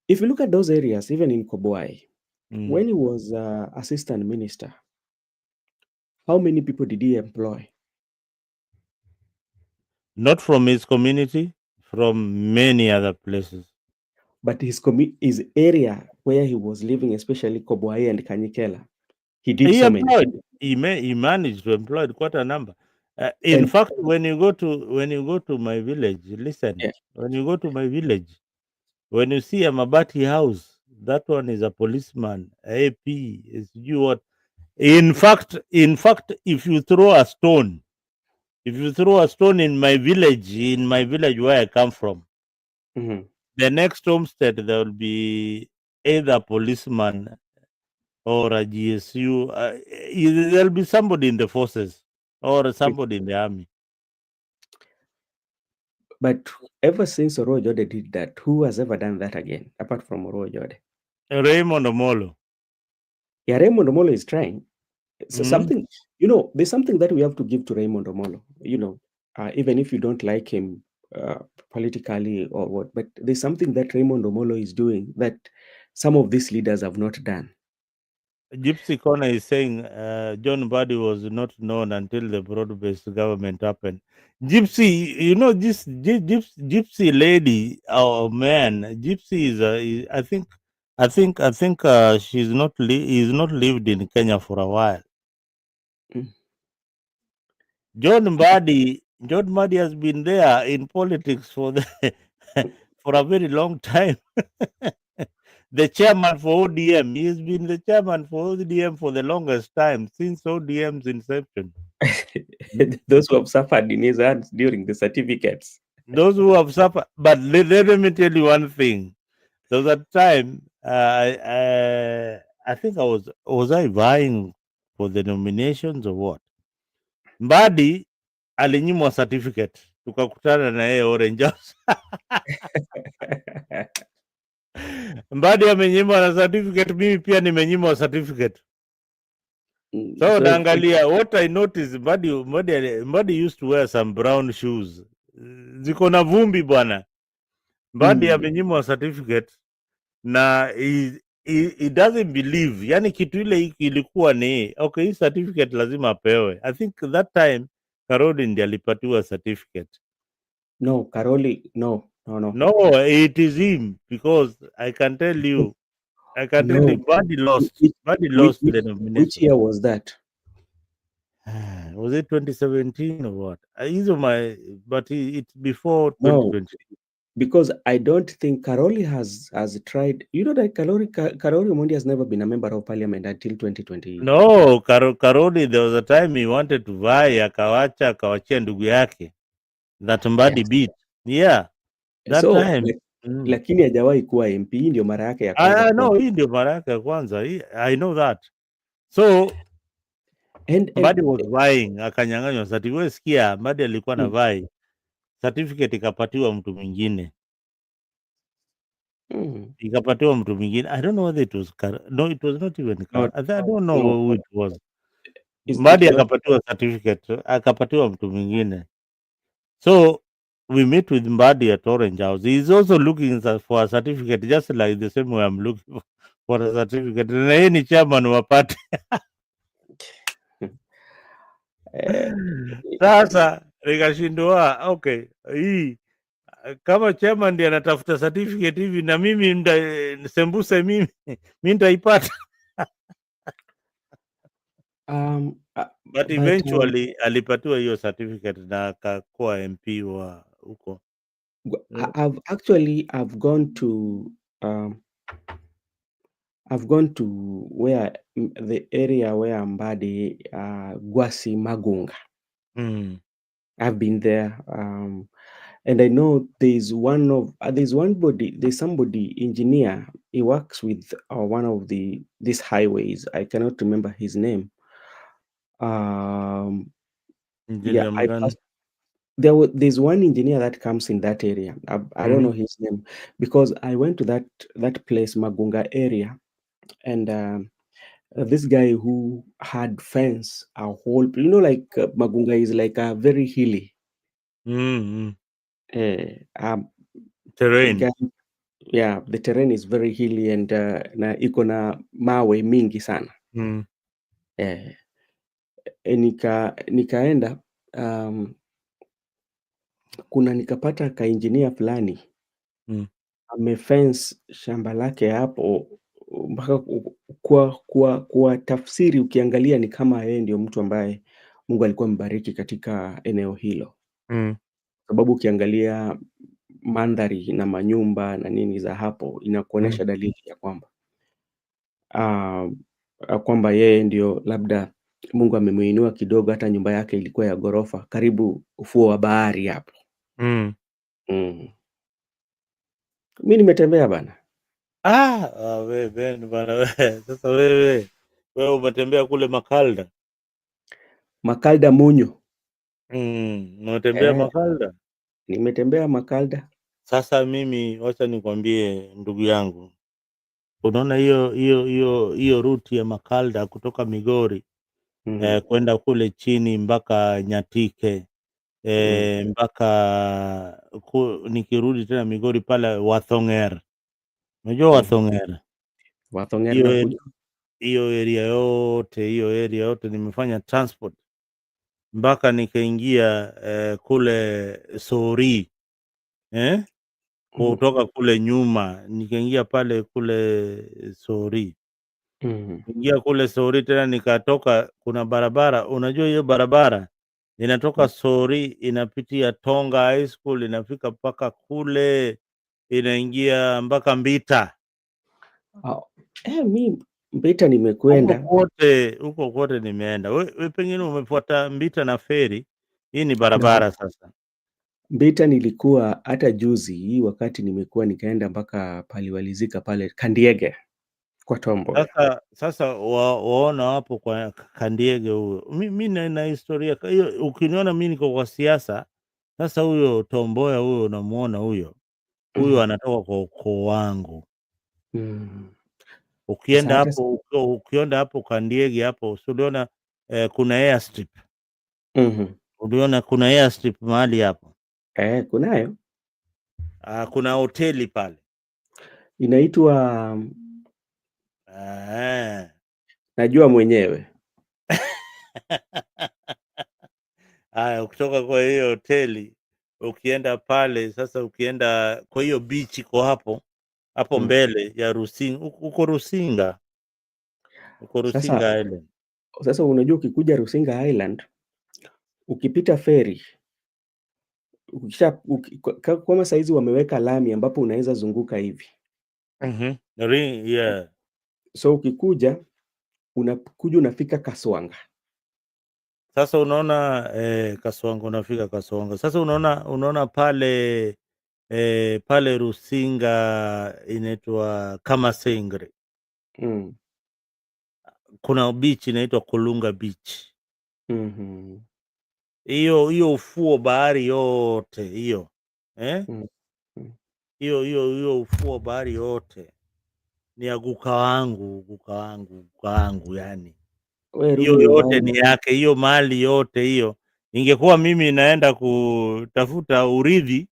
If you look at those areas, even in Kobwai, when he was assistant minister, how many people did he employ? Not from his community, from many other places. But his area where he was living, especially Kobwai and Kanyikela, he did He so many. employed. He managed to employ quite a number. In fact, when you go to my village, listen. Yeah. When you go to my village, when you see a Mabati house, that one is a policeman, AP, is you what? In fact, if you throw a stone in my village where I come from, the next homestead there will be either a policeman or a GSU. There'll be somebody in the forces or somebody in the army. But ever since Orojode did that, who has ever done that again, apart from Orojode? Raymond Omollo. Yeah, Raymond Omollo is trying. So something, there's something that we have to give to Raymond Omollo, even if you don't like him politically or what, but there's something that Raymond Omollo is doing that some of these leaders have not done. Gypsy Corner is saying John Badi was not known until the broad-based government happened. Gypsy, this Gypsy lady or man, Gypsy I think she's not he's not lived in Kenya for a while. John Mbadi has been there in politics for for a very long time. The chairman for ODM, he's been the chairman for ODM for the longest time, since ODM's inception. Those who have suffered in his hands during the certificates. Those who have suffered, but let me tell you one thing. There was a time, I think was I vying for the nominations or what? Mbadi alinyimwa certificate, tukakutana na yeye Orange House. Mbadi amenyimwa na certificate, mimi pia nimenyimwa certificate. So naangalia, what I noticed, Mbadi used to wear some brown shoes, ziko na vumbi bwana. Mbadi amenyimwa certificate na he doesn't believe, yani kitu ile ilikuwa ni okay, hii certificate lazima apewe. I think that time Karoli ndiye alipatiwa certificate. No, Karoli, no. No, it is him, because I can tell you, Mbadi lost. Mbadi lost the nomination. Which year was that? Was it 2017 or what? But it's before 2020. No, because I don't think Karoli has tried. You know that Karoli Omondi has never been a member of parliament until 2020. No, Karoli, there was a time he wanted to vie, akawachia ndugu yake that Mbadi beat. Yeah, that time. Lakini hajawahi kuwa MP. Hii ndio mara yake ya kwanza. No, hii ndio mara yake ya kwanza. I know that. So Mbadi was vying, akanyang'anywa certificate. Wewe sikia, Mbadi alikuwa na vai, certificate ikapatiwa mtu mwingine. Ikapatiwa mtu mwingine. I don't know whether it was no, it was not even I don't know who it was. Mbadi akapatiwa certificate, akapatiwa mtu mwingine. So we meet with Mbadi at Orange House. He's also looking for a certificate, just like the same way I'm looking for a certificate. Na yeye ni chairman wa party. Sasa nikashindwa, okay, hii kama chairman ndiye anatafuta certificate hivi, na mimi sembuse mimi nitaipata. But eventually alipatiwa hiyo certificate na akakuwa MP wa huko. I've gone to where the area where Mbadi, Gwasi Magunga. I've been there, and I know there's somebody engineer. He works with one of these highways. I cannot remember his name. Yeah, there's one engineer that comes in that area. I don't know his name because I went to that place Magunga area, and this guy who had fence a whole, like Magunga is like a very hilly terrain. Yeah, the terrain is very hilly and na iko na mawe mingi sana. Nikaenda nikapata ka engineer fulani amefence shamba lake hapo mpaka kwa tafsiri ukiangalia ni kama yeye ndio mtu ambaye Mungu alikuwa amebariki katika eneo hilo. Sababu ukiangalia mandhari na manyumba na nini za hapo inakuonyesha dalili ya kwamba yeye ndio labda Mungu amemuinua kidogo, hata nyumba yake ilikuwa ya ghorofa karibu ufuo wa bahari hapo. Mimi nimetembea bana. Wewe bana wewe. Sasa wewe umetembea kule Makalda? Makalda Munyo. Umetembea Makalda? Nimetembea Makalda. Sasa mimi wacha nikwambie ndugu yangu. Unaona hiyo route ya Makalda kutoka Migori kwenda kule chini mpaka Nyatike mpaka nikirudi tena Migori pale Wathong'er. Unajua Wathong'er? Wathong'er hiyo area yote nimefanya transport mpaka nikaingia kule Sori kutoka kule nyuma nikaingia pale kule Sori. Ingia kule Sori tena nikatoka, kuna barabara, unajua hiyo barabara inatoka Sori inapitia Tonga High School inafika mpaka kule inaingia mpaka Mbita. Mimi Mbita nimekwenda. Huko kote nimeenda. We pengine umefuata Mbita na feri. Hii ni barabara sasa. Mbita nilikuwa hata juzi hii wakati nikaenda mpaka paliwalizika pale Kandiege kwa Tombo. Sasa waona hapo kwa Kandiege huyo. Mimi na historia hiyo, ukiniona mimi niko kwa siasa. Sasa huyo Tomboya huyo unamuona huyo anatoka kwa ukoo wangu. Ukienda hapo Kandiege hapo uliona kuna airstrip. Uliona kuna airstrip mahali hapo? Kunayo. Kuna hoteli pale inaitwa najua mwenyewe. Ukitoka kwa hiyo hoteli ukienda pale sasa, ukienda kwa hiyo beach iko hapo mbele ya Rusinga, uko Rusinga Island. Sasa unajua ukikuja Rusinga Island ukipita ferry kama saizi wameweka lami ambapo unaweza zunguka hivi. Yeah. So ukikuja unafika Kaswanga. Sasa unaona Kaswanga, unafika Kaswanga. Sasa unaona pale pale Rusinga inaitwa Kamasengre. Kuna beach inaitwa Kulunga Beach. Hiyo ufuo bahari yote hiyo hiyo ufuo bahari yote ni ya guka wangu yani. Hiyo yote ni yake, hiyo mali yote hiyo. Ingekuwa mimi naenda kutafuta urithi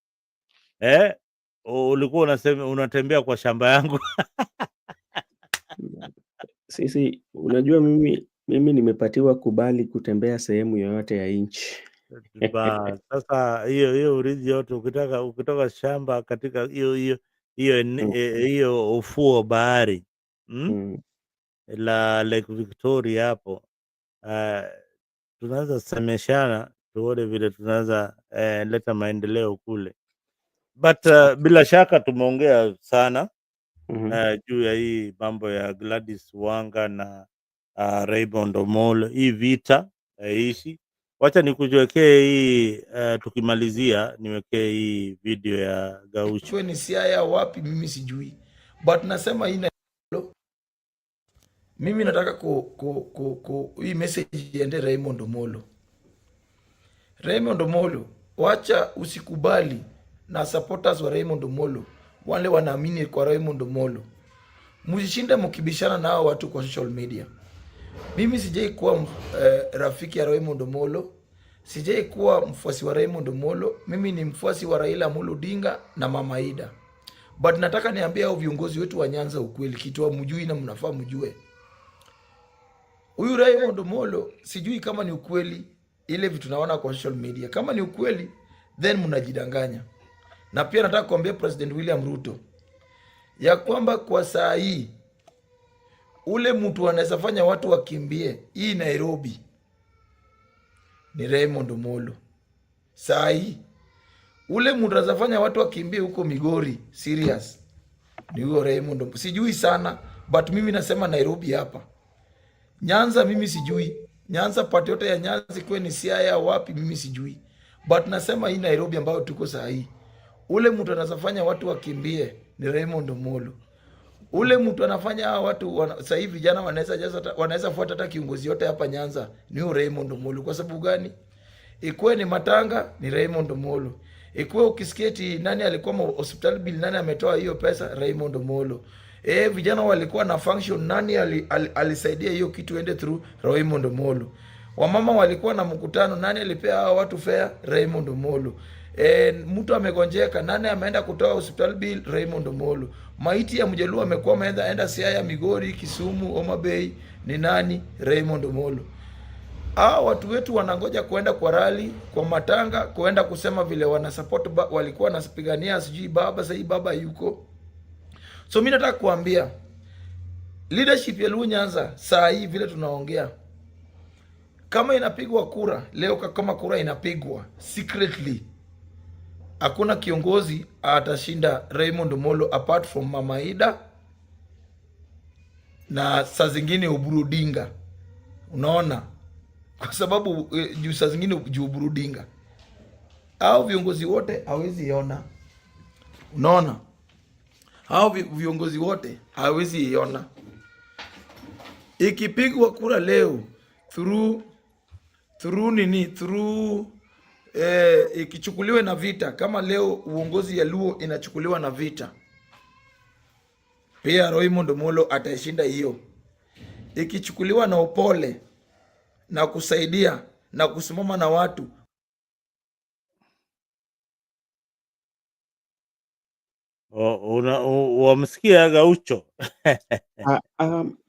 ulikuwa unatembea kwa shamba yangu. Sisi unajua mimi nimepatiwa kubali kutembea sehemu yoyote ya nchi. Sasa hiyo urithi yote ukitoka shamba katika hiyo ufuo bahari la Lake Victoria hapo, tunaweza semeshana tuone vile tunaweza leta maendeleo kule. But bila shaka tumeongea sana juu ya hii mambo ya Gladys Wanga na Raymond Omollo, hii vita ishi. Wacha nikuwekee hii tukimalizia, niwekee hii video ya Gaucho. Ni Siaya wapi mimi sijui, but nasema hii mimi nataka hii message iende Raymond Omollo. Raymond Omollo, wacha usikubali na supporters wa Raymond Omollo, wale wanaamini kwa Raymond Omollo, msishinde mkibishana nao watu kwa social media. Mimi sijai kuwa rafiki ya Raymond Omollo, sijai kuwa mfuasi wa Raymond Omollo. Mimi ni mfuasi wa Raila Amolo Odinga na Mama Ida. But nataka niambie hao viongozi wetu wa Nyanza ukweli, kitu hamjui na mnafaa mjue. Huyu Raymond Omollo sijui kama ni ukweli ile vitu naona kwa social media. Kama ni ukweli, then mnajidanganya. Na pia nataka kuambia President William Ruto ya kwamba kwa saa hii ule mtu anaweza fanya watu wakimbie hii Nairobi ni Raymond Omollo. Saa hii ule mtu anaweza fanya watu wakimbie huko Migori serious ni huyo Raymond Omollo. Sijui sana, but mimi nasema Nairobi hapa. Nyanza mimi sijui. Nyanza pati yote ya Nyanza kwe ni Siaya wapi mimi sijui. But nasema hii Nairobi ambayo tuko saa hii, ule mtu anafanya watu wakimbie ni Raymond Omollo. Ule mtu anafanya watu sasa hivi vijana wanaweza fuata hata kiongozi yote hapa Nyanza ni Raymond Omollo. Kwa sababu gani? Ikuwe ni matanga ni Raymond Omollo. Ikuwe ukisketi nani alikuwa hospital bill, nani ametoa hiyo pesa, Raymond Omollo. Vijana walikuwa na function, nani alisaidia hiyo kitu ende through, Raymond Omollo. Wamama walikuwa na mkutano, nani alipea hao watu fare, Raymond Omollo. Mtu amegonjeka, nani ameenda kutoa hospital bill, Raymond Omollo. Maiti ya Mjaluo amekuwa ameenda Siaya, Migori, Kisumu, Homa Bay, ni nani, Raymond Omollo. Watu wetu wanangoja kuenda kwa rally, kwa matanga, kuenda kusema vile wana support walikuwa wanapigania sijui baba, sasa baba yuko. So mimi nataka kuambia leadership ya Luo Nyanza saa hii vile tunaongea, kama inapigwa kura leo, kama kura inapigwa secretly, hakuna kiongozi atashinda Raymond Omollo apart from Mama Ida na saa zingine Oburu Odinga. Unaona? Kwa sababu juu saa zingine juu Oburu Odinga au viongozi wote hawezi ona. Unaona? Hao viongozi wote hawezi iona. Ikipigwa kura leo through ikichukuliwe na vita, kama leo uongozi ya Luo inachukuliwa na vita, pia Raymond Omollo atashinda hiyo. Ikichukuliwa na upole na kusaidia na kusimama na watu, wamsikia Gaucho.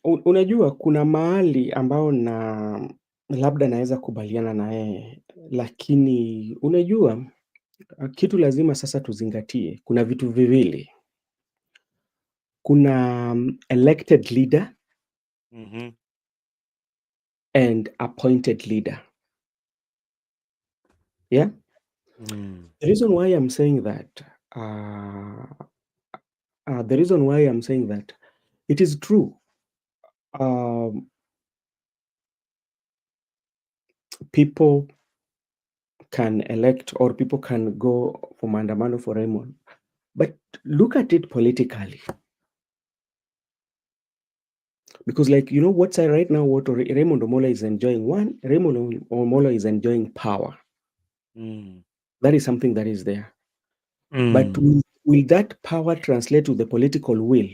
Unajua kuna mahali ambao na labda naweza kubaliana na yeye, lakini unajua kitu lazima sasa tuzingatie. Kuna vitu viwili. Kuna elected leader and appointed leader. Yeah? The reason why I'm saying that it is true. People can elect or people can go for maandamano for Raymond, but look at it politically. Because what's right now, what Raymond Omollo is enjoying. One, Raymond Omollo is enjoying power. That is something that is there. But will that power translate to the political will?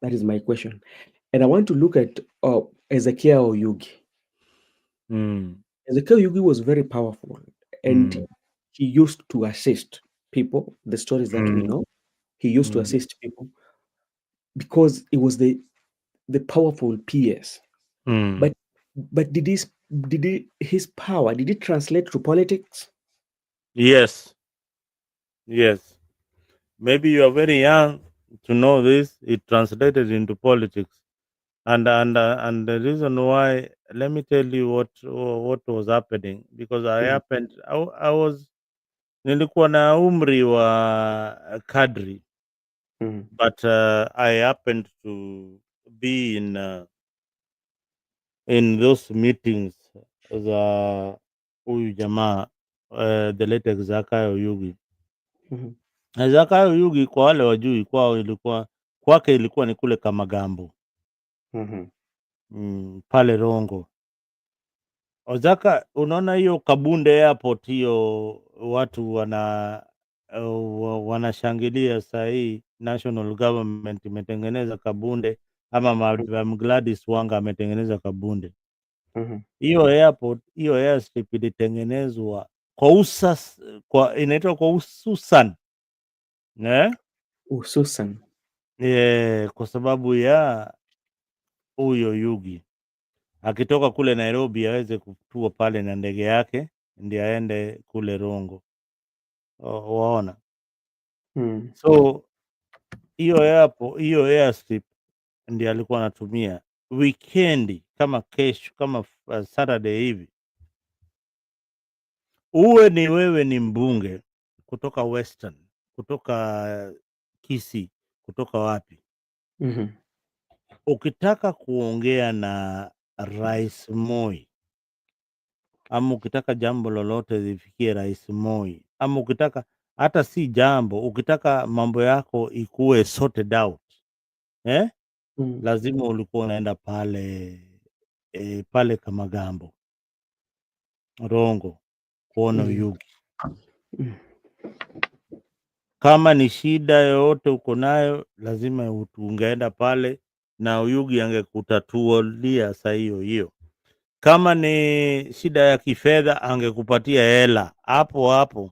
That is my question. And I want to look at Ezekiel Oyugi. Ezekiel Oyugi was very powerful, and he used to assist people. The stories that we know, he used to assist people because it was the powerful PS. But did his power, did it translate to politics? Yes. Maybe you are very young to know this. It translated into politics. And the reason why, let me tell you what was happening, because I was, nilikuwa na umri wa kadri, but I happened to be in those meetings za huyu jamaa, the late Zakayo Yugi. Zakayo Yugi, kwa wale wajui, kwake ilikuwa ni kule Kamagambo, pale Rongo. Ozaka, unaona hiyo Kabunde Airport, hiyo watu wanashangilia saa hii national government imetengeneza Kabunde, ama Madam Gladys Wanga ametengeneza Kabunde. Hiyo airport, hiyo airstrip ilitengenezwa inaitwa kwa hususan, Hususan. kwa sababu ya huyo Yugi akitoka kule Nairobi aweze kutua pale na ndege yake ndiye aende kule Rongo. Waona? So hiyo airstrip ndiye alikuwa anatumia weekend, kama kesho, kama Saturday hivi, wewe ni mbunge kutoka Western, kutoka Kisii, kutoka wapi, ukitaka kuongea na Rais Moi, ama ukitaka jambo lolote lifikie Rais Moi, ama ukitaka hata si jambo, ukitaka mambo yako ikuwe sorted out, lazima ulikuwa unaenda pale Kamagambo, Rongo, kuona Yugi. Kama ni shida yoyote uko nayo, lazima ungeenda pale na Yugi angekutatulia saa hiyo hiyo. Kama ni shida ya kifedha, angekupatia hela hapo hapo.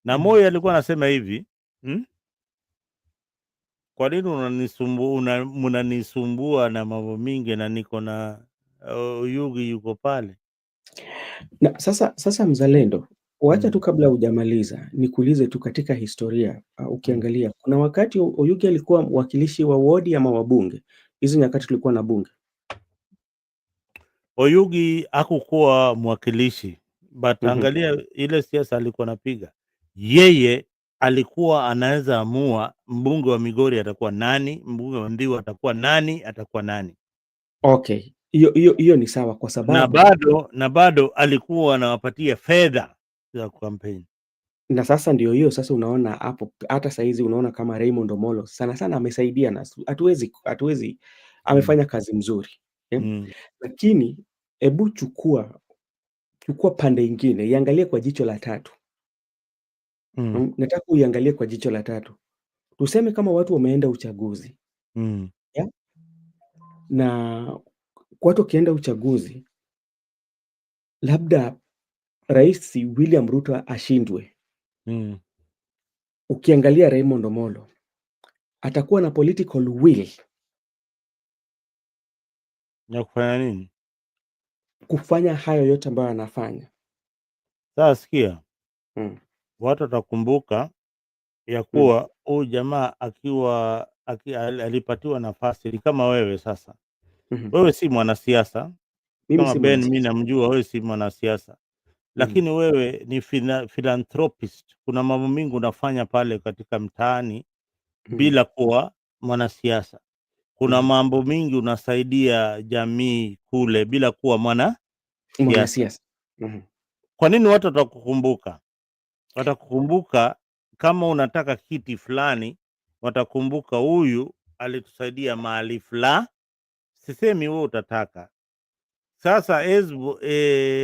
Na Moi alikuwa anasema hivi, kwa nini mnanisumbua na mambo mingi na niko na Yugi yuko pale? Na sasa Mzalendo, wacha tu kabla hujamaliza nikuulize tu, katika historia ukiangalia, kuna wakati Oyugi alikuwa mwakilishi wa wodi ama wabunge? Hizo nyakati tulikuwa na bunge. Oyugi hakukuwa mwakilishi, but angalia ile siasa alikuwa anapiga. Yeye alikuwa anaweza amua mbunge wa atakuwa nani, mbunge wa Mbiu atakuwa nani. Okay, hiyo ni sawa, kwa sababu na bado alikuwa anawapatia fedha za kampeni. Na sasa ndio hiyo sasa, unaona hapo, hata saizi unaona kama Raymond Omollo sana amesaidia, na hatuwezi amefanya kazi mzuri, lakini hebu chukua pande ingine, iangalie kwa jicho la tatu. Nataka uiangalie kwa jicho la tatu. Tuseme kama watu wameenda uchaguzi, na watu wakienda uchaguzi, labda Rais William Ruto ashindwe. Ukiangalia Raymond Omollo atakuwa na political will ya kufanya nini? Kufanya hayo yote ambayo anafanya. Sasa sikia, watu watakumbuka ya kuwa huyu jamaa alipatiwa nafasi kama wewe sasa. Wewe si mwanasiasa kama Ben, mimi namjua wewe si mwanasiasa, lakini wewe ni philanthropist. Kuna mambo mingi unafanya pale katika mtaani bila kuwa mwanasiasa. Kuna mambo mingi unasaidia jamii kule bila kuwa mwanasiasa. Kwa nini watu watakukumbuka? Watakukumbuka kama unataka kiti fulani, watakumbuka huyu alitusaidia mahali fulani. Sisemi wewe utataka. Sasa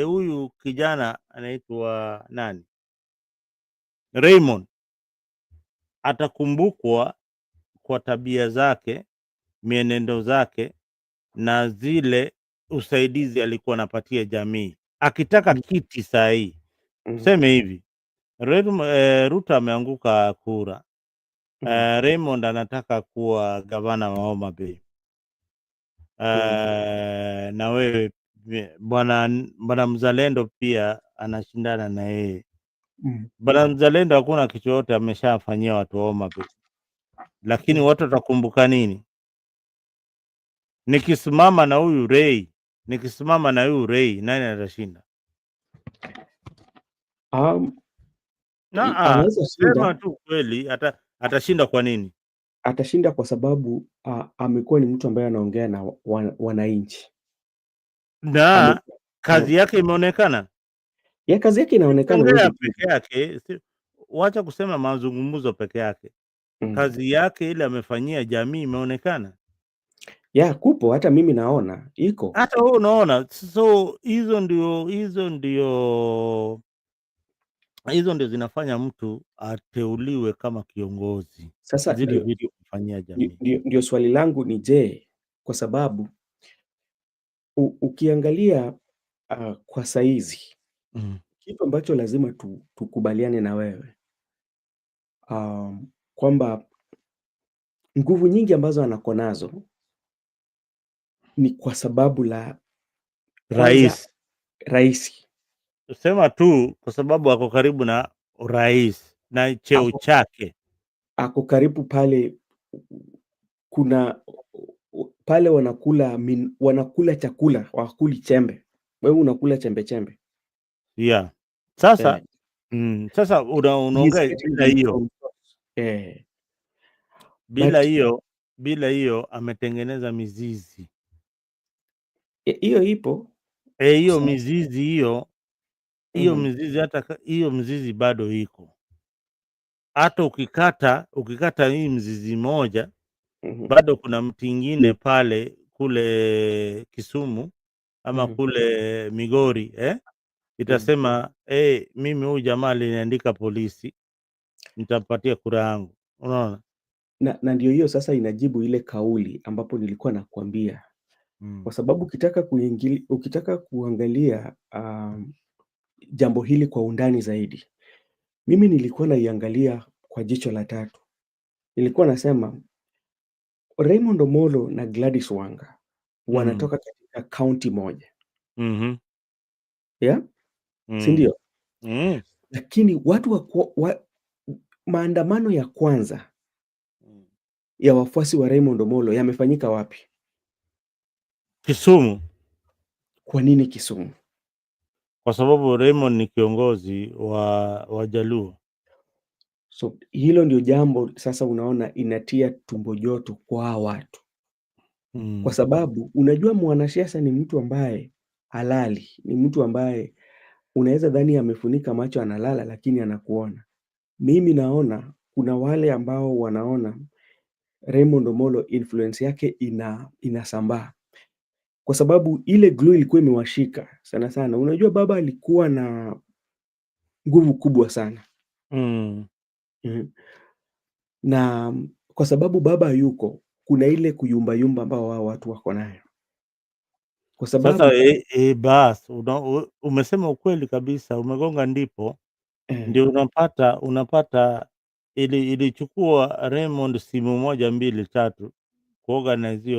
huyu kijana anaitwa nani? Raymond atakumbukwa kwa tabia zake, mienendo zake, na zile usaidizi alikuwa anapatia jamii. Akitaka kiti saa hii, tuseme hivi, Ruto ameanguka kura, Raymond anataka kuwa gavana wa Homa Bay, na wewe bwana Mzalendo pia anashindana na yeye. Bwana Mzalendo hakuna kitu yote ameshafanyia watu wa Homa Bay, lakini watu watakumbuka nini? Nikisimama na huyu Ray, nani atashinda? Anaweza Sema shinda, tu kweli, atashinda kwa nini? atashinda kwa sababu amekuwa ni mtu ambaye anaongea na wananchi. Na kazi yake imeonekana. Kazi yake inaonekana, Ongea peke yake, wacha kusema mazungumzo peke yake. Kazi yake ile amefanyia jamii imeonekana. Kupo, hata mimi naona iko, hata wewe unaona. So hizo ndio zinafanya mtu ateuliwe kama kiongozi. Sasa Zile vitu kufanyia jamii. Ndio swali langu ni je, kwa sababu ukiangalia kwa saizi kitu ambacho lazima tukubaliane na wewe kwamba nguvu nyingi ambazo anako nazo ni kwa sababu la rais. Sema tu kwa sababu ako karibu na rais na cheo chake. Ako karibu pale, kuna pale wanakula chakula, wakuli chembe. Wewe unakula chembe. Sasa sasa unaongea bila hiyo ametengeneza mizizi. Hiyo ipo. Hiyo mizizi hiyo mizizi, hata hiyo mizizi bado iko. Hata ukikata hii mzizi moja, bado kuna mti ingine pale kule Kisumu ama kule Migori itasema mimi huyu jamaa aliniandika polisi, nitampatia kura yangu. Unaona? Na ndio hiyo sasa inajibu ile kauli ambapo nilikuwa nakwambia. Kwa sababu ukitaka kuangalia jambo hili kwa undani zaidi, mimi nilikuwa naiangalia kwa jicho la tatu. Nilikuwa nasema Raymond Omollo na Gladys Wanga wanatoka katika kaunti moja. Si ndio? Lakini maandamano ya kwanza ya wafuasi wa Raymond Omollo yamefanyika wapi? Kisumu. Kwa nini Kisumu? Kwa sababu Raymond ni kiongozi wa Jaluo. So hilo ndio jambo sasa unaona inatia tumbo joto kwa watu. Kwa sababu unajua mwanasiasa ni mtu ambaye halali, ni mtu ambaye unaweza dhani amefunika macho analala lakini anakuona. Mimi naona kuna wale ambao wanaona Raymond Omollo influence yake inasambaa. Kwa sababu ile glue ilikuwa imewashika sana. Unajua baba alikuwa na nguvu kubwa sana. Na kwa sababu baba yuko, kuna ile kuyumba ambao wao watu wako nayo. Kwa sababu sasa bas umesema ukweli kabisa, umegonga ndipo. Ndio unapata ilichukua Raymond simu 1 2 3 kuorganize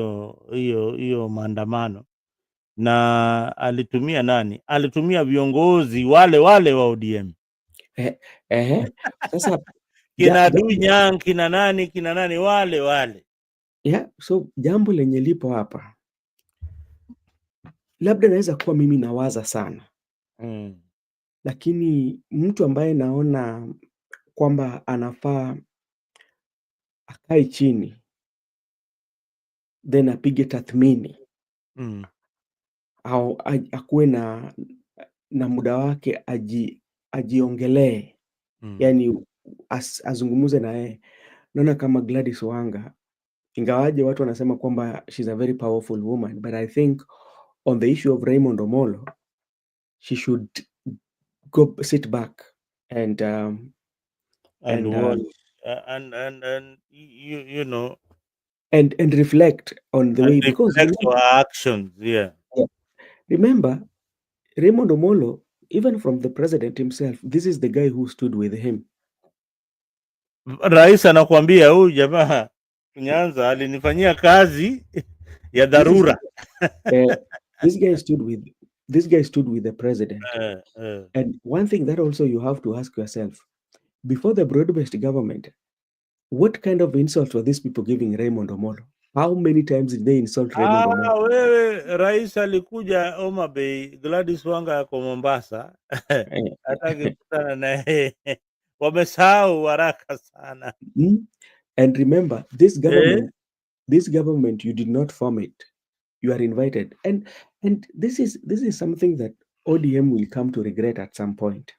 hiyo maandamano, na alitumia nani? Alitumia viongozi wale wa ODM. Sasa kina Dunyang, kina nani wale. So jambo lenye lipo hapa, labda naweza kuwa mimi nawaza sana. Lakini mtu ambaye naona kwamba anafaa akae chini then apige tathmini au akuwe na muda wake ajiongelee, yani azungumuze na yeye. Naona kama Gladys Wanga, ingawaje watu wanasema kwamba she's a very powerful woman, but I think on the issue of Raymond Omollo, she should go sit back and watch, you know, and reflect on the way, because reflect our actions. Remember, Raymond Omollo, even from the president himself, this is the guy who stood with him. Rais anakuambia huyu jamaa Nyanza alinifanyia kazi ya dharura. This guy stood with the president. And one thing that also you have to ask yourself, before the broad-based government, what kind of insults were these people giving Raymond Omollo? How many times did they insult Raymond Omollo? Wewe rais alikuja Homa Bay, Gladys Wanga yako Mombasa. Eh, Hataki kukutana na yeye. Wamesahau haraka sana. And remember, this government, you did not form it. You are invited. And this is something that ODM will come to regret at some point.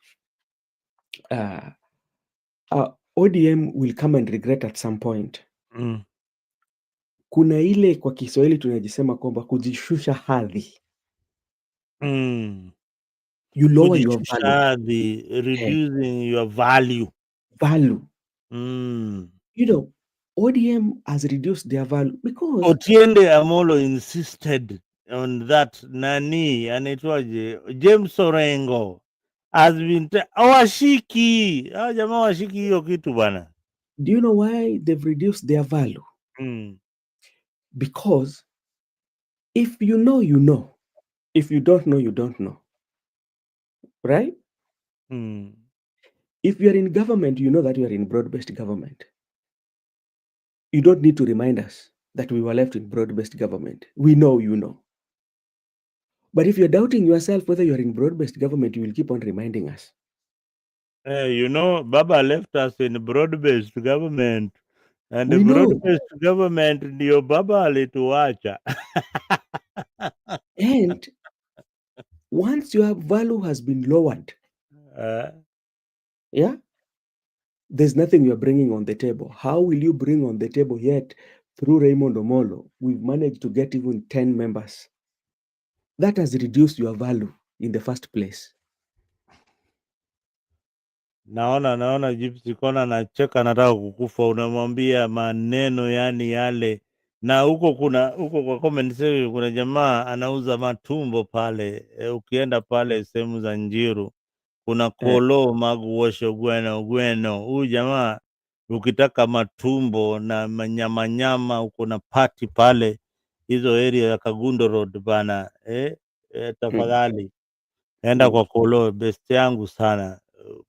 ODM will come and regret at some point. Kuna ile kwa Kiswahili tunajisema kwamba kujishusha hadhi. You lower your value. Reducing your value. You know, ODM has reduced their value because Otiende Amollo insisted on that. Nani anaitwaje, James Orengo has been washiki hao jamaa washiki hiyo kitu bwana. Do you know why they've reduced their value? Because if you know, you know. If you don't know, you don't know. Right? If you are in government, you know that you are in broad-based government. You don't need to remind us that we were left in broad-based government. We know, you know. But if you're doubting yourself whether you're in broad-based government, you will keep on reminding us. You know, Baba left us in broad-based government. And We the know. broad-based government ndio Baba alituacha. And once your value has been lowered, there's nothing you're bringing on the table. How will you bring on the table yet through Raymond Omollo? We've managed to get even 10 members. That has reduced your value in the first place. Naona Gypsy Kona anacheka, nataka kukufa. Unamwambia maneno yani yale, na huko kwa comment section kuna jamaa anauza matumbo pale. Ukienda pale sehemu za Njiru kuna kolo maguosho gweno. Huyu jamaa ukitaka matumbo na nyama uko na party pale hizo area ya Kagundo Road bana. Tafadhali enda kwa kolo, best yangu sana.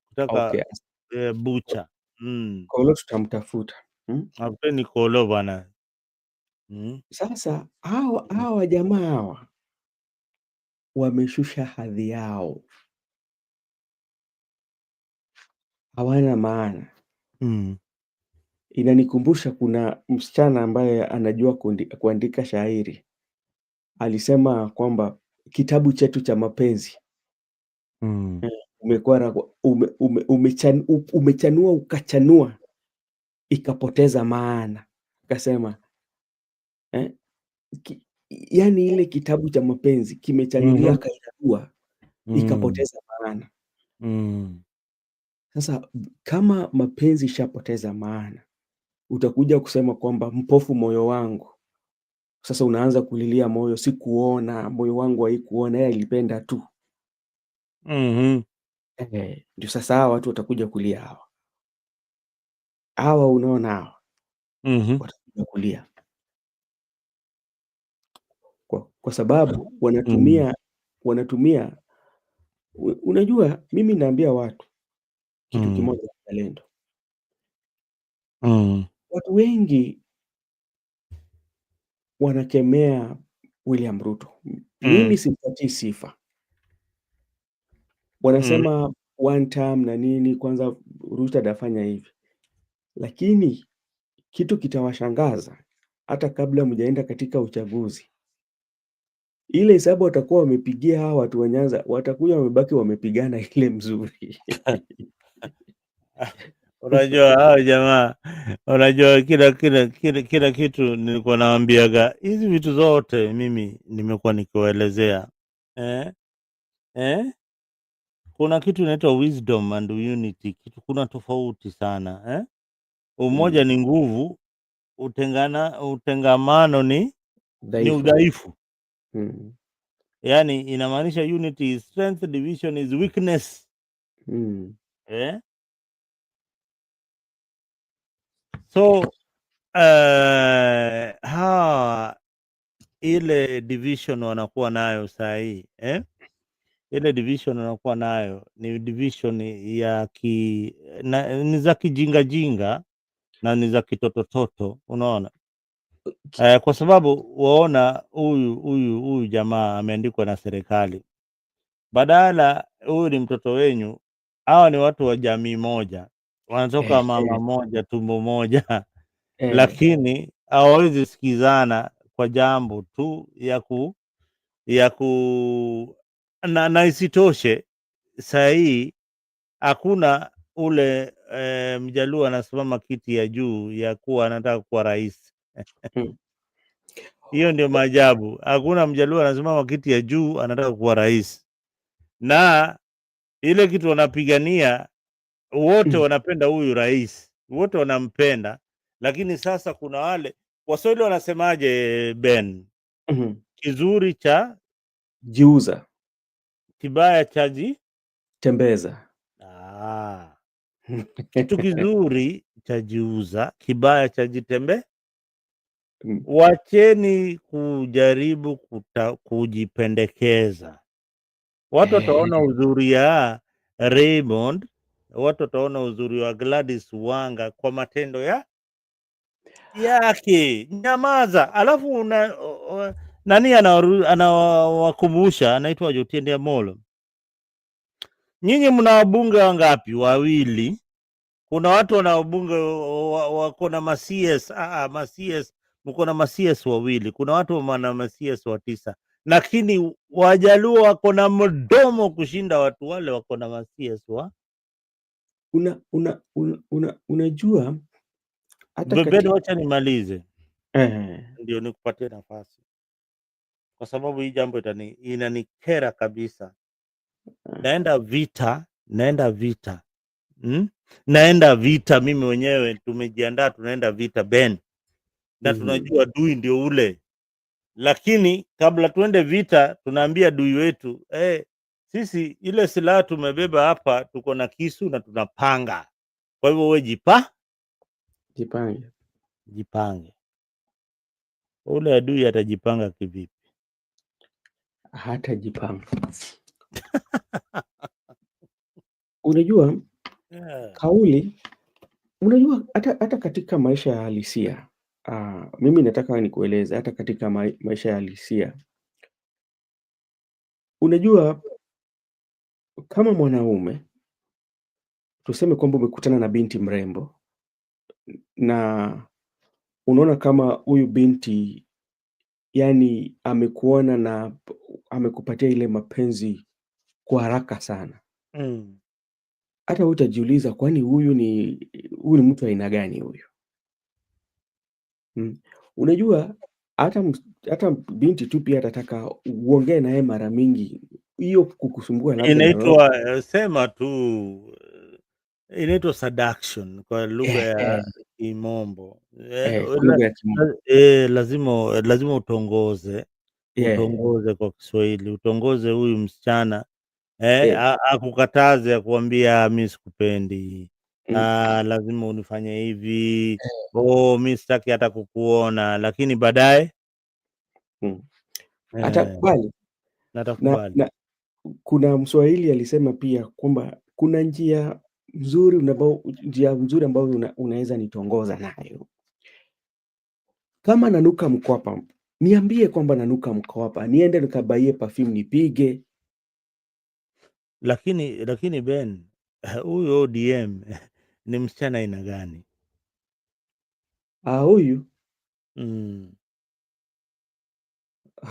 Kutaka bucha. Kolo tutamtafuta. Apeni kolo bana. Sasa hawa jamaa hawa wameshusha hadhi yao, hawana maana. Inanikumbusha kuna msichana ambaye anajua kuandika shairi, alisema kwamba kitabu chetu cha mapenzi umechanua ukachanua ikapoteza maana. Akasema yani ile kitabu cha mapenzi kimechanuliwa akachanua ikapoteza maana. Sasa kama mapenzi ishapoteza maana, utakuja kusema kwamba mpofu moyo wangu. Sasa unaanza kulilia moyo, sikuona, moyo wangu haikuona, yeye alipenda tu. Ndio sasa hawa watu watakuja kulia hawa unaona hawa watakuja kulia kwa sababu wanatumia. Unajua, mimi naambia watu kitu kimoja, uzalendo. Watu wengi wanakemea William Ruto. Mimi simpatii sifa. Wanasema one term na nini, kwanza Ruto atafanya hivi. Lakini kitu kitawashangaza, hata kabla mjaenda katika uchaguzi, ile hesabu watakuwa wamepigia hawa watu wa Nyanza, watakuja wamebaki wamepigana ile mzuri. Unajua hao jamaa, unajua kila kitu nilikuwa naambiaga, hizi vitu zote mimi nimekuwa nikiwaelezea. Kuna kitu inaitwa wisdom and unity. Kuna tofauti sana. Umoja ni nguvu, utengamano ni udhaifu. Yani inamaanisha unity is strength, division is weakness. So ile division wanakuwa nayo saa hii ile division wanakuwa nayo ni division ya ni za kijinga na ni za kitotototo, unaona. Kwa sababu waona huyu jamaa ameandikwa na serikali, badala huyu ni mtoto wenyu. Hawa ni watu wa jamii moja, wanatoka mama moja, tumbo moja, lakini hawawezi sikizana kwa jambo tu ya ku na isitoshe, saa hii hakuna ule Mjaluo anasimama kiti ya juu ya kuwa anataka kuwa rais. Hiyo ndio maajabu. Hakuna Mjaluo anasimama kiti ya juu anataka kuwa rais, na ile kitu wanapigania wote wanapenda huyu rais, wote wanampenda. Lakini sasa kuna wale Waswahili wanasemaje, Ben? Kizuri cha jiuza, kibaya chaji tembeza. Kitu kizuri chajiuza, kibaya chajitembe. Wacheni kujaribu kujipendekeza. Watu wataona uzuri ya Raymond, watu wataona uzuri wa Gladys Wanga kwa matendo yake. Nyamaza. Alafu nani anawakumbusha, anaitwa Otiende Omollo. Nyinyi mna wabunge wangapi? Wawili. Kuna watu wana wabunge wako na ma-CS, ma-CS, mko na ma-CS wawili. Kuna watu wana ma-CS 9, lakini Wajaluo wako na mdomo kushinda watu wale wako na ma-CS wa. Unajua Bebeni, wacha nimalize ndio nikupatie nafasi, kwa sababu hii jambo inanikera kabisa. Naenda vita mimi mwenyewe, tumejiandaa, tunaenda vita Ben, na tunajua adui ndio ule, lakini kabla tuende vita tunaambia adui wetu sisi ile silaha tumebeba hapa, tuko na kisu na tunapanga. Kwa hivyo wewe jipange. Ule adui atajipanga kivipi? Hatajipanga. Unajua kauli, unajua hata katika maisha ya halisia, mimi nataka nikueleze hata katika maisha ya halisia, unajua kama mwanaume tuseme kwamba umekutana na binti mrembo na unaona kama huyu binti yani amekuona na amekupatia ile mapenzi kwa haraka sana. Hata utajiuliza kwani huyu ni mtu aina gani huyu? Unajua hata binti tu pia atataka uongee naye mara mingi. Hiyo kukusumbua labda inaitwa sema tu inaitwa seduction kwa lugha ya Kimombo. Lazima utongoze kwa Kiswahili, utongoze huyu msichana akukataze, akuambia mimi sikupendi, lazima unifanye hivi, mimi sitaki hata kukuona, lakini baadaye atakubali. Na kuna Mswahili alisema pia kwamba kuna njia nzuri ambayo unaweza nitongoza nayo. Kama nanuka mkwapa, niambie kwamba nanuka mkwapa, niende nikabaie perfume nipige. Lakini Ben, huyu ODM ni msichana aina gani?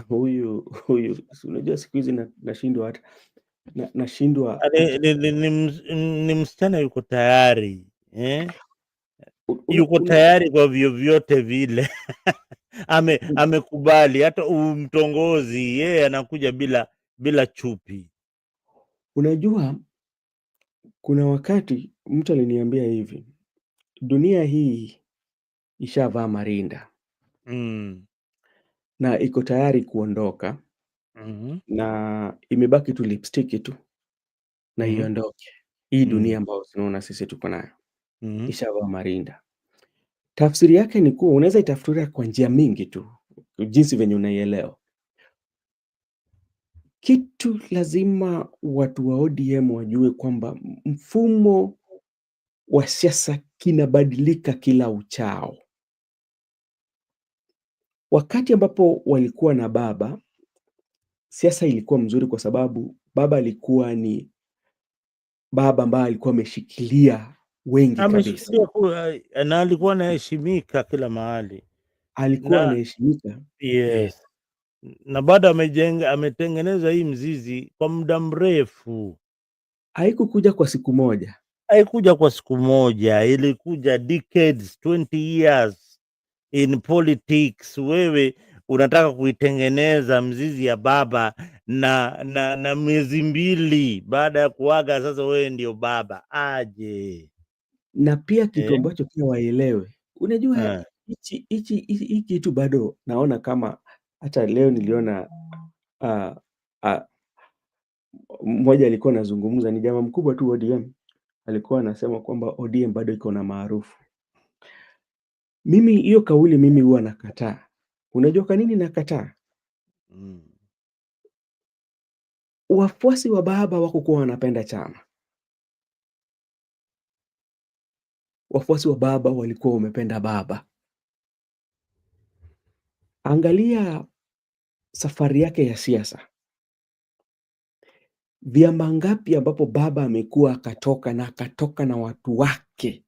Huyu unajua siku hizi nashindwa ni msichana yuko tayari yuko tayari kwa vyovyote vile. Amekubali hata umtongozi, yeye anakuja bila chupi. Unajua kuna wakati mtu aliniambia hivi, dunia hii ishavaa marinda na iko tayari kuondoka na imebaki tu lipstick tu na iondoke. Hii dunia ambayo tunaona sisi tuko nayo ishavaa marinda. Tafsiri yake ni kuwa unaweza itafsiria kwa njia mingi tu, jinsi venye unaielewa. Kitu lazima watu wa ODM wajue kwamba mfumo wa siasa kinabadilika kila uchao. Wakati ambapo walikuwa na baba, siasa ilikuwa mzuri kwa sababu baba alikuwa ni baba ambaye alikuwa ameshikilia wengi kabisa. Ameshikilia na alikuwa anaheshimika kila mahali. Alikuwa Na anaheshimika. yes. Na bado ametengeneza hii mzizi kwa muda mrefu. Haikukuja kwa siku moja. Haikuja kwa siku moja, ilikuja decades, 20 years in politics. Wewe unataka kuitengeneza mzizi ya baba na miezi 2 baada ya kuaga, sasa wewe ndio baba aje? Na pia kitu Eh? ambacho pia waelewe, unajua Eh. hii kitu bado naona kama hata leo niliona mmoja alikuwa anazungumza, ni jamaa mkubwa tu ODM, alikuwa anasema kwamba ODM bado iko na maarufu. Mimi hiyo kauli mimi huwa nakataa. Unajua kwa nini nakataa? Wafuasi wa baba hawakukuwa wanapenda chama. Wafuasi wa baba walikuwa wamependa baba. Angalia safari yake ya siasa. Vyama ngapi ambapo baba amekuwa akatoka na watu wake.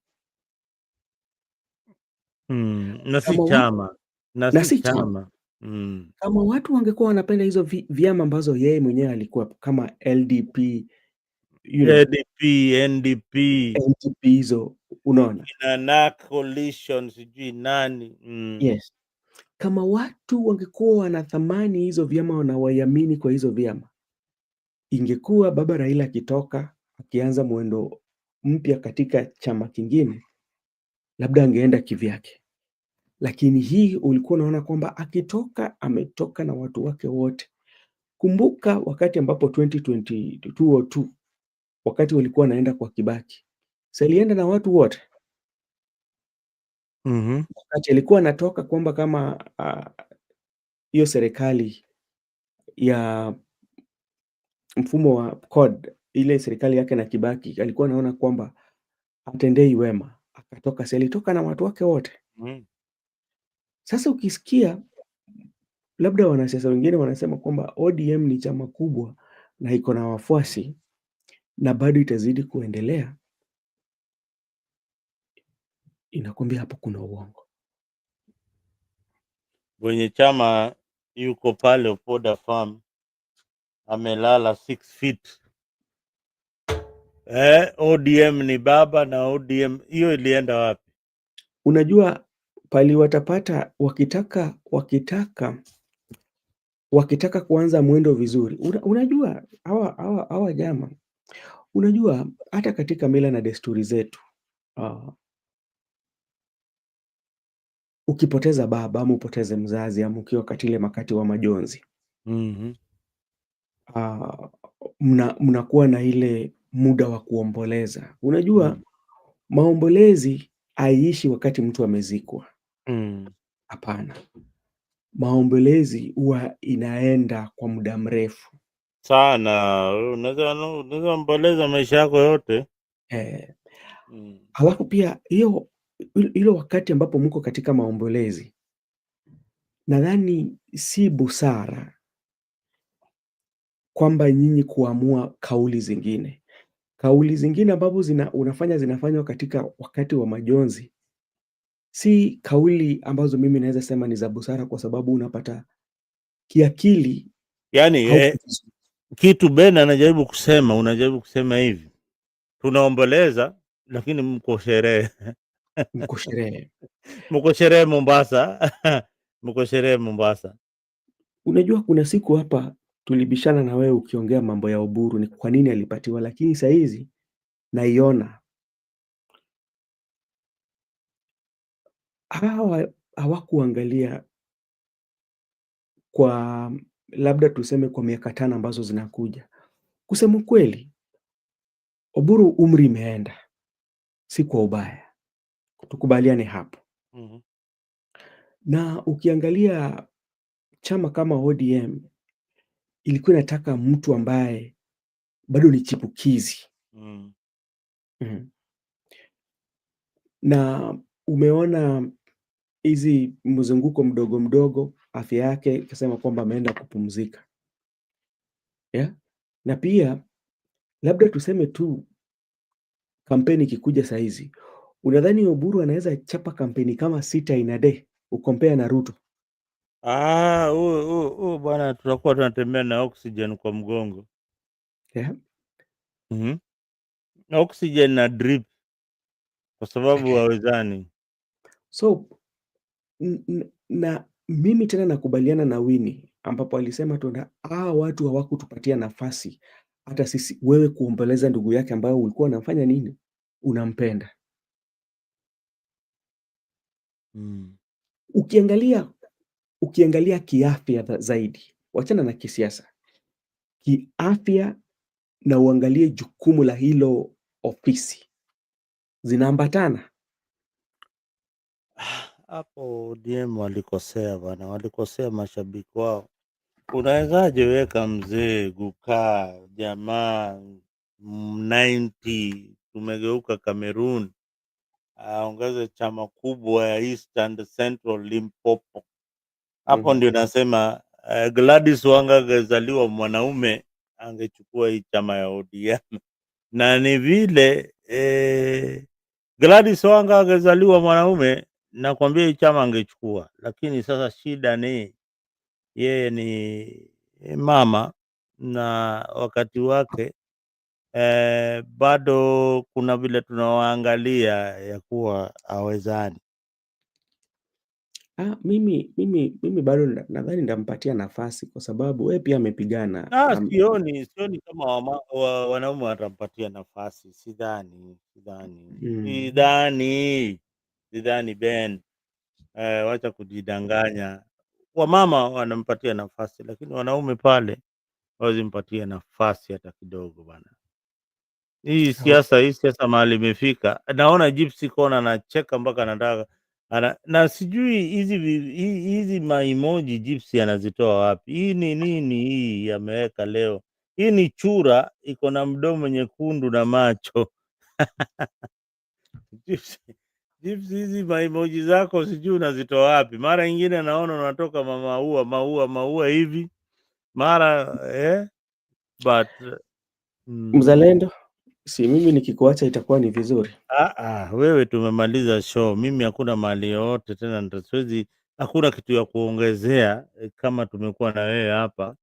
Na si Kama watu, chama. Na na si si chama. chama. Kama watu wangekuwa wanapenda hizo vyama ambazo yeye mwenyewe alikuwa kama LDP, ADP, NDP, NDP hizo, unaona? na coalition sijui nani. Yes. Kama watu wangekuwa wanathamani hizo vyama, wanawaiamini kwa hizo vyama, ingekuwa baba Raila akitoka akianza mwendo mpya katika chama kingine, labda angeenda kivyake. Lakini hii ulikuwa unaona kwamba akitoka ametoka na watu wake wote. Kumbuka wakati ambapo 2022 wakati walikuwa wanaenda kwa Kibaki, si alienda na watu wote. Wakati alikuwa anatoka kwamba kama hiyo serikali ya mfumo wa CORD, ile serikali yake na Kibaki, alikuwa anaona kwamba atendei wema, akatoka. Si alitoka na watu wake wote. Sasa ukisikia labda wanasiasa wengine wanasema kwamba ODM ni chama kubwa na iko na wafuasi na bado itazidi kuendelea, inakwambia hapo kuna uongo. Mwenye chama yuko pale Opoda Farm amelala 6 feet. ODM ni baba na ODM hiyo ilienda wapi? Unajua pali watapata wakitaka kuanza mwendo vizuri. Unajua hawa jama, unajua hata katika mila na desturi zetu, ukipoteza baba ama upoteze mzazi ama ukiwa katile makati wa majonzi, mnakuwa na ile muda wa kuomboleza. Unajua maombolezi haiishi wakati mtu amezikwa. Hapana. Maombolezi huwa inaenda kwa muda mrefu sana. Unaweza omboleza maisha yako yote. Halafu pia hilo wakati ambapo mko katika maombolezi, nadhani si busara kwamba nyinyi kuamua kauli zingine. Kauli zingine ambapo unafanya zinafanywa katika wakati wa majonzi, si kauli ambazo mimi naweza sema ni za busara, kwa sababu unapata kiakili Yani kitu Ben unajaribu kusema hivi, tunaomboleza lakini mko sherehe. Mko sherehe. Mko sherehe Mombasa. Mko sherehe Mombasa. Unajua kuna siku hapa tulibishana na wewe ukiongea mambo ya Oburu, ni kwa nini alipatiwa, lakini saa hizi naiona hawakuangalia kwa labda tuseme kwa miaka 5 ambazo zinakuja. Kusema kweli, Oburu umri imeenda, si kwa ubaya, tukubaliane hapo. Na ukiangalia chama kama ODM ilikuwa inataka mtu ambaye bado ni chipukizi. Mm. 。 . Na umeona umeona hizi mzunguko mdogo mdogo, afya yake ikasema kwamba ameenda kupumzika. Yeah? Na pia labda tuseme tu kampeni ikikuja saa hizi, unadhani Oburu anaweza chapa kampeni kama 6 in a day ukompea na Ruto? Huyu bwana tutakuwa tunatembea na oxygen kwa mgongo. Yeah? Oxygen na drip kwa sababu hawezani. So na mimi tena nakubaliana na Winnie ambapo alisema tu watu hawakutupatia nafasi hata sisi, wewe kuomboleza ndugu yake ambayo ulikuwa unafanya nini, unampenda. Ukiangalia kiafya zaidi, wachana na kisiasa, kiafya, na uangalie jukumu la hilo ofisi, zinaambatana hapo. ODM walikosea bana, walikosea mashabiki wao. Unawezaje weka mzee kukaa jamaa 90 tumegeuka Cameroon, aongeze chama kubwa ya East and Central Limpopo. Hapo ndio nasema Gladys Wanga angezaliwa mwanaume angechukua hii chama ya ODM. Na ni vile Gladys Wanga angezaliwa mwanaume, nakwambia hii chama angechukua. Lakini sasa shida ni yeye ni mama, na wakati wake bado kuna vile tunawaangalia ya kuwa hawezani. Mimi bado nadhani ndampatia nafasi kwa sababu wewe pia amepigana. Sioni kama wanaume watampatia nafasi. Sidhani Ben, wacha kujidanganya. Wamama wanampatia nafasi, lakini wanaume pale hawazimpatia nafasi hata kidogo bana. Hii siasa mahali imefika, naona Gypsy Kona anacheka mpaka anataka na sijui hizi maimoji Gypsy anazitoa wapi? Hii ni nini hii ameweka leo? Hii ni chura iko na mdomo nyekundu na macho Gypsy, hizi maimoji zako sijui unazitoa wapi? Mara ingine naona unatoka maua hivi mara but Mzalendo, si mimi nikikuacha itakuwa ni vizuri. Wewe tumemaliza show. Mimi hakuna mali yoyote tena, siwezi, hakuna kitu ya kuongezea kama tumekuwa na wewe hapa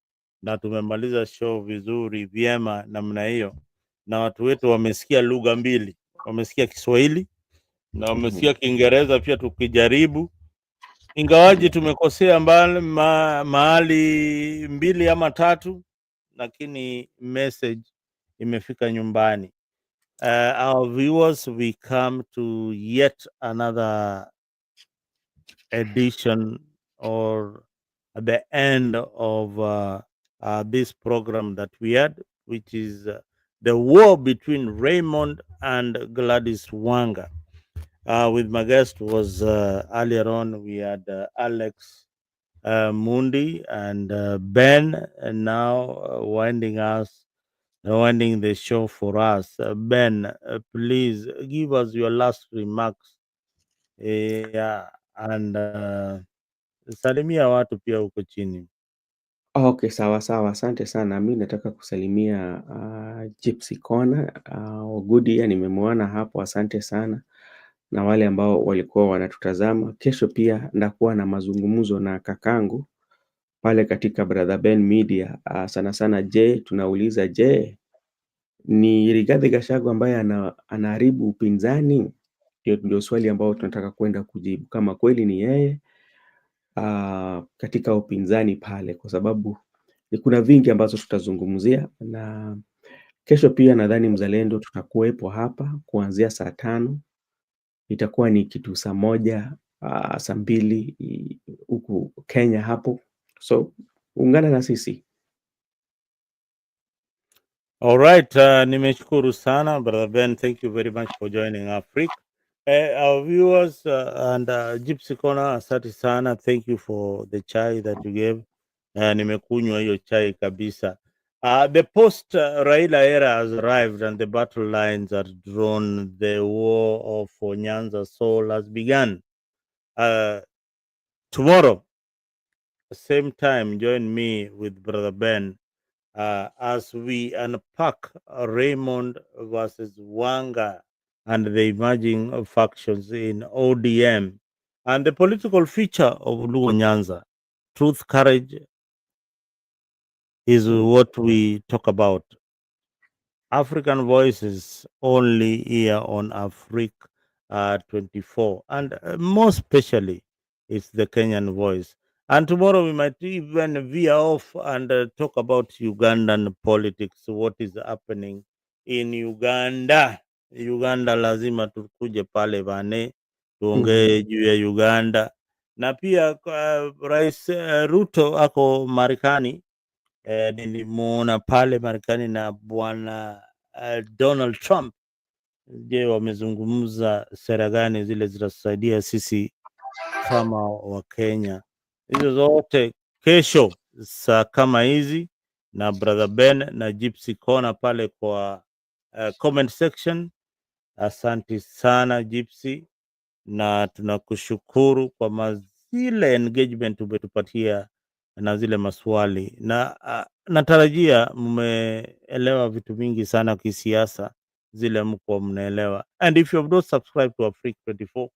na tumemaliza show vizuri vyema namna hiyo, na watu wetu wamesikia lugha mbili, wamesikia Kiswahili na wamesikia Kiingereza pia tukijaribu, ingawaji tumekosea mahali mbili ama tatu, lakini message imefika nyumbani. Our viewers, we come to yet another edition or at the end of this program that we had, which is the war between Raymond and Gladys Wanga. With my guest was earlier on, we had Alex Mundi and Ben, and now winding the show for us. Ben, please give us your last remarks. And salimia watu pia huko chini. Okay, sawa, asante sana. Mi nataka kusalimia Gypsy Kona, Ogudia nimemwona hapo, asante sana, na wale ambao walikuwa wanatutazama. Kesho pia ndakuwa na mazungumzo na kakangu pale katika Brother Ben Media. Sana sana, tunauliza ni Rigathi Gachagua ambaye anaharibu upinzani? Ndio swali ambao tunataka kwenda kujibu, kama kweli ni yeye katika upinzani pale, kwa sababu kuna vingi ambazo tutazungumzia. Na kesho pia nadhani Mzalendo tutakuwepo hapa kuanzia saa 5, itakuwa ni kitu saa 1 saa 2 huku Kenya hapo, so ungana na sisi. All right, nimeshukuru sana Brother Ben, thank you very much for joining Africa. Our viewers and Gypsy Kona, asante sana, thank you for the chai that you gave. Nimekunywa hiyo chai kabisa. The post-Raila era has arrived and the battle lines are drawn. The war of Nyanza Soul has begun. Tomorrow, same time, join me with Brother Ben as we unpack Raymond versus Wanga and the emerging factions in ODM and the political future of Luo Nyanza. Truth, courage is what we talk about. African voices only here on Africa 24, and more especially, it's the Kenyan voice. And tomorrow we might even veer off and talk about Ugandan politics, what is happening in Uganda. Uganda lazima tukuje pale bane tuongee juu ya Uganda, na pia Rais Ruto ako Marekani. Nilimuona pale Marekani na bwana Donald Trump. Je, wamezungumza sera gani zile zitasaidia sisi kama Wakenya? Hizo zote kesho saa kama hizi na Brother Ben na Gypsy Corner pale kwa comment section. Asante sana Gypsy, na tunakushukuru kwa zile engagement umetupatia na zile maswali, na natarajia mmeelewa vitu mingi sana kisiasa, zile mko mnaelewa. And if you have not subscribed to Africa 24,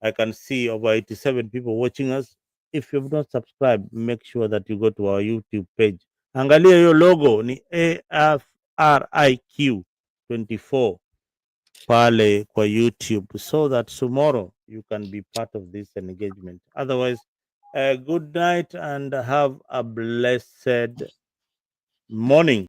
I can see over 87 people watching us. If you have not subscribed, make sure that you go to our YouTube page. Angalia hiyo logo ni AFRIQ 24 pale kwa YouTube, so that tomorrow you can be part of this engagement. Otherwise, good night and have a blessed morning.